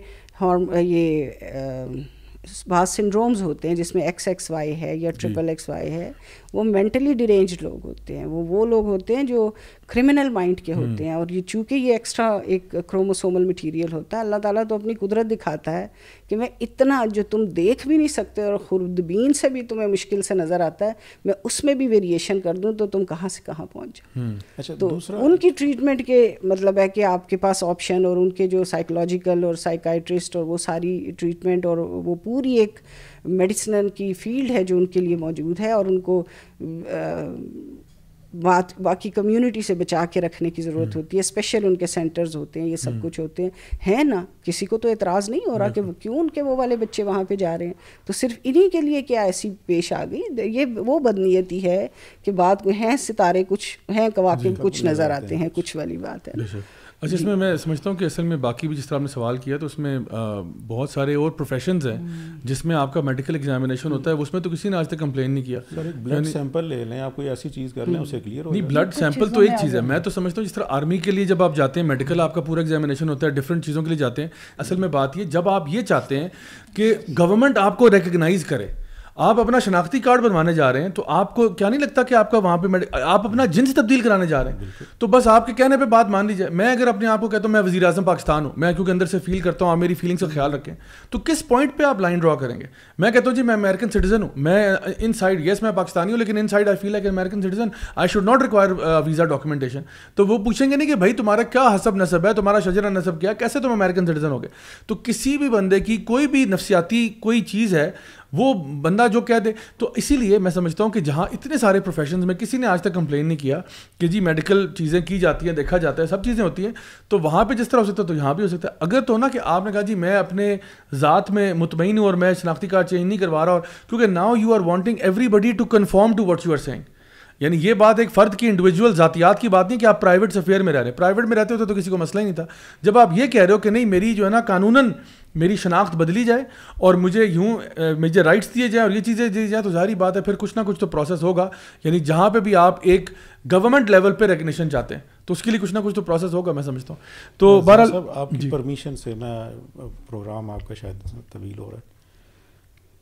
یہ بعض سنڈرومز ہوتے ہیں جس میں XXY ہے یا XXY ہے. وہ مینٹلی ڈیرینجڈ لوگ ہوتے ہیں, وہ لوگ ہوتے ہیں جو کرمنل مائنڈ کے ہوتے ہیں. اور یہ چونکہ یہ ایکسٹرا ایک کروموسومل مٹیریل ہوتا ہے, اللہ تعالیٰ تو اپنی قدرت دکھاتا ہے کہ میں اتنا جو تم دیکھ بھی نہیں سکتے اور خوردبین سے بھی تمہیں مشکل سے نظر آتا ہے, میں اس میں بھی ویریشن کر دوں تو تم کہاں سے کہاں پہنچ جاؤ. تو ان کی ٹریٹمنٹ کے مطلب ہے کہ آپ کے پاس آپشن, اور ان کے جو سائیکولوجیکل اور سائیکائٹرسٹ اور وہ ساری ٹریٹمنٹ اور وہ پوری ایک میڈیسن کی فیلڈ ہے جو ان کے لیے موجود ہے, اور ان کو باقی کمیونٹی سے بچا کے رکھنے کی ضرورت ہوتی ہے. اسپیشل ان کے سینٹرز ہوتے ہیں, یہ سب کچھ ہوتے ہیں نا. کسی کو تو اعتراض نہیں ہو رہا کہ کیوں ان کے وہ والے بچے وہاں پہ جا رہے ہیں. تو صرف انہی کے لیے کیا ایسی پیش آ گئی, یہ وہ بدنیتی ہے کہ بات کو ہیں ستارے کچھ ہیں, کواکب کچھ نظر آتے ہیں, کچھ والی بات ہے. اچھا, اس میں سمجھتا ہوں کہ اصل میں باقی بھی جس طرح آپ نے سوال کیا تو اس میں بہت سارے اور پروفیشنز ہیں جس میں آپ کا میڈیکل ایگزامینیشن ہوتا ہے, اس میں تو کسی نے آج تک کمپلین نہیں کیا. سر ایک بلڈ سیمپل لے لیں, آپ کوئی ایسی چیز کر لیں اسے کلیئر ہو جائے. نہیں, بلڈ سیمپل تو ایک چیز ہے. میں تو سمجھتا ہوں جس طرح آرمی کے لیے جب آپ جاتے ہیں میڈیکل آپ کا پورا ایگزامینیشن ہوتا ہے, ڈفرینٹ چیزوں کے لیے جاتے ہیں. اصل میں بات یہ, جب آپ یہ چاہتے ہیں کہ گورنمنٹ آپ کو ریکگنائز کرے, آپ اپنا شناختی کارڈ بنوانے جا رہے ہیں, تو آپ کو کیا نہیں لگتا کہ آپ کا وہاں پہ آپ اپنا جنس تبدیل کرانے جا رہے ہیں, تو بس آپ کے کہنے پہ بات مان لی جائے. میں اگر اپنے آپ کو کہتا ہوں میں وزیر اعظم پاکستان ہوں, میں کیونکہ اندر سے فیل کرتا ہوں, آپ میری فیلنگس کا خیال رکھیں, تو کس پوائنٹ پہ آپ لائن ڈرا کریں گے؟ میں کہتا ہوں جی میں امریکن سٹیزن ہوں, میں ان سائڈ یس میں پاکستانی ہوں, لیکن inside I feel like American citizen, I should not require visa documentation. تو وہ پوچھیں گے نہیں کہ بھائی تمہارا کیا حسب نسب ہے, تمہارا شجرہ نسب کیا, کیسے تم امریکن سٹیزن ہو گئے. تو کسی بھی بندے کی کوئی بھی نفسیاتی کوئی چیز ہے وہ بندہ جو کہہ دے. تو اسی لیے میں سمجھتا ہوں کہ جہاں اتنے سارے پروفیشنز میں کسی نے آج تک کمپلین نہیں کیا کہ جی میڈیکل چیزیں کی جاتی ہیں, دیکھا جاتا ہے, سب چیزیں ہوتی ہیں, تو وہاں پہ جس طرح ہو سکتا ہے تو یہاں بھی ہو سکتا ہے. اگر تو نا کہ آپ نے کہا جی میں اپنے ذات میں مطمئن ہوں اور میں شناختی کارڈ چینج نہیں کروا رہا, اور کیونکہ now you are wanting everybody to confirm to what you are seeing. یعنی یہ بات ایک فرد کی انڈیویجول ذاتیات کی بات نہیں کہ آپ پرائیویٹ افیئر میں رہ رہے ہیں. پرائیویٹ میں رہتے ہوتے تو کسی کو مسئلہ ہی نہیں تھا. جب آپ یہ کہہ رہے ہو کہ نہیں میری جو ہے نا قانوناً میری شناخت بدلی جائے اور مجھے یوں مجھے رائٹس دیے جائیں اور یہ چیزیں دی جائیں, تو ظاہری بات ہے پھر کچھ نہ کچھ تو پروسیس ہوگا. یعنی جہاں پہ بھی آپ ایک گورنمنٹ لیول پہ ریکگنیشن چاہتے ہیں تو اس کے لیے کچھ نہ کچھ تو پروسیس ہوگا, میں سمجھتا ہوں. تو بہرحال آپ کی پرمیشن سے میں پروگرام آپ کا شاید طویل ہو رہا ہے,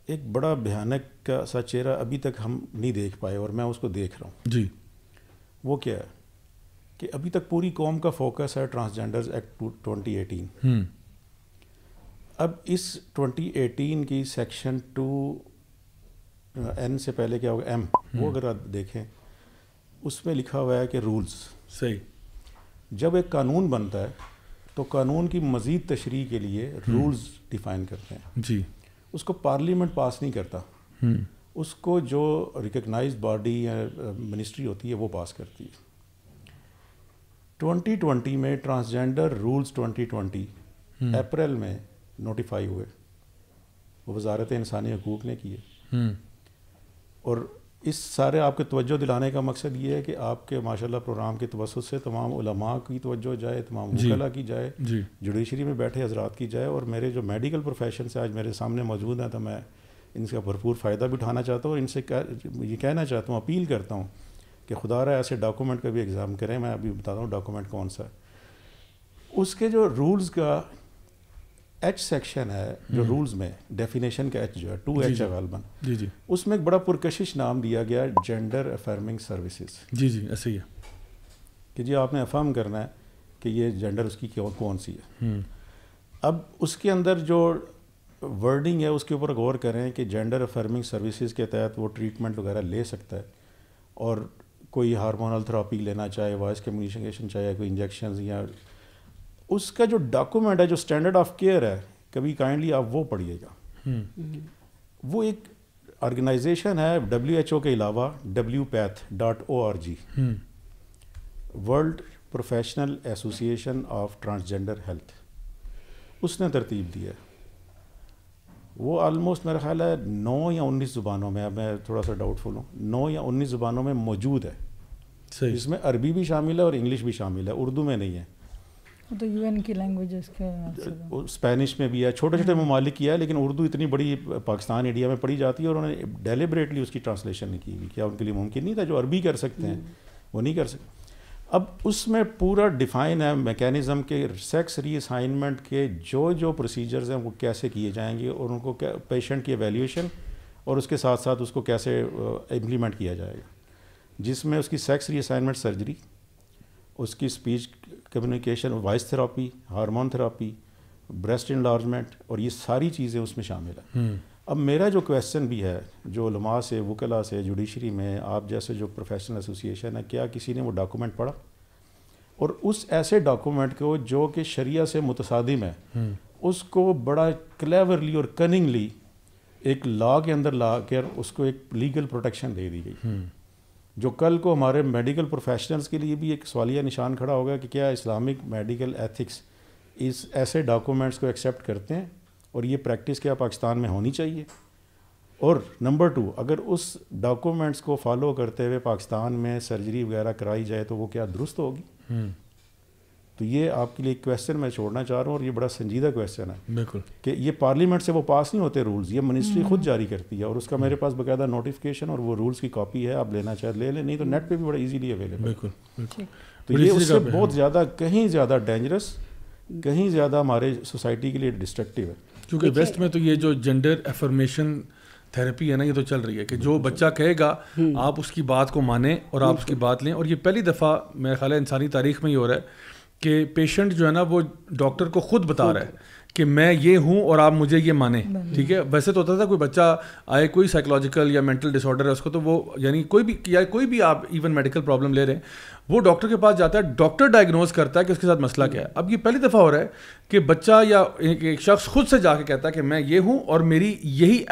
ایک بڑا بھیانک کا سا چہرہ ابھی تک ہم نہیں دیکھ پائے اور میں اس کو دیکھ رہا ہوں. جی, وہ کیا ہے کہ ابھی تک پوری قوم کا فوکس ہے ٹرانسجینڈرز ایکٹ 2018. اب اس 2018 کی سیکشن 2N سے پہلے کیا ہوگا M, وہ اگر آپ دیکھیں اس میں لکھا ہوا ہے کہ رولز. صحیح. جب ایک قانون بنتا ہے تو قانون کی مزید تشریح کے لیے رولز ڈیفائن کرتے ہیں. جی, اس کو پارلیمنٹ پاس نہیں کرتا, اس کو جو ریکگنائزڈ باڈی یا منسٹری ہوتی ہے وہ پاس کرتی ہے. 2020 میں ٹرانسجینڈر رولز 2020 اپریل میں نوٹیفائی ہوئے, وہ وزارت انسانی حقوق نے کیے. اور اس سارے آپ کے توجہ دلانے کا مقصد یہ ہے کہ آپ کے ماشاءاللہ پروگرام کے توسط سے تمام علماء کی توجہ جائے, تمام وکلاء کی جائے, جوڈیشری میں بیٹھے حضرات کی جائے, اور میرے جو میڈیکل پروفیشن سے آج میرے سامنے موجود ہیں تو میں ان سے بھرپور فائدہ بھی اٹھانا چاہتا ہوں, اور ان سے یہ کہنا چاہتا ہوں, اپیل کرتا ہوں کہ خدا رہا ایسے ڈاکومنٹ کا بھی ایگزام کریں. میں ابھی بتاتا ہوں ڈاکومنٹ کون سا ہے. اس کے جو رولز کا ایچ سیکشن ہے, جو رولز میں ڈیفینیشن کا ایچ جو ہے 2H ہے غالباً, اس میں ایک بڑا پرکشش نام دیا گیا جینڈر افرمنگ سروسز. جی ایسے ہی ہے کہ جی آپ نے افرم کرنا ہے کہ یہ جینڈر اس کی کون سی ہے. اب اس کے اندر جو ورڈنگ ہے اس کے اوپر غور کریں کہ جینڈر افرمنگ سروسز کے تحت وہ ٹریٹمنٹ وغیرہ لے سکتا ہے, اور کوئی ہارمونل تھراپی لینا چاہے, وائس کمیونیکیشن چاہے, کوئی انجیکشنز, یا اس کا جو ڈاکومنٹ ہے جو اسٹینڈرڈ آف کیئر ہے کبھی کائنڈلی آپ وہ پڑھیے گا. وہ ایک آرگنائزیشن ہے WHO کے علاوہ wpath.org, world professional association of transgender health. اس نے ترتیب دی ہے. وہ آلموسٹ میرا خیال ہے 9 یا 19 زبانوں میں, اب میں تھوڑا سا ڈاؤٹ فل ہوں, 9 یا 19 زبانوں میں موجود ہے. اس میں عربی بھی شامل ہے اور انگلش بھی شامل ہے, اردو میں نہیں ہے. تو UN کی لینگویجز کے اسپینش میں بھی ہے, چھوٹے چھوٹے ممالک کی ہے, لیکن اردو اتنی بڑی پاکستان انڈیا میں پڑھی جاتی ہے, اور انہوں نے ڈیلیبریٹلی اس کی ٹرانسلیشن نہیں کی ہوئی. کیا ان کے لیے ممکن نہیں تھا؟ جو عربی کر سکتے ہیں وہ نہیں کر سکتے. اب اس میں پورا ڈیفائن ہے میکینزم کے سیکس ری اسائنمنٹ کے جو پروسیجرز ہیں وہ کیسے کیے جائیں گے, اور ان کو پیشنٹ کی ایویلیویشن اور اس کے ساتھ ساتھ اس کو کیسے امپلیمنٹ کیا جائے گا, جس میں اس کی سیکس ری اسائنمنٹ سرجری, اس کی speech communication, voice therapy, hormone therapy, breast enlargement, اور یہ ساری چیزیں اس میں شامل ہیں. اب میرا جو کویسچن بھی ہے, جو علماء سے, وکلاء سے, جوڈیشری میں, آپ جیسے جو پروفیشنل ایسوسیشن ہے, کیا کسی نے وہ ڈاکومنٹ پڑھا؟ اور اس ایسے ڈاکومنٹ کو جو کہ شریعہ سے متصادم ہے, اس کو بڑا کلیورلی اور کننگلی ایک لا کے اندر لا کر اس کو ایک لیگل پروٹیکشن دے دی گئی, جو کل کو ہمارے میڈیکل پروفیشنلز کے لیے بھی ایک سوالیہ نشان کھڑا ہوگا کہ کیا اسلامک میڈیکل ایتھکس اس ایسے ڈاکومنٹس کو ایکسیپٹ کرتے ہیں, اور یہ پریکٹس کیا پاکستان میں ہونی چاہیے. اور نمبر 2, اگر اس ڈاکومنٹس کو فالو کرتے ہوئے پاکستان میں سرجری وغیرہ کرائی جائے تو وہ کیا درست ہوگی؟ تو یہ آپ کے لیے ایک کویسچن میں چھوڑنا چاہ رہا ہوں, اور یہ بڑا سنجیدہ کویسچن ہے. بالکل, کہ یہ پارلیمنٹ سے وہ پاس نہیں ہوتے رولز, یہ منسٹری خود جاری کرتی ہے, اور اس کا میرے پاس باقاعدہ نوٹیفکیشن اور وہ رولز کی کاپی ہے, آپ لینا چاہے لے لیں, نہیں تو نیٹ پہ بھی بڑا ایزیلی اویلیبل. بالکل, تو یہ اس سے بہت زیادہ, کہیں زیادہ ڈینجرس, کہیں زیادہ ہمارے سوسائٹی کے لیے ڈسٹرکٹیو ہے. کیونکہ ویسٹ میں تو یہ جو جینڈر افرمیشن تھیراپی ہے نا, یہ تو چل رہی ہے کہ جو بچہ کہے گا آپ اس کی بات کو مانیں اور آپ اس کی بات لیں. اور یہ پہلی دفعہ میرا خیال ہے انسانی تاریخ میں ہی ہو رہا ہے کہ پیشنٹ جو ہے نا وہ ڈاکٹر کو خود بتا رہا ہے کہ میں یہ ہوں اور آپ مجھے یہ مانیں. ٹھیک ہے, ویسے تو ہوتا تھا کوئی بچہ آئے, کوئی سائیکولوجیکل یا مینٹل ڈس آرڈر ہے اس کو, تو وہ یعنی کوئی بھی, یا کوئی بھی آپ ایون میڈیکل پرابلم لے رہے ہیں, وہ ڈاکٹر کے پاس جاتا ہے, ڈاکٹر ڈائگنوز کرتا ہے کہ اس کے ساتھ مسئلہ کیا ہے. اب یہ پہلی دفعہ ہو رہا ہے کہ بچہ یا ایک شخص خود سے جا کے کہتا ہے کہ میں یہ ہوں اور میری یہی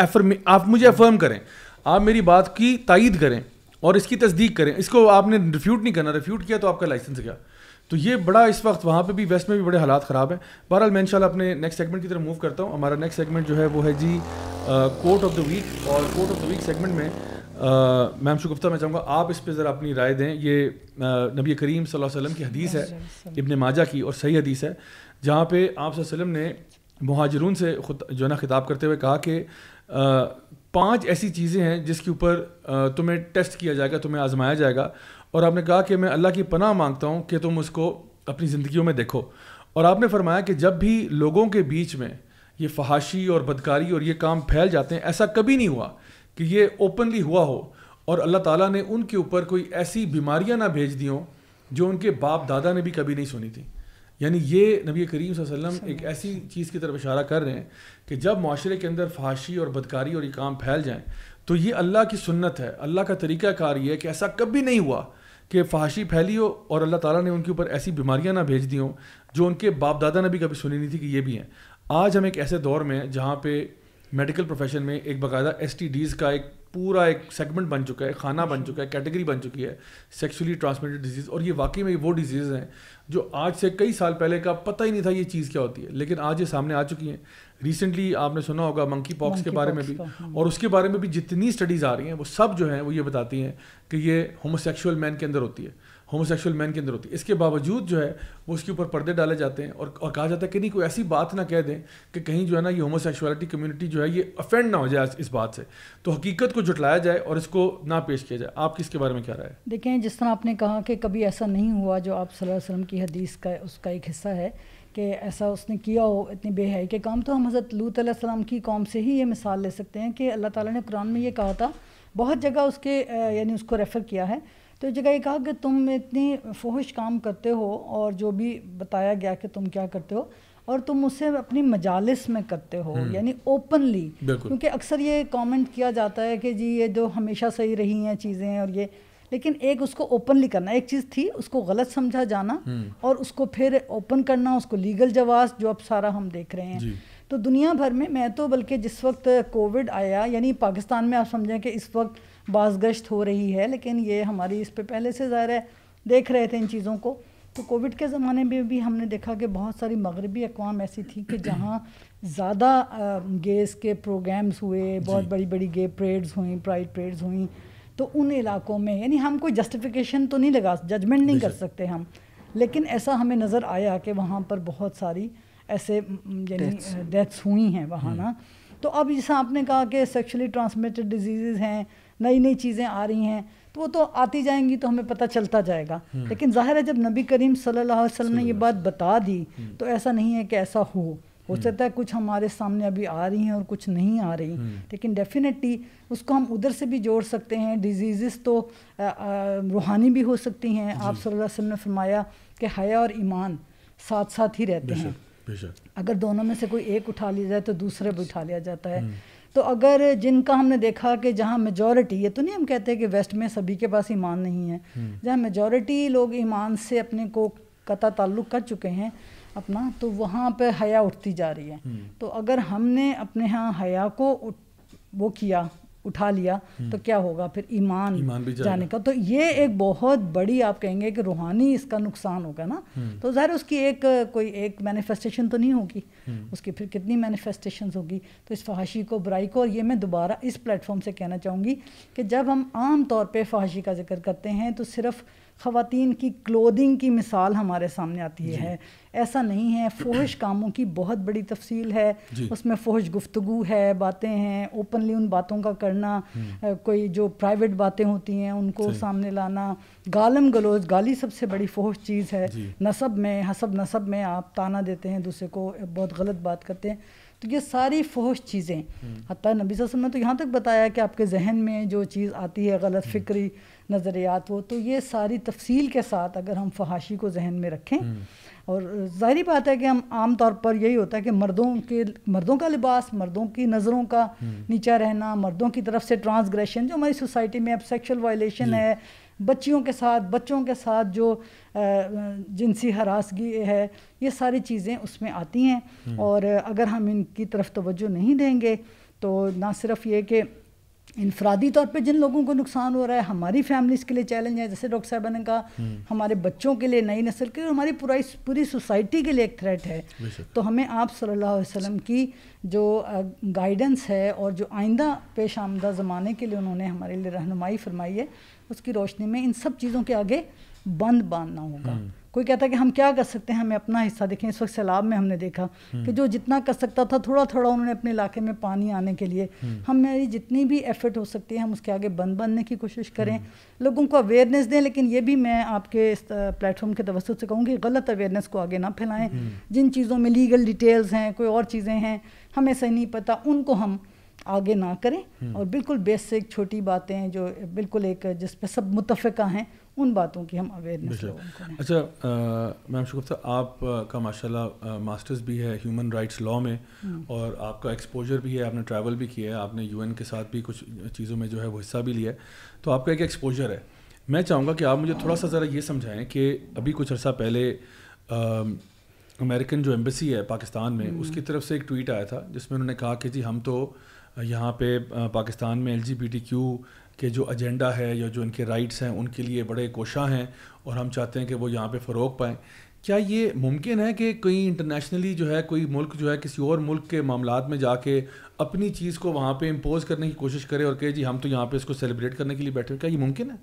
آپ مجھے افرم کریں, آپ میری بات کی تائید کریں اور اس کی تصدیق کریں. اس کو آپ نے ریفیوٹ نہیں کرنا, ریفیوٹ کیا تو آپ کا لائسنس گیا. تو یہ بڑا اس وقت وہاں پہ بھی ویسٹ میں بھی بڑے حالات خراب ہیں. بہرحال میں انشاءاللہ اپنے نیکسٹ سیگمنٹ کی طرف موو کرتا ہوں. ہمارا نیکسٹ سیگمنٹ جو ہے وہ ہے جی کوٹ آف دا ویک, اور کوٹ آف دا ویک سیگمنٹ میں میم شگفتہ میں چاہوں گا آپ اس پہ ذرا اپنی رائے دیں. یہ نبی کریم صلی اللہ علیہ وسلم کی حدیث ہے, ابن ماجہ کی, اور صحیح حدیث ہے, جہاں پہ آپ صلی اللہ علیہ وسلم نے مہاجرون سے جو ہے نا خطاب کرتے ہوئے کہا کہ 5 ایسی چیزیں ہیں جس کے اوپر تمہیں ٹیسٹ کیا جائے گا, تمہیں آزمایا جائے گا, اور آپ نے کہا کہ میں اللہ کی پناہ مانگتا ہوں کہ تم اس کو اپنی زندگیوں میں دیکھو. اور آپ نے فرمایا کہ جب بھی لوگوں کے بیچ میں یہ فحاشی اور بدکاری اور یہ کام پھیل جاتے ہیں, ایسا کبھی نہیں ہوا کہ یہ اوپنلی ہوا ہو اور اللہ تعالیٰ نے ان کے اوپر کوئی ایسی بیماریاں نہ بھیج دی ہوں جو ان کے باپ دادا نے بھی کبھی نہیں سنی تھی. یعنی یہ نبی کریم صلی اللہ علیہ وسلم ایک ایسی چیز کی طرف اشارہ کر رہے ہیں کہ جب معاشرے کے اندر فحاشی اور بدکاری اور یہ کام پھیل جائیں تو یہ اللہ کی سنت ہے, اللہ کا طریقہ کار یہ ہے کہ ایسا کبھی نہیں ہوا کہ فحاشی پھیلی ہو اور اللہ تعالیٰ نے ان کے اوپر ایسی بیماریاں نہ بھیج دی ہوں جو ان کے باپ دادا نے بھی کبھی سنی نہیں تھی کہ یہ بھی ہیں. آج ہم ایک ایسے دور میں جہاں پہ میڈیکل پروفیشن میں ایک باقاعدہ STDs کا ایک پورا ایک سیگمنٹ بن چکا ہے, خانہ بن چکا ہے, کیٹیگری بن چکی ہے, سیکشولی ٹرانسمیٹڈ ڈیزیز. اور یہ واقعی میں وہ ڈیزیز ہیں جو آج سے کئی سال پہلے کا پتہ ہی نہیں تھا یہ چیز کیا ہوتی ہے, لیکن آج یہ سامنے آ چکی ہیں. ریسنٹلی آپ نے سنا ہوگا منکی پاکس کے بارے میں بھی, اور اس کے بارے میں بھی جتنی اسٹڈیز آ رہی ہیں وہ سب جو ہیں وہ یہ بتاتی ہیں کہ یہ ہوموسیکشول مین کے اندر ہوتی ہے, ہوموسیکشول مین کے اندر ہوتی ہے. اس کے باوجود جو ہے وہ اس کے اوپر پردے ڈالے جاتے ہیں اور کہا جاتا ہے کہ نہیں کوئی ایسی بات نہ کہہ دیں کہ کہیں جو ہے نا یہ ہوموسیکشوالٹی کمیونٹی جو ہے یہ افینڈ نہ ہو جائے اس بات سے, تو حقیقت کو جھٹلایا جائے اور اس کو نہ پیش کیا جائے. آپ کس کے بارے میں کیا رائے ہے؟ دیکھیں, جس طرح آپ نے کہا کہ کبھی ایسا نہیں ہوا, جو آپ صلی اللہ علیہ وسلم کی حدیث کا اس کا ایک حصہ ہے کہ ایسا اس نے کیا ہو اتنی بے حیائی کے کام, تو ہم حضرت لوط علیہ السلام کی قوم سے ہی یہ مثال لے سکتے ہیں کہ اللہ تعالیٰ نے قرآن میں یہ کہا تھا, بہت جگہ اس کے یعنی اس کو ریفر کیا ہے. تو ایک جگہ یہ کہا کہ تم اتنی فحش کام کرتے ہو, اور جو بھی بتایا گیا کہ تم کیا کرتے ہو, اور تم اسے اپنی مجالس میں کرتے ہو, یعنی اوپنلی. کیونکہ اکثر یہ کامنٹ کیا جاتا ہے کہ جی یہ جو ہمیشہ صحیح رہی ہیں چیزیں اور یہ, لیکن ایک اس کو اوپنلی کرنا, ایک چیز تھی اس کو غلط سمجھا جانا اور اس کو پھر اوپن کرنا, اس کو لیگل جواز جو اب سارا ہم دیکھ رہے ہیں. تو دنیا بھر میں تو بلکہ جس وقت کووڈ آیا، یعنی پاکستان میں آپ سمجھیں کہ اس وقت بازگشت ہو رہی ہے، لیکن یہ ہماری اس پہ پہلے سے ظاہر ہے دیکھ رہے تھے ان چیزوں کو. تو کووڈ کے زمانے میں بھی ہم نے دیکھا کہ بہت ساری مغربی اقوام ایسی تھی کہ جہاں زیادہ گیز کے پروگرامز ہوئے، بہت بڑی بڑی گے پریڈز ہوئیں، پرائڈ پریڈز ہوئیں. تو ان علاقوں میں یعنی ہم کوئی جسٹیفیکیشن تو نہیں ججمنٹ نہیں کر سکتے ہم، لیکن ایسا ہمیں نظر آیا کہ وہاں پر بہت ساری ایسے یعنی ڈیتھس ہوئی ہیں وہاں نا. تو اب جیسا آپ نے کہا کہ سیکشلی ٹرانسمیٹڈ ڈیزیزز ہیں، نئی نئی چیزیں آ رہی ہیں، تو وہ تو آتی جائیں گی تو ہمیں پتہ چلتا جائے گا. لیکن ظاہر ہے جب نبی کریم صلی اللہ علیہ وسلم نے یہ بات بتا دی تو ایسا نہیں ہے کہ ایسا ہو سکتا ہے کچھ ہمارے سامنے ابھی آ رہی ہیں اور کچھ نہیں آ رہی، لیکن ڈیفینیٹلی اس کو ہم ادھر سے بھی جوڑ سکتے ہیں. ڈیزیزز تو روحانی بھی ہو سکتی ہیں. آپ صلی اللہ علیہ وسلم نے فرمایا کہ حیا اور ایمان ساتھ ساتھ ہی رہتے ہیں، اگر دونوں میں سے کوئی ایک اٹھا لیا جائے تو دوسرے بھی اٹھا لیا جاتا ہے. تو اگر جن کا ہم نے دیکھا کہ جہاں میجورٹی، یہ تو نہیں ہم کہتے کہ ویسٹ میں سبھی کے پاس ایمان نہیں ہے، جہاں میجورٹی لوگ ایمان سے اپنے کو قطع تعلق کر چکے ہیں اپنا، تو وہاں پہ حیا اٹھتی جا رہی ہے. تو اگر ہم نے اپنے ہاں حیا کو وہ کیا، اٹھا لیا، تو کیا ہوگا پھر ایمان بھی جانے کا. تو یہ ایک بہت بڑی آپ کہیں گے کہ روحانی اس کا نقصان ہوگا نا. تو ظاہر اس کی کوئی ایک مینیفیسٹیشن تو نہیں ہوگی، اس کی پھر کتنی مینیفیسٹیشنز ہوگی. تو اس فحاشی کو، برائی کو، اور یہ میں دوبارہ اس پلیٹ فارم سے کہنا چاہوں گی کہ جب ہم عام طور پہ فحاشی کا ذکر کرتے ہیں تو صرف خواتین کی کلودنگ کی مثال ہمارے سامنے آتی ہے. ایسا نہیں ہے. فحش کاموں کی بہت بڑی تفصیل ہے، اس میں فحش گفتگو ہے، باتیں ہیں، اوپنلی ان باتوں کا کرنا، کوئی جو پرائیویٹ باتیں ہوتی ہیں ان کو سامنے لانا، گالم گلوچ، گالی سب سے بڑی فحش چیز ہے. نسب میں، حسب نسب میں آپ تانا دیتے ہیں دوسرے کو، بہت غلط بات کرتے ہیں. تو یہ ساری فحش چیزیں، حتیٰ نبی صلی اللہ علیہ وسلم نے تو یہاں تک بتایا کہ آپ کے ذہن میں جو چیز آتی ہے غلط فکری نظریات، وہ تو یہ ساری تفصیل کے ساتھ اگر ہم فحاشی کو ذہن میں رکھیں. اور ظاہری بات ہے کہ ہم عام طور پر یہی ہوتا ہے کہ مردوں کا لباس، مردوں کی نظروں کا نیچا رہنا، مردوں کی طرف سے ٹرانسگریشن جو ہماری سوسائٹی میں اب سیکشل وائلیشن ہے، بچوں کے ساتھ جو جنسی ہراسگی ہے، یہ ساری چیزیں اس میں آتی ہیں. اور اگر ہم ان کی طرف توجہ نہیں دیں گے تو نہ صرف یہ کہ انفرادی طور پہ جن لوگوں کو نقصان ہو رہا ہے، ہماری فیملیز کے لیے چیلنج ہے، جیسے ڈاکٹر صاحبہ نے کہا، ہمارے بچوں کے لیے، نئی نسل کے لیے، ہماری پوری سوسائٹی کے لیے ایک تھریٹ ہے. تو ہمیں آپ صلی اللہ علیہ وسلم کی جو گائیڈنس ہے اور جو آئندہ پیش آمدہ زمانے کے لیے انہوں نے ہمارے لیے رہنمائی فرمائی ہے، اس کی روشنی میں ان سب چیزوں کے آگے بند باندھنا ہوگا. کوئی کہتا ہے کہ ہم کیا کر سکتے ہیں، ہمیں اپنا حصہ دیکھیں. اس وقت سیلاب میں ہم نے دیکھا کہ جو جتنا کر سکتا تھا تھوڑا تھوڑا انہوں نے اپنے علاقے میں پانی آنے کے لیے، ہماری جتنی بھی ایفرٹ ہو سکتی ہے ہم اس کے آگے بند باندھنے کی کوشش کریں، لوگوں کو اویئرنیس دیں. لیکن یہ بھی میں آپ کے اس پلیٹ فارم کے توسط سے کہوں گی، غلط اویئرنیس کو آگے نہ پھیلائیں. جن چیزوں میں لیگل ڈیٹیلز ہیں، کوئی اور چیزیں ہیں ہمیں صحیح نہیں پتہ، ان کو ہم آگے نہ کریں. اور بالکل بیسک چھوٹی باتیں جو بالکل ایک جس پہ سب متفقہ ہیں، ان باتوں کی ہم اویئرنیس لوگوں کو دیں. اچھا میم شگفتہ، آپ کا ماشاءاللہ ماسٹرز بھی ہے ہیومن رائٹس لاء میں، اور آپ کا ایکسپوجر بھی ہے، آپ نے ٹریول بھی کیا ہے، آپ نے UN کے ساتھ بھی کچھ چیزوں میں جو ہے وہ حصہ بھی لیا ہے، تو آپ کا ایک ایکسپوجر ہے. میں چاہوں گا کہ آپ مجھے تھوڑا سا ذرا یہ سمجھائیں کہ ابھی کچھ عرصہ پہلے امریکن جو ایمبیسی ہے پاکستان میں، اس کی طرف سے ایک ٹویٹ آیا تھا جس میں انہوں نے کہا کہ جی ہم تو یہاں پہ پاکستان میں LGBTQ کے جو ایجنڈا ہے یا جو ان کے رائٹس ہیں ان کے لیے بڑے کوشاں ہیں، اور ہم چاہتے ہیں کہ وہ یہاں پہ فروغ پائیں. کیا یہ ممکن ہے کہ کوئی انٹرنیشنلی جو ہے کوئی ملک جو ہے کسی اور ملک کے معاملات میں جا کے اپنی چیز کو وہاں پہ امپوز کرنے کی کوشش کرے اور کہ جی ہم تو یہاں پہ اس کو سیلیبریٹ کرنے کے لیے بیٹھے ہیں؟ کیا یہ ممکن ہے؟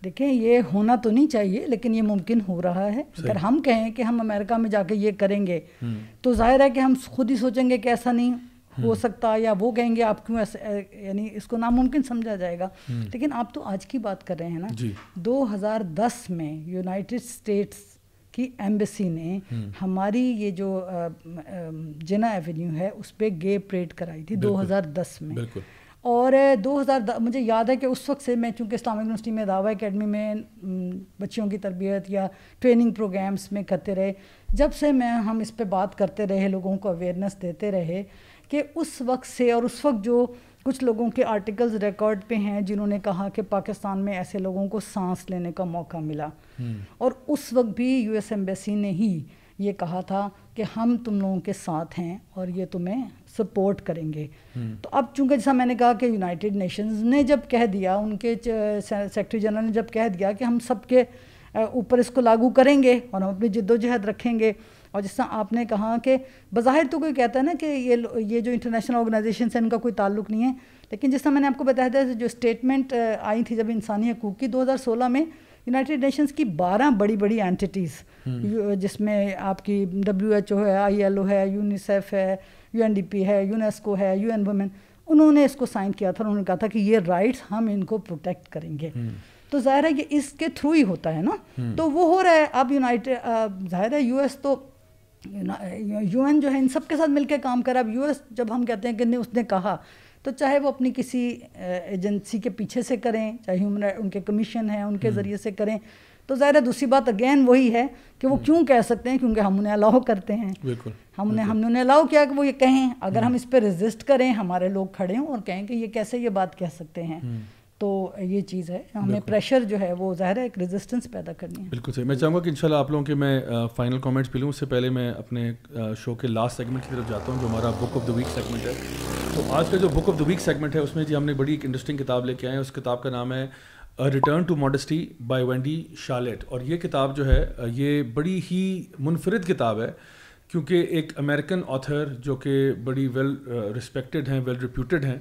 دیکھیں، یہ ہونا تو نہیں چاہیے لیکن یہ ممکن ہو رہا ہے. اگر ہم کہیں کہ ہم امریکہ میں جا کے یہ کریں گے تو ظاہر ہے کہ ہم خود ہی سوچیں گے کہ ایسا نہیں ہو سکتا، یا وہ کہیں گے آپ کیوں ایسے، یعنی اس کو ناممکن سمجھا جائے گا. لیکن آپ تو آج کی بات کر رہے ہیں نا. 2010 میں یونائٹڈ اسٹیٹس کی ایمبیسی نے ہماری یہ جو جنا ایونیو ہے اس پہ گے پریڈ کرائی تھی 2010 میں. اور 2010 مجھے یاد ہے کہ اس وقت سے میں چونکہ اسلامک یونیورسٹی میں دعویٰ اکیڈمی میں بچیوں کی تربیت یا ٹریننگ پروگرامز میں کرتے رہے، جب سے ہم اس پہ بات کرتے رہے، لوگوں کو اویئرنیس دیتے رہے، کہ اس وقت سے، اور اس وقت جو کچھ لوگوں کے آرٹیکلز ریکارڈ پہ ہیں جنہوں نے کہا کہ پاکستان میں ایسے لوگوں کو سانس لینے کا موقع ملا، اور اس وقت بھی US ایمبیسی نے ہی یہ کہا تھا کہ ہم تم لوگوں کے ساتھ ہیں اور یہ تمہیں سپورٹ کریں گے. تو اب چونکہ جیسا میں نے کہا کہ یونائٹڈ نیشنز نے جب کہہ دیا, ان کے سیکرٹری جنرل نے جب کہہ دیا کہ ہم سب کے اوپر اس کو لاگو کریں گے اور ہم اپنی جد و جہد رکھیں گے, اور جس طرح آپ نے کہا کہ بظاہر تو کوئی کہتا ہے نا کہ یہ جو انٹرنیشنل آرگنائزیشنس ہیں ان کا کوئی تعلق نہیں ہے, لیکن جس طرح میں نے آپ کو بتایا تھا جو اسٹیٹمنٹ آئی تھی جب انسانی حقوق کی 2016 میں, یونائٹڈ نیشنز کی 12 بڑی بڑی اینٹیز جس میں آپ کی WHO ہے, ILO ہے, یونیسیف ہے, UNDP ہے, یونیسکو ہے, UN وومن, انہوں نے اس کو سائن کیا تھا. انہوں نے کہا تھا کہ یہ رائٹس ہم ان کو پروٹیکٹ کریں گے. تو ظاہر ہے یہ اس کے تھرو ہی ہوتا ہے نا, تو وہ ہو رہا ہے. اب ظاہر ہے US تو UN جو ہے ان سب کے ساتھ مل کے کام کرا. اب US جب ہم کہتے ہیں کہ اس نے کہا, تو چاہے وہ اپنی کسی ایجنسی کے پیچھے سے کریں, چاہے ان کے کمیشن ہیں ان کے ذریعے سے کریں, تو ظاہر ہے دوسری بات اگین وہی ہے کہ وہ کیوں کہہ سکتے ہیں, کیونکہ ہم انہیں الاؤ کرتے ہیں. بالکل ہم نے انہیں الاؤ کیا کہ وہ یہ کہیں. اگر ہم اس پہ ریزسٹ کریں, ہمارے لوگ کھڑے ہوں اور کہیں کہ یہ کیسے یہ بات کہہ سکتے ہیں, تو یہ چیز ہے. ہمیں پریشر جو ہے وہ ظاہر ہے ایک ریزسٹنس پیدا کرنی ہے. بالکل صحیح. میں چاہوں گا کہ انشاءاللہ آپ لوگوں کے میں فائنل کامنٹس بھی لوں. اس سے پہلے میں اپنے شو کے لاسٹ سیگمنٹ کی طرف جاتا ہوں جو ہمارا book of the week segment ہے. تو آج کا جو book of the week segment ہے اس میں جی ہم نے بڑی ایک انٹرسٹنگ کتاب لے کے آئے ہیں. اس کتاب کا نام ہے return to modesty by Wendy Shalit. اور یہ کتاب جو ہے یہ بڑی ہی منفرد کتاب ہے, کیونکہ ایک امریکن آتھر جو کہ بڑی ویل رسپیکٹڈ ہیں, ویل ریپیوٹڈ ہیں,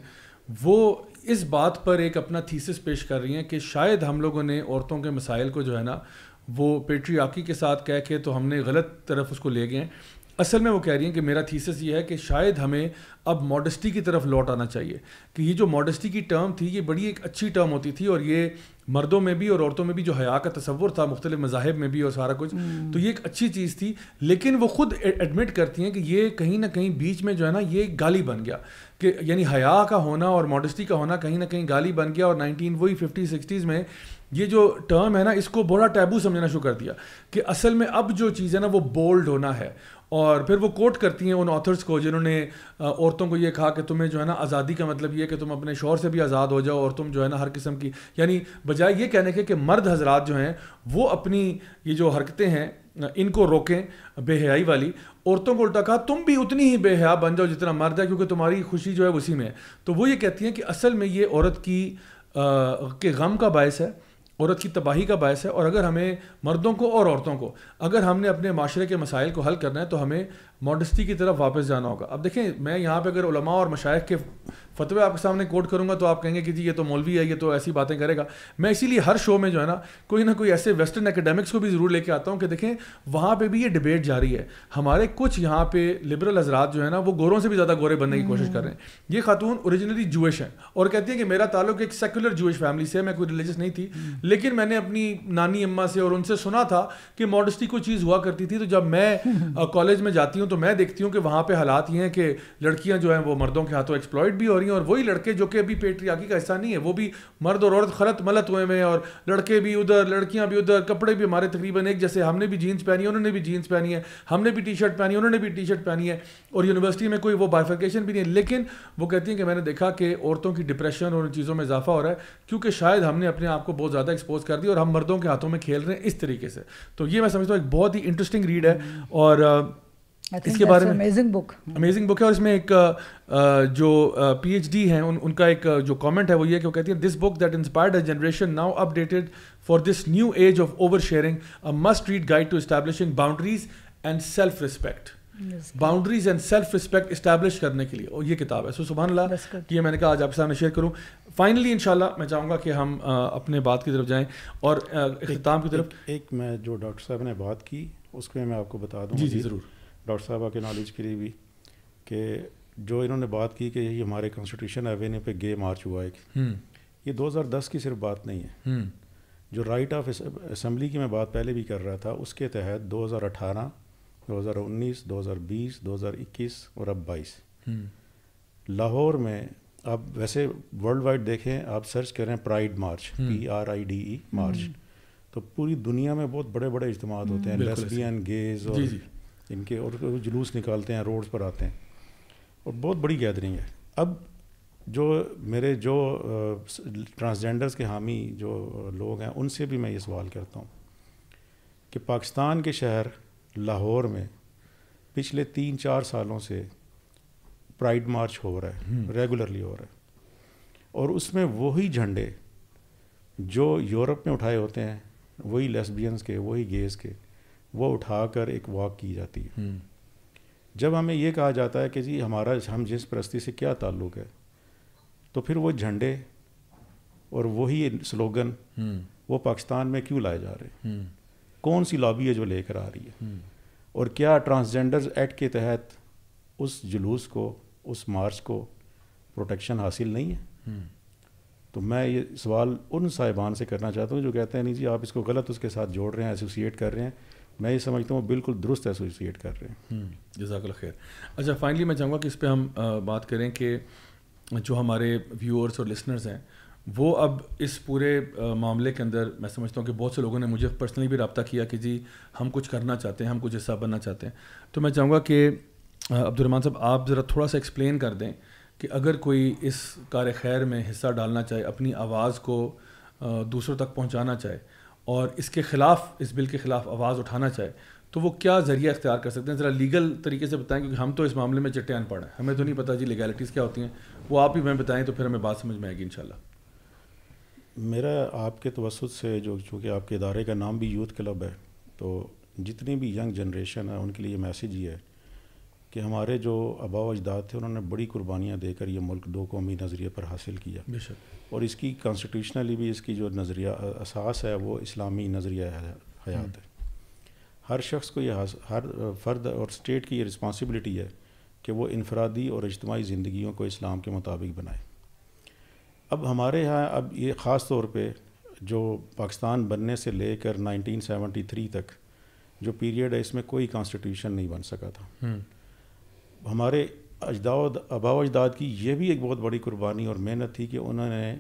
وہ اس بات پر ایک اپنا تھیسس پیش کر رہی ہیں کہ شاید ہم لوگوں نے عورتوں کے مسائل کو جو ہے نا وہ پیٹریارکی کے ساتھ کہہ کے تو ہم نے غلط طرف اس کو لے گئے ہیں. اصل میں وہ کہہ رہی ہیں کہ میرا تھیسس یہ ہے کہ شاید ہمیں اب ماڈسٹی کی طرف لوٹ آنا چاہیے, کہ یہ جو ماڈسٹی کی ٹرم تھی یہ بڑی ایک اچھی ٹرم ہوتی تھی, اور یہ مردوں میں بھی اور عورتوں میں بھی جو حیا کا تصور تھا مختلف مذاہب میں بھی اور سارا کچھ, تو یہ ایک اچھی چیز تھی. لیکن وہ خود ایڈمٹ کرتی ہیں کہ یہ کہیں نہ کہیں بیچ میں جو ہے نا یہ گالی بن گیا, کہ یعنی حیا کا ہونا اور ماڈسٹی کا ہونا کہیں نہ کہیں گالی بن گیا. اور 50-60s میں یہ جو ٹرم ہے نا اس کو بڑا ٹیبو سمجھنا شروع کر دیا کہ اصل میں اب جو چیز ہے نا وہ بولڈ ہونا ہے. اور پھر وہ کوٹ کرتی ہیں ان آتھرس کو جنہوں نے عورتوں کو یہ کہا کہ تمہیں جو ہے نا آزادی کا مطلب یہ ہے کہ تم اپنے شوہر سے بھی آزاد ہو جاؤ, اور تم جو ہے نا ہر قسم کی, یعنی بجائے یہ کہنے کے کہ مرد حضرات جو ہیں وہ اپنی یہ جو حرکتیں ہیں ان کو روکیں بے حیائی والی, عورتوں کو الٹا کہا تم بھی اتنی ہی بے حیا بن جاؤ جتنا مرد ہے, کیونکہ تمہاری خوشی جو ہے اسی میں ہے. تو وہ یہ کہتی ہیں کہ اصل میں یہ عورت کی کے غم کا باعث ہے, عورت کی تباہی کا باعث ہے. اور اگر ہمیں مردوں کو اور عورتوں کو اگر ہم نے اپنے معاشرے کے مسائل کو حل کرنا ہے تو ہمیں ماڈسٹی کی طرف واپس جانا ہوگا. اب دیکھیں میں یہاں پہ اگر علماء اور مشائخ کے فتوے آپ کے سامنے کوٹ کروں گا تو آپ کہیں گے کہ جی یہ تو مولوی ہے, یہ تو ایسی باتیں کرے گا. میں اسی لیے ہر شو میں جو ہے نا کوئی نہ کوئی ایسے ویسٹرن اکیڈمکس کو بھی ضرور لے کے آتا ہوں کہ دیکھیں وہاں پہ بھی یہ ڈبیٹ جاری ہے. ہمارے کچھ یہاں پہ لبرل حضرات جو ہے نا وہ گوروں سے بھی زیادہ گورے بننے کی کوشش کر رہے ہیں. یہ خاتون اوریجنلی جوئش ہیں اور کہتی ہیں کہ میرا تعلق ایک سیکولر جوئش فیملی سے ہے, میں کوئی ریلیجس نہیں تھی, لیکن میں نے اپنی نانی اماں سے اور ان سے سنا تھا کہ ماڈسٹی کوئی چیز ہوا کرتی تھی. تو جب میں کالج میں جاتی ہوں تو میں دیکھتی ہوں کہ وہاں پہ حالات یہ ہیں کہ لڑکیاں جو ہیں وہ مردوں کے ہاتھوں ایکسپلائٹ بھی ہو رہی ہیں, اور وہی لڑکے جو کہ ابھی پیٹریارکی کا حصہ نہیں ہے وہ بھی مرد اور عورت خلط ملط ہوئے ہیں, اور لڑکے بھی ادھر لڑکیاں بھی ادھر, کپڑے بھی ہمارے تقریباً ایک جیسے, ہم نے بھی جینس پہنی ہے انہوں نے بھی جینس پہنی ہے, ہم نے بھی ٹی شرٹ پہنی ہے انہوں نے بھی ٹی شرٹ پہنی ہے, اور یونیورسٹی میں کوئی وہ بائفرکیشن بھی نہیں ہے. لیکن وہ کہتی ہیں کہ میں نے دیکھا کہ عورتوں کی ڈپریشن اور ان چیزوں میں اضافہ ہو رہا ہے کیونکہ شاید ہم نے اپنے آپ کو بہت زیادہ ایکسپوز کر دیا اور ہم مردوں کے ہاتھوں میں کھیل رہے ہیں اس طریقے سے. تو یہ میں سمجھتا ہوں ایک بہت ہی انٹرسٹنگ ریڈ ہے, اور اس کے بارے میں امیزنگ بک ہے. اور اس میں ایک جو پی ایچ ڈی ہیں ان کا ایک جو کامنٹ ہے وہ یہ کہ وہ کہتی ہے this book that inspired a generation now updated for this new age of oversharing a must read guide to establishing boundaries and self respect. Boundaries and self respect establish کرنے کے لیے, اور یہ کتاب ہے. سو سبحان اللہ, یہ میں نے کہا آج آپ کے سامنے شیئر کروں. فائنلی انشاءاللہ میں چاہوں گا کہ ہم اپنے بات کی طرف جائیں اور اختتام کی طرف. ایک میں جو ڈاکٹر صاحب نے بات کی اس میں آپ کو بتا دوں. جی ضرور. ڈاکٹر صاحبہ کے نالج کے لیے بھی کہ جو انہوں نے بات کی کہ یہ ہمارے کانسٹیٹیوشن ایوینیو پہ گے مارچ ہوا ہے, یہ 2010 کی صرف بات نہیں ہے. جو رائٹ آف اسمبلی کی میں بات پہلے بھی کر رہا تھا اس کے تحت 2018, 2019, 2020, 2021 اور اب 22 لاہور میں, آپ ویسے ورلڈ وائڈ دیکھیں, آپ سرچ کریں پرائڈ مارچ, PRIDE مارچ, تو پوری دنیا میں بہت بڑے بڑے اجتماعات ہوتے ہیں, لیسبین, گیز اور ان کے, اور جلوس نکالتے ہیں, روڈز پر آتے ہیں, اور بہت بڑی گیدرنگ ہے. اب جو میرے جو ٹرانسجینڈرز کے حامی جو لوگ ہیں ان سے بھی میں یہ سوال کرتا ہوں کہ پاکستان کے شہر لاہور میں پچھلے 3-4 سالوں سے پرائڈ مارچ ہو رہا ہے، ریگولرلی ہو رہا ہے، اور اس میں وہی جھنڈے جو یورپ میں اٹھائے ہوتے ہیں، وہی لیسبینز کے، وہی گیز کے، وہ اٹھا کر ایک واک کی جاتی ہے. جب ہمیں یہ کہا جاتا ہے کہ جی ہم جنس پرستی سے کیا تعلق ہے، تو پھر وہ جھنڈے اور وہی سلوگن وہ پاکستان میں کیوں لائے جا رہے ہیں؟ کون سی لابی ہے جو لے کر آ رہی ہے؟ اور کیا ٹرانسجینڈرز ایکٹ کے تحت اس جلوس کو، اس مارچ کو پروٹیکشن حاصل نہیں ہے؟ تو میں یہ سوال ان صاحبان سے کرنا چاہتا ہوں جو کہتے ہیں نہیں جی آپ اس کو غلط اس کے ساتھ جوڑ رہے ہیں، ایسوسیٹ کر رہے ہیں. میں یہ سمجھتا ہوں بالکل درست ایسوسیٹ کر رہے ہیں. جزاک اللہ خیر. اچھا فائنلی میں چاہوں گا کہ اس پہ ہم بات کریں کہ جو ہمارے ویورز اور لسنرز ہیں وہ اب اس پورے معاملے کے اندر، میں سمجھتا ہوں کہ بہت سے لوگوں نے مجھے پرسنلی بھی رابطہ کیا کہ جی ہم کچھ کرنا چاہتے ہیں، ہم کچھ حصہ بننا چاہتے ہیں. تو میں چاہوں گا کہ عبدالرحمٰن صاحب آپ ذرا تھوڑا سا ایکسپلین کر دیں کہ اگر کوئی اس کار خیر میں حصہ ڈالنا چاہے، اپنی آواز کو دوسروں تک پہنچانا چاہے اور اس کے خلاف، اس بل کے خلاف آواز اٹھانا چاہے، تو وہ کیا ذریعہ اختیار کر سکتے ہیں؟ ذرا لیگل طریقے سے بتائیں، کیونکہ ہم تو اس معاملے میں چٹے ان پڑھ ہیں، ہمیں تو نہیں پتہ جی لیگیلٹیز کیا ہوتی ہیں. وہ آپ ہی ہمیں بتائیں تو پھر ہمیں بات سمجھ میں آئے گی انشاءاللہ. میرا آپ کے توسط سے، جو چونکہ آپ کے ادارے کا نام بھی یوتھ کلب ہے، تو جتنی بھی ینگ جنریشن ہے ان کے لیے میسیج یہ ہے کہ ہمارے جو آباء و اجداد تھے انہوں نے بڑی قربانیاں دے کر یہ ملک 2 قومی نظریے پر حاصل کیا. بے شک. اور اس کی کانسٹیٹیوشنلی بھی اس کی جو نظریہ اساس ہے وہ اسلامی نظریہ حیات ہے. ہر شخص کو ہر فرد اور اسٹیٹ کی یہ رسپانسبلٹی ہے کہ وہ انفرادی اور اجتماعی زندگیوں کو اسلام کے مطابق بنائے. اب ہمارے ہاں اب یہ خاص طور پہ جو پاکستان بننے سے لے کر 1973 تک جو پیریڈ ہے، اس میں کوئی کانسٹیٹیوشن نہیں بن سکا تھا. ہمارے آباء و اجداد کی یہ بھی ایک بہت بڑی قربانی اور محنت تھی کہ انہوں نے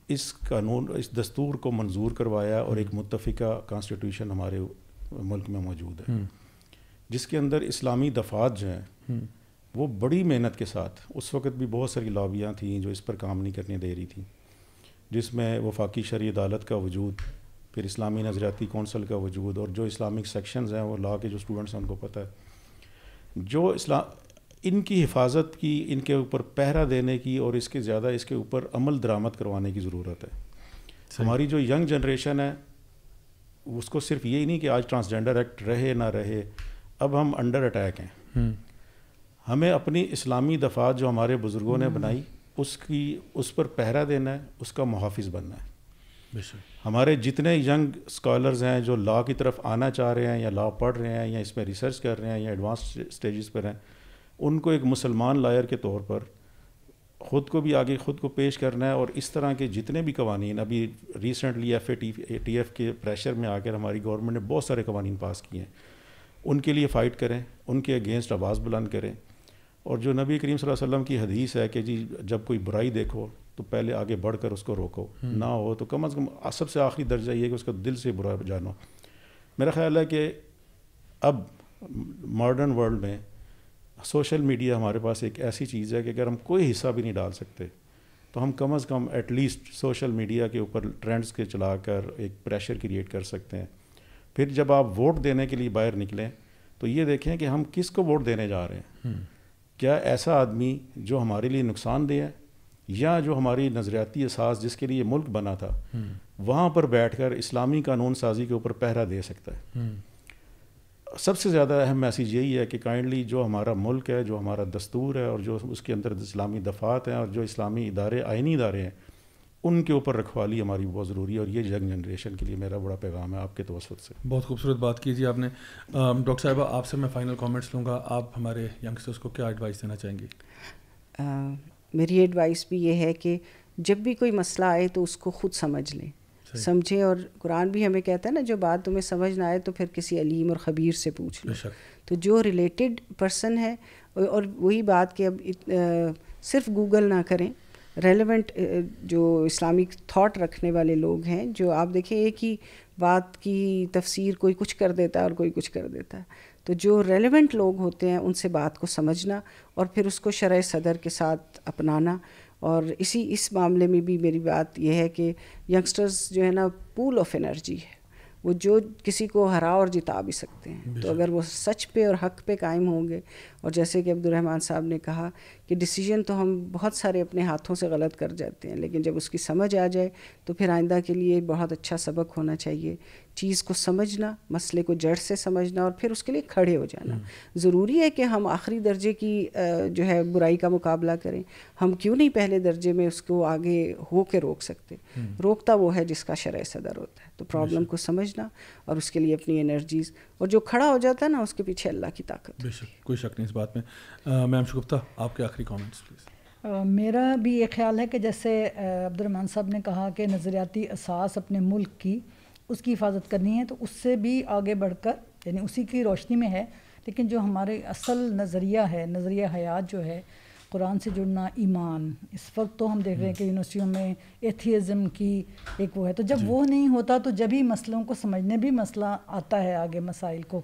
اس قانون، اس دستور کو منظور کروایا اور ایک متفقہ کانسٹیٹیوشن ہمارے ملک میں موجود ہے، جس کے اندر اسلامی دفعات جو ہیں وہ بڑی محنت کے ساتھ، اس وقت بھی بہت ساری لابیاں تھیں جو اس پر کام نہیں کرنے دے رہی تھیں، جس میں وفاقی شرعی عدالت کا وجود، پھر اسلامی نظریاتی کونسل کا وجود، اور جو اسلامک سیکشنز ہیں وہ لا کے جو اسٹوڈنٹس ہیں ان کو پتہ ہے، جو ان کی حفاظت کی، ان کے اوپر پہرا دینے کی اور اس کے زیادہ اس کے اوپر عمل درآمد کروانے کی ضرورت ہے. ہماری جو ینگ جنریشن ہے اس کو صرف یہی نہیں کہ آج ٹرانسجینڈر ایکٹ رہے نہ رہے، اب ہم انڈر اٹیک ہیں. ہمیں اپنی اسلامی دفعات جو ہمارے بزرگوں نے بنائی اس پر پہرا دینا ہے، اس کا محافظ بننا ہے. ہمارے جتنے ینگ اسکالرز ہیں جو لا کی طرف آنا چاہ رہے ہیں یا لا پڑھ رہے ہیں یا اس میں ریسرچ کر رہے ہیں یا ایڈوانس سٹیجز پر ہیں، ان کو ایک مسلمان لائر کے طور پر خود کو بھی آگے خود کو پیش کرنا ہے. اور اس طرح کے جتنے بھی قوانین، ابھی ریسنٹلی FATF کے پریشر میں آ کر ہماری گورنمنٹ نے بہت سارے قوانین پاس کیے ہیں، ان کے لیے فائٹ کریں، ان کے اگینسٹ آواز بلند کریں. اور جو نبی کریم صلی اللہ علیہ وسلم کی حدیث ہے کہ جی جب کوئی برائی دیکھو تو پہلے آگے بڑھ کر اس کو روکو، نہ ہو تو کم از کم سب سے آخری درجہ یہ کہ اس کو دل سے برا جانو. میرا خیال ہے کہ اب ماڈرن ورلڈ میں سوشل میڈیا ہمارے پاس ایک ایسی چیز ہے کہ اگر ہم کوئی حصہ بھی نہیں ڈال سکتے تو ہم کم از کم ایٹ لیسٹ سوشل میڈیا کے اوپر ٹرینڈز کے چلا کر ایک پریشر کریٹ کر سکتے ہیں. پھر جب آپ ووٹ دینے کے لیے باہر نکلیں تو یہ دیکھیں کہ ہم کس کو ووٹ دینے جا رہے ہیں. کیا ایسا آدمی جو ہمارے لیے نقصان دہ ہے، یا جو ہماری نظریاتی اساس جس کے لیے ملک بنا تھا وہاں پر بیٹھ کر اسلامی قانون سازی کے اوپر پہرا دے سکتا ہے. سب سے زیادہ اہم میسیج یہی ہے کہ کائنڈلی جو ہمارا ملک ہے، جو ہمارا دستور ہے اور جو اس کے اندر اسلامی دفعات ہیں اور جو اسلامی ادارے، آئینی ادارے ہیں، ان کے اوپر رکھوالی ہماری بہت ضروری ہے. اور یہ ینگ جنریشن کے لیے میرا بڑا پیغام ہے آپ کے توسط سے. بہت خوبصورت بات کیجیے آپ نے. ڈاکٹر صاحبہ آپ سے میں فائنل کامنٹس لوں گا، آپ ہمارے ینگسٹرس کو کیا ایڈوائس دینا چاہیں گی؟ میری ایڈوائس بھی یہ ہے کہ جب بھی کوئی مسئلہ آئے تو اس کو خود سمجھ لیں، سمجھیں. اور قرآن بھی ہمیں کہتا ہے نا، جو بات تمہیں سمجھ نہ آئے تو پھر کسی علیم اور خبیر سے پوچھ لو. تو جو ریلیٹڈ پرسن ہے، اور وہی بات کہ اب صرف گوگل نہ کریں، ریلیونٹ جو اسلامک تھاٹ رکھنے والے لوگ ہیں، جو آپ دیکھیں ایک ہی بات کی تفسیر کوئی کچھ کر دیتا ہے اور کوئی کچھ کر دیتا ہے. تو جو ریلیونٹ لوگ ہوتے ہیں ان سے بات کو سمجھنا اور پھر اس کو شرح صدر کے ساتھ اپنانا. اور اس معاملے میں بھی میری بات یہ ہے کہ ینگسٹرز جو ہے نا پول آف انرجی ہے، وہ جو کسی کو ہرا اور جتا بھی سکتے ہیں. تو اگر وہ سچ پہ اور حق پہ قائم ہوں گے, اور جیسے کہ عبدالرحمن صاحب نے کہا کہ ڈیسیجن تو ہم بہت سارے اپنے ہاتھوں سے غلط کر جاتے ہیں, لیکن جب اس کی سمجھ آ جائے تو پھر آئندہ کے لیے بہت اچھا سبق ہونا چاہیے. چیز کو سمجھنا, مسئلے کو جڑ سے سمجھنا, اور پھر اس کے لیے کھڑے ہو جانا. ضروری ہے کہ ہم آخری درجے کی جو ہے برائی کا مقابلہ کریں. ہم کیوں نہیں پہلے درجے میں اس کو آگے ہو کے روک سکتے؟ روکتا وہ ہے جس کا شرع صدر ہوتا ہے. تو پرابلم کو سمجھنا اور اس کے لیے اپنی انرجیز, اور جو کھڑا ہو جاتا ہے نا اس کے پیچھے اللہ کی طاقت. بے شک, کوئی شک نہیں اس بات میں. میم شگفتہ, آپ کے آخری کامنٹس پلیز. میرا بھی یہ خیال ہے کہ جیسے عبدالرحمن صاحب نے کہا کہ نظریاتی اساس اپنے ملک کی, اس کی حفاظت کرنی ہے, تو اس سے بھی آگے بڑھ کر یعنی اسی کی روشنی میں ہے. لیکن جو ہمارے اصل نظریہ ہے, نظریہ حیات جو ہے, قرآن سے جڑنا, ایمان, اس وقت تو ہم دیکھ رہے ہیں کہ یونیورسٹیوں میں ایتھیزم کی ایک وہ ہے. تو جب وہ نہیں ہوتا تو جب ہی مسئلوں کو سمجھنے بھی مسئلہ آتا ہے, آگے مسائل کو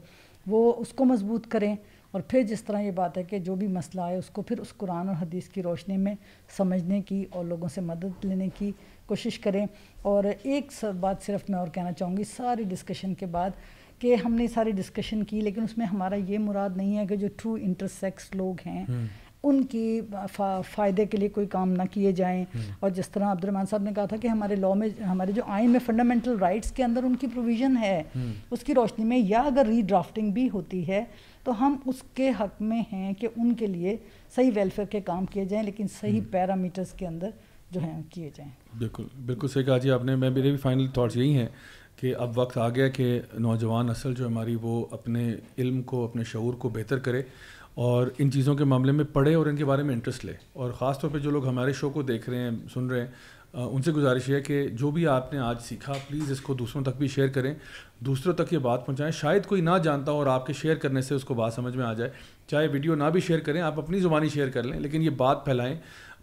وہ اس کو مضبوط کریں. اور پھر جس طرح یہ بات ہے کہ جو بھی مسئلہ آئے اس کو پھر اس قرآن اور حدیث کی روشنی میں سمجھنے کی اور لوگوں سے مدد لینے کی کوشش کریں. اور ایک بات صرف میں اور کہنا چاہوں گی ساری ڈسکشن کے بعد, کہ ہم نے ساری ڈسکشن کی لیکن اس میں ہمارا یہ مراد نہیں ہے کہ جو ٹرو انٹرسیکس لوگ ہیں ان کی فائدے کے لیے کوئی کام نہ کیے جائیں. اور جس طرح عبدالرحمن صاحب نے کہا تھا کہ ہمارے لاء میں, ہمارے جو آئین میں فنڈامنٹل رائٹس کے اندر ان کی پروویژن ہے, اس کی روشنی میں یا اگر ری ڈرافٹنگ بھی ہوتی ہے تو ہم اس کے حق میں ہیں کہ ان کے لیے صحیح ویلفیئر کے کام کیے جائیں, لیکن صحیح پیرامیٹرز کے اندر جو ہیں کیے جائیں. بالکل بالکل صحیح کہا جی آپ نے. میرے بھی فائنل تھاٹس یہی ہیں کہ اب وقت آ گیا کہ نوجوان نسل جو ہماری وہ اپنے علم کو, اپنے شعور کو بہتر کرے اور ان چیزوں کے معاملے میں پڑھے اور ان کے بارے میں انٹرسٹ لے. اور خاص طور پہ جو لوگ ہمارے شو کو دیکھ رہے ہیں, سن رہے ہیں, ان سے گزارش ہے کہ جو بھی آپ نے آج سیکھا پلیز اس کو دوسروں تک بھی شیئر کریں, دوسروں تک یہ بات پہنچائیں. شاید کوئی نہ جانتا ہو اور آپ کے شیئر کرنے سے اس کو بات سمجھ میں آ جائے. چاہے ویڈیو نہ بھی شیئر کریں, آپ اپنی زبانی شیئر کر لیں, لیکن یہ بات پھیلائیں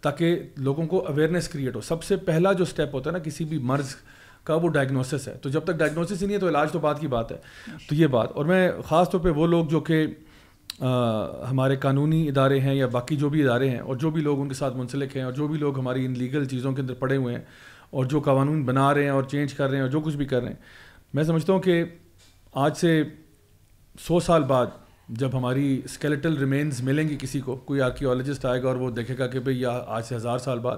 تاکہ لوگوں کو اویئرنیس کریٹ ہو. سب سے پہلا جو سٹیپ ہوتا ہے نا کسی بھی مرض کا, وہ ڈائگنوسس ہے. تو جب تک ڈائگنوسس ہی نہیں ہے تو علاج تو بات کی بات ہے. تو یہ بات, اور میں خاص طور پہ وہ لوگ جو کہ ہمارے قانونی ادارے ہیں یا باقی جو بھی ادارے ہیں, اور جو بھی لوگ ان کے ساتھ منسلک ہیں, اور جو بھی لوگ ہماری ان لیگل چیزوں کے اندر پڑے ہوئے ہیں, اور جو قانون بنا رہے ہیں اور چینج کر رہے ہیں اور جو کچھ بھی کر رہے ہیں, میں سمجھتا ہوں کہ آج سے 100 سال بعد جب ہماری اسکیلیٹل ریمینز ملیں گی کسی کو, کوئی آرکیولوجسٹ آئے گا اور وہ دیکھے گا کہ بھئی آج سے 1000 سال بعد,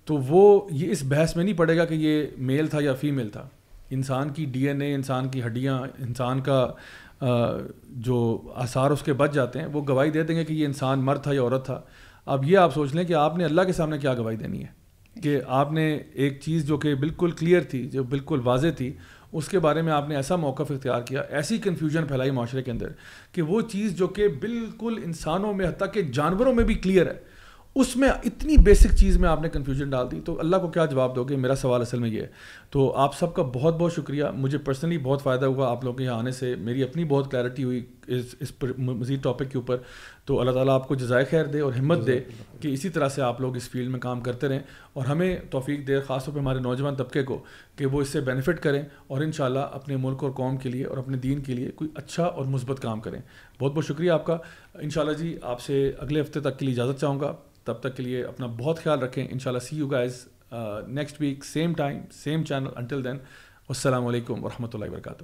تو وہ یہ اس بحث میں نہیں پڑے گا کہ یہ میل تھا یا فیمیل تھا. انسان کی ڈی این اے, انسان کی ہڈیاں, انسان کا جو آثار اس کے بچ جاتے ہیں, وہ گواہی دے دیں گے کہ یہ انسان مرد تھا یا عورت تھا. اب یہ آپ سوچ لیں کہ آپ نے اللہ کے سامنے کیا گواہی دینی ہے کہ آپ نے ایک چیز جو کہ بالکل کلیئر تھی, جو بالکل واضح تھی, اس کے بارے میں آپ نے ایسا موقف اختیار کیا, ایسی کنفیوژن پھیلائی معاشرے کے اندر کہ وہ چیز جو کہ بالکل انسانوں میں حتیٰ کہ جانوروں میں بھی کلیئر ہے, اس میں اتنی بیسک چیز میں آپ نے کنفیوژن ڈال دی. تو اللہ کو کیا جواب دو گے؟ میرا سوال اصل میں یہ ہے. تو آپ سب کا بہت بہت شکریہ. مجھے پرسنلی بہت فائدہ ہوا آپ لوگوں کے یہاں آنے سے, میری اپنی بہت کلیئرٹی ہوئی اس مزید ٹاپک کے اوپر. تو اللہ تعالیٰ آپ کو جزائے خیر دے اور ہمت دے کہ اسی طرح سے آپ لوگ اس فیلڈ میں کام کرتے رہیں, اور ہمیں توفیق دے خاص طور پہ ہمارے نوجوان طبقے کو کہ وہ اس سے بینیفٹ کریں اور انشاءاللہ اپنے ملک اور قوم کے لیے اور اپنے دین کے لیے کوئی اچھا اور مثبت کام کریں. بہت بہت شکریہ آپ کا. انشاءاللہ جی آپ سے اگلے ہفتے تک کے لیے اجازت چاہوں گا. تب تک کے لیے اپنا بہت خیال رکھیں. انشاءاللہ see you guys next week, same time, same channel. Until then, السلام علیکم ورحمۃ اللہ وبرکاتہ.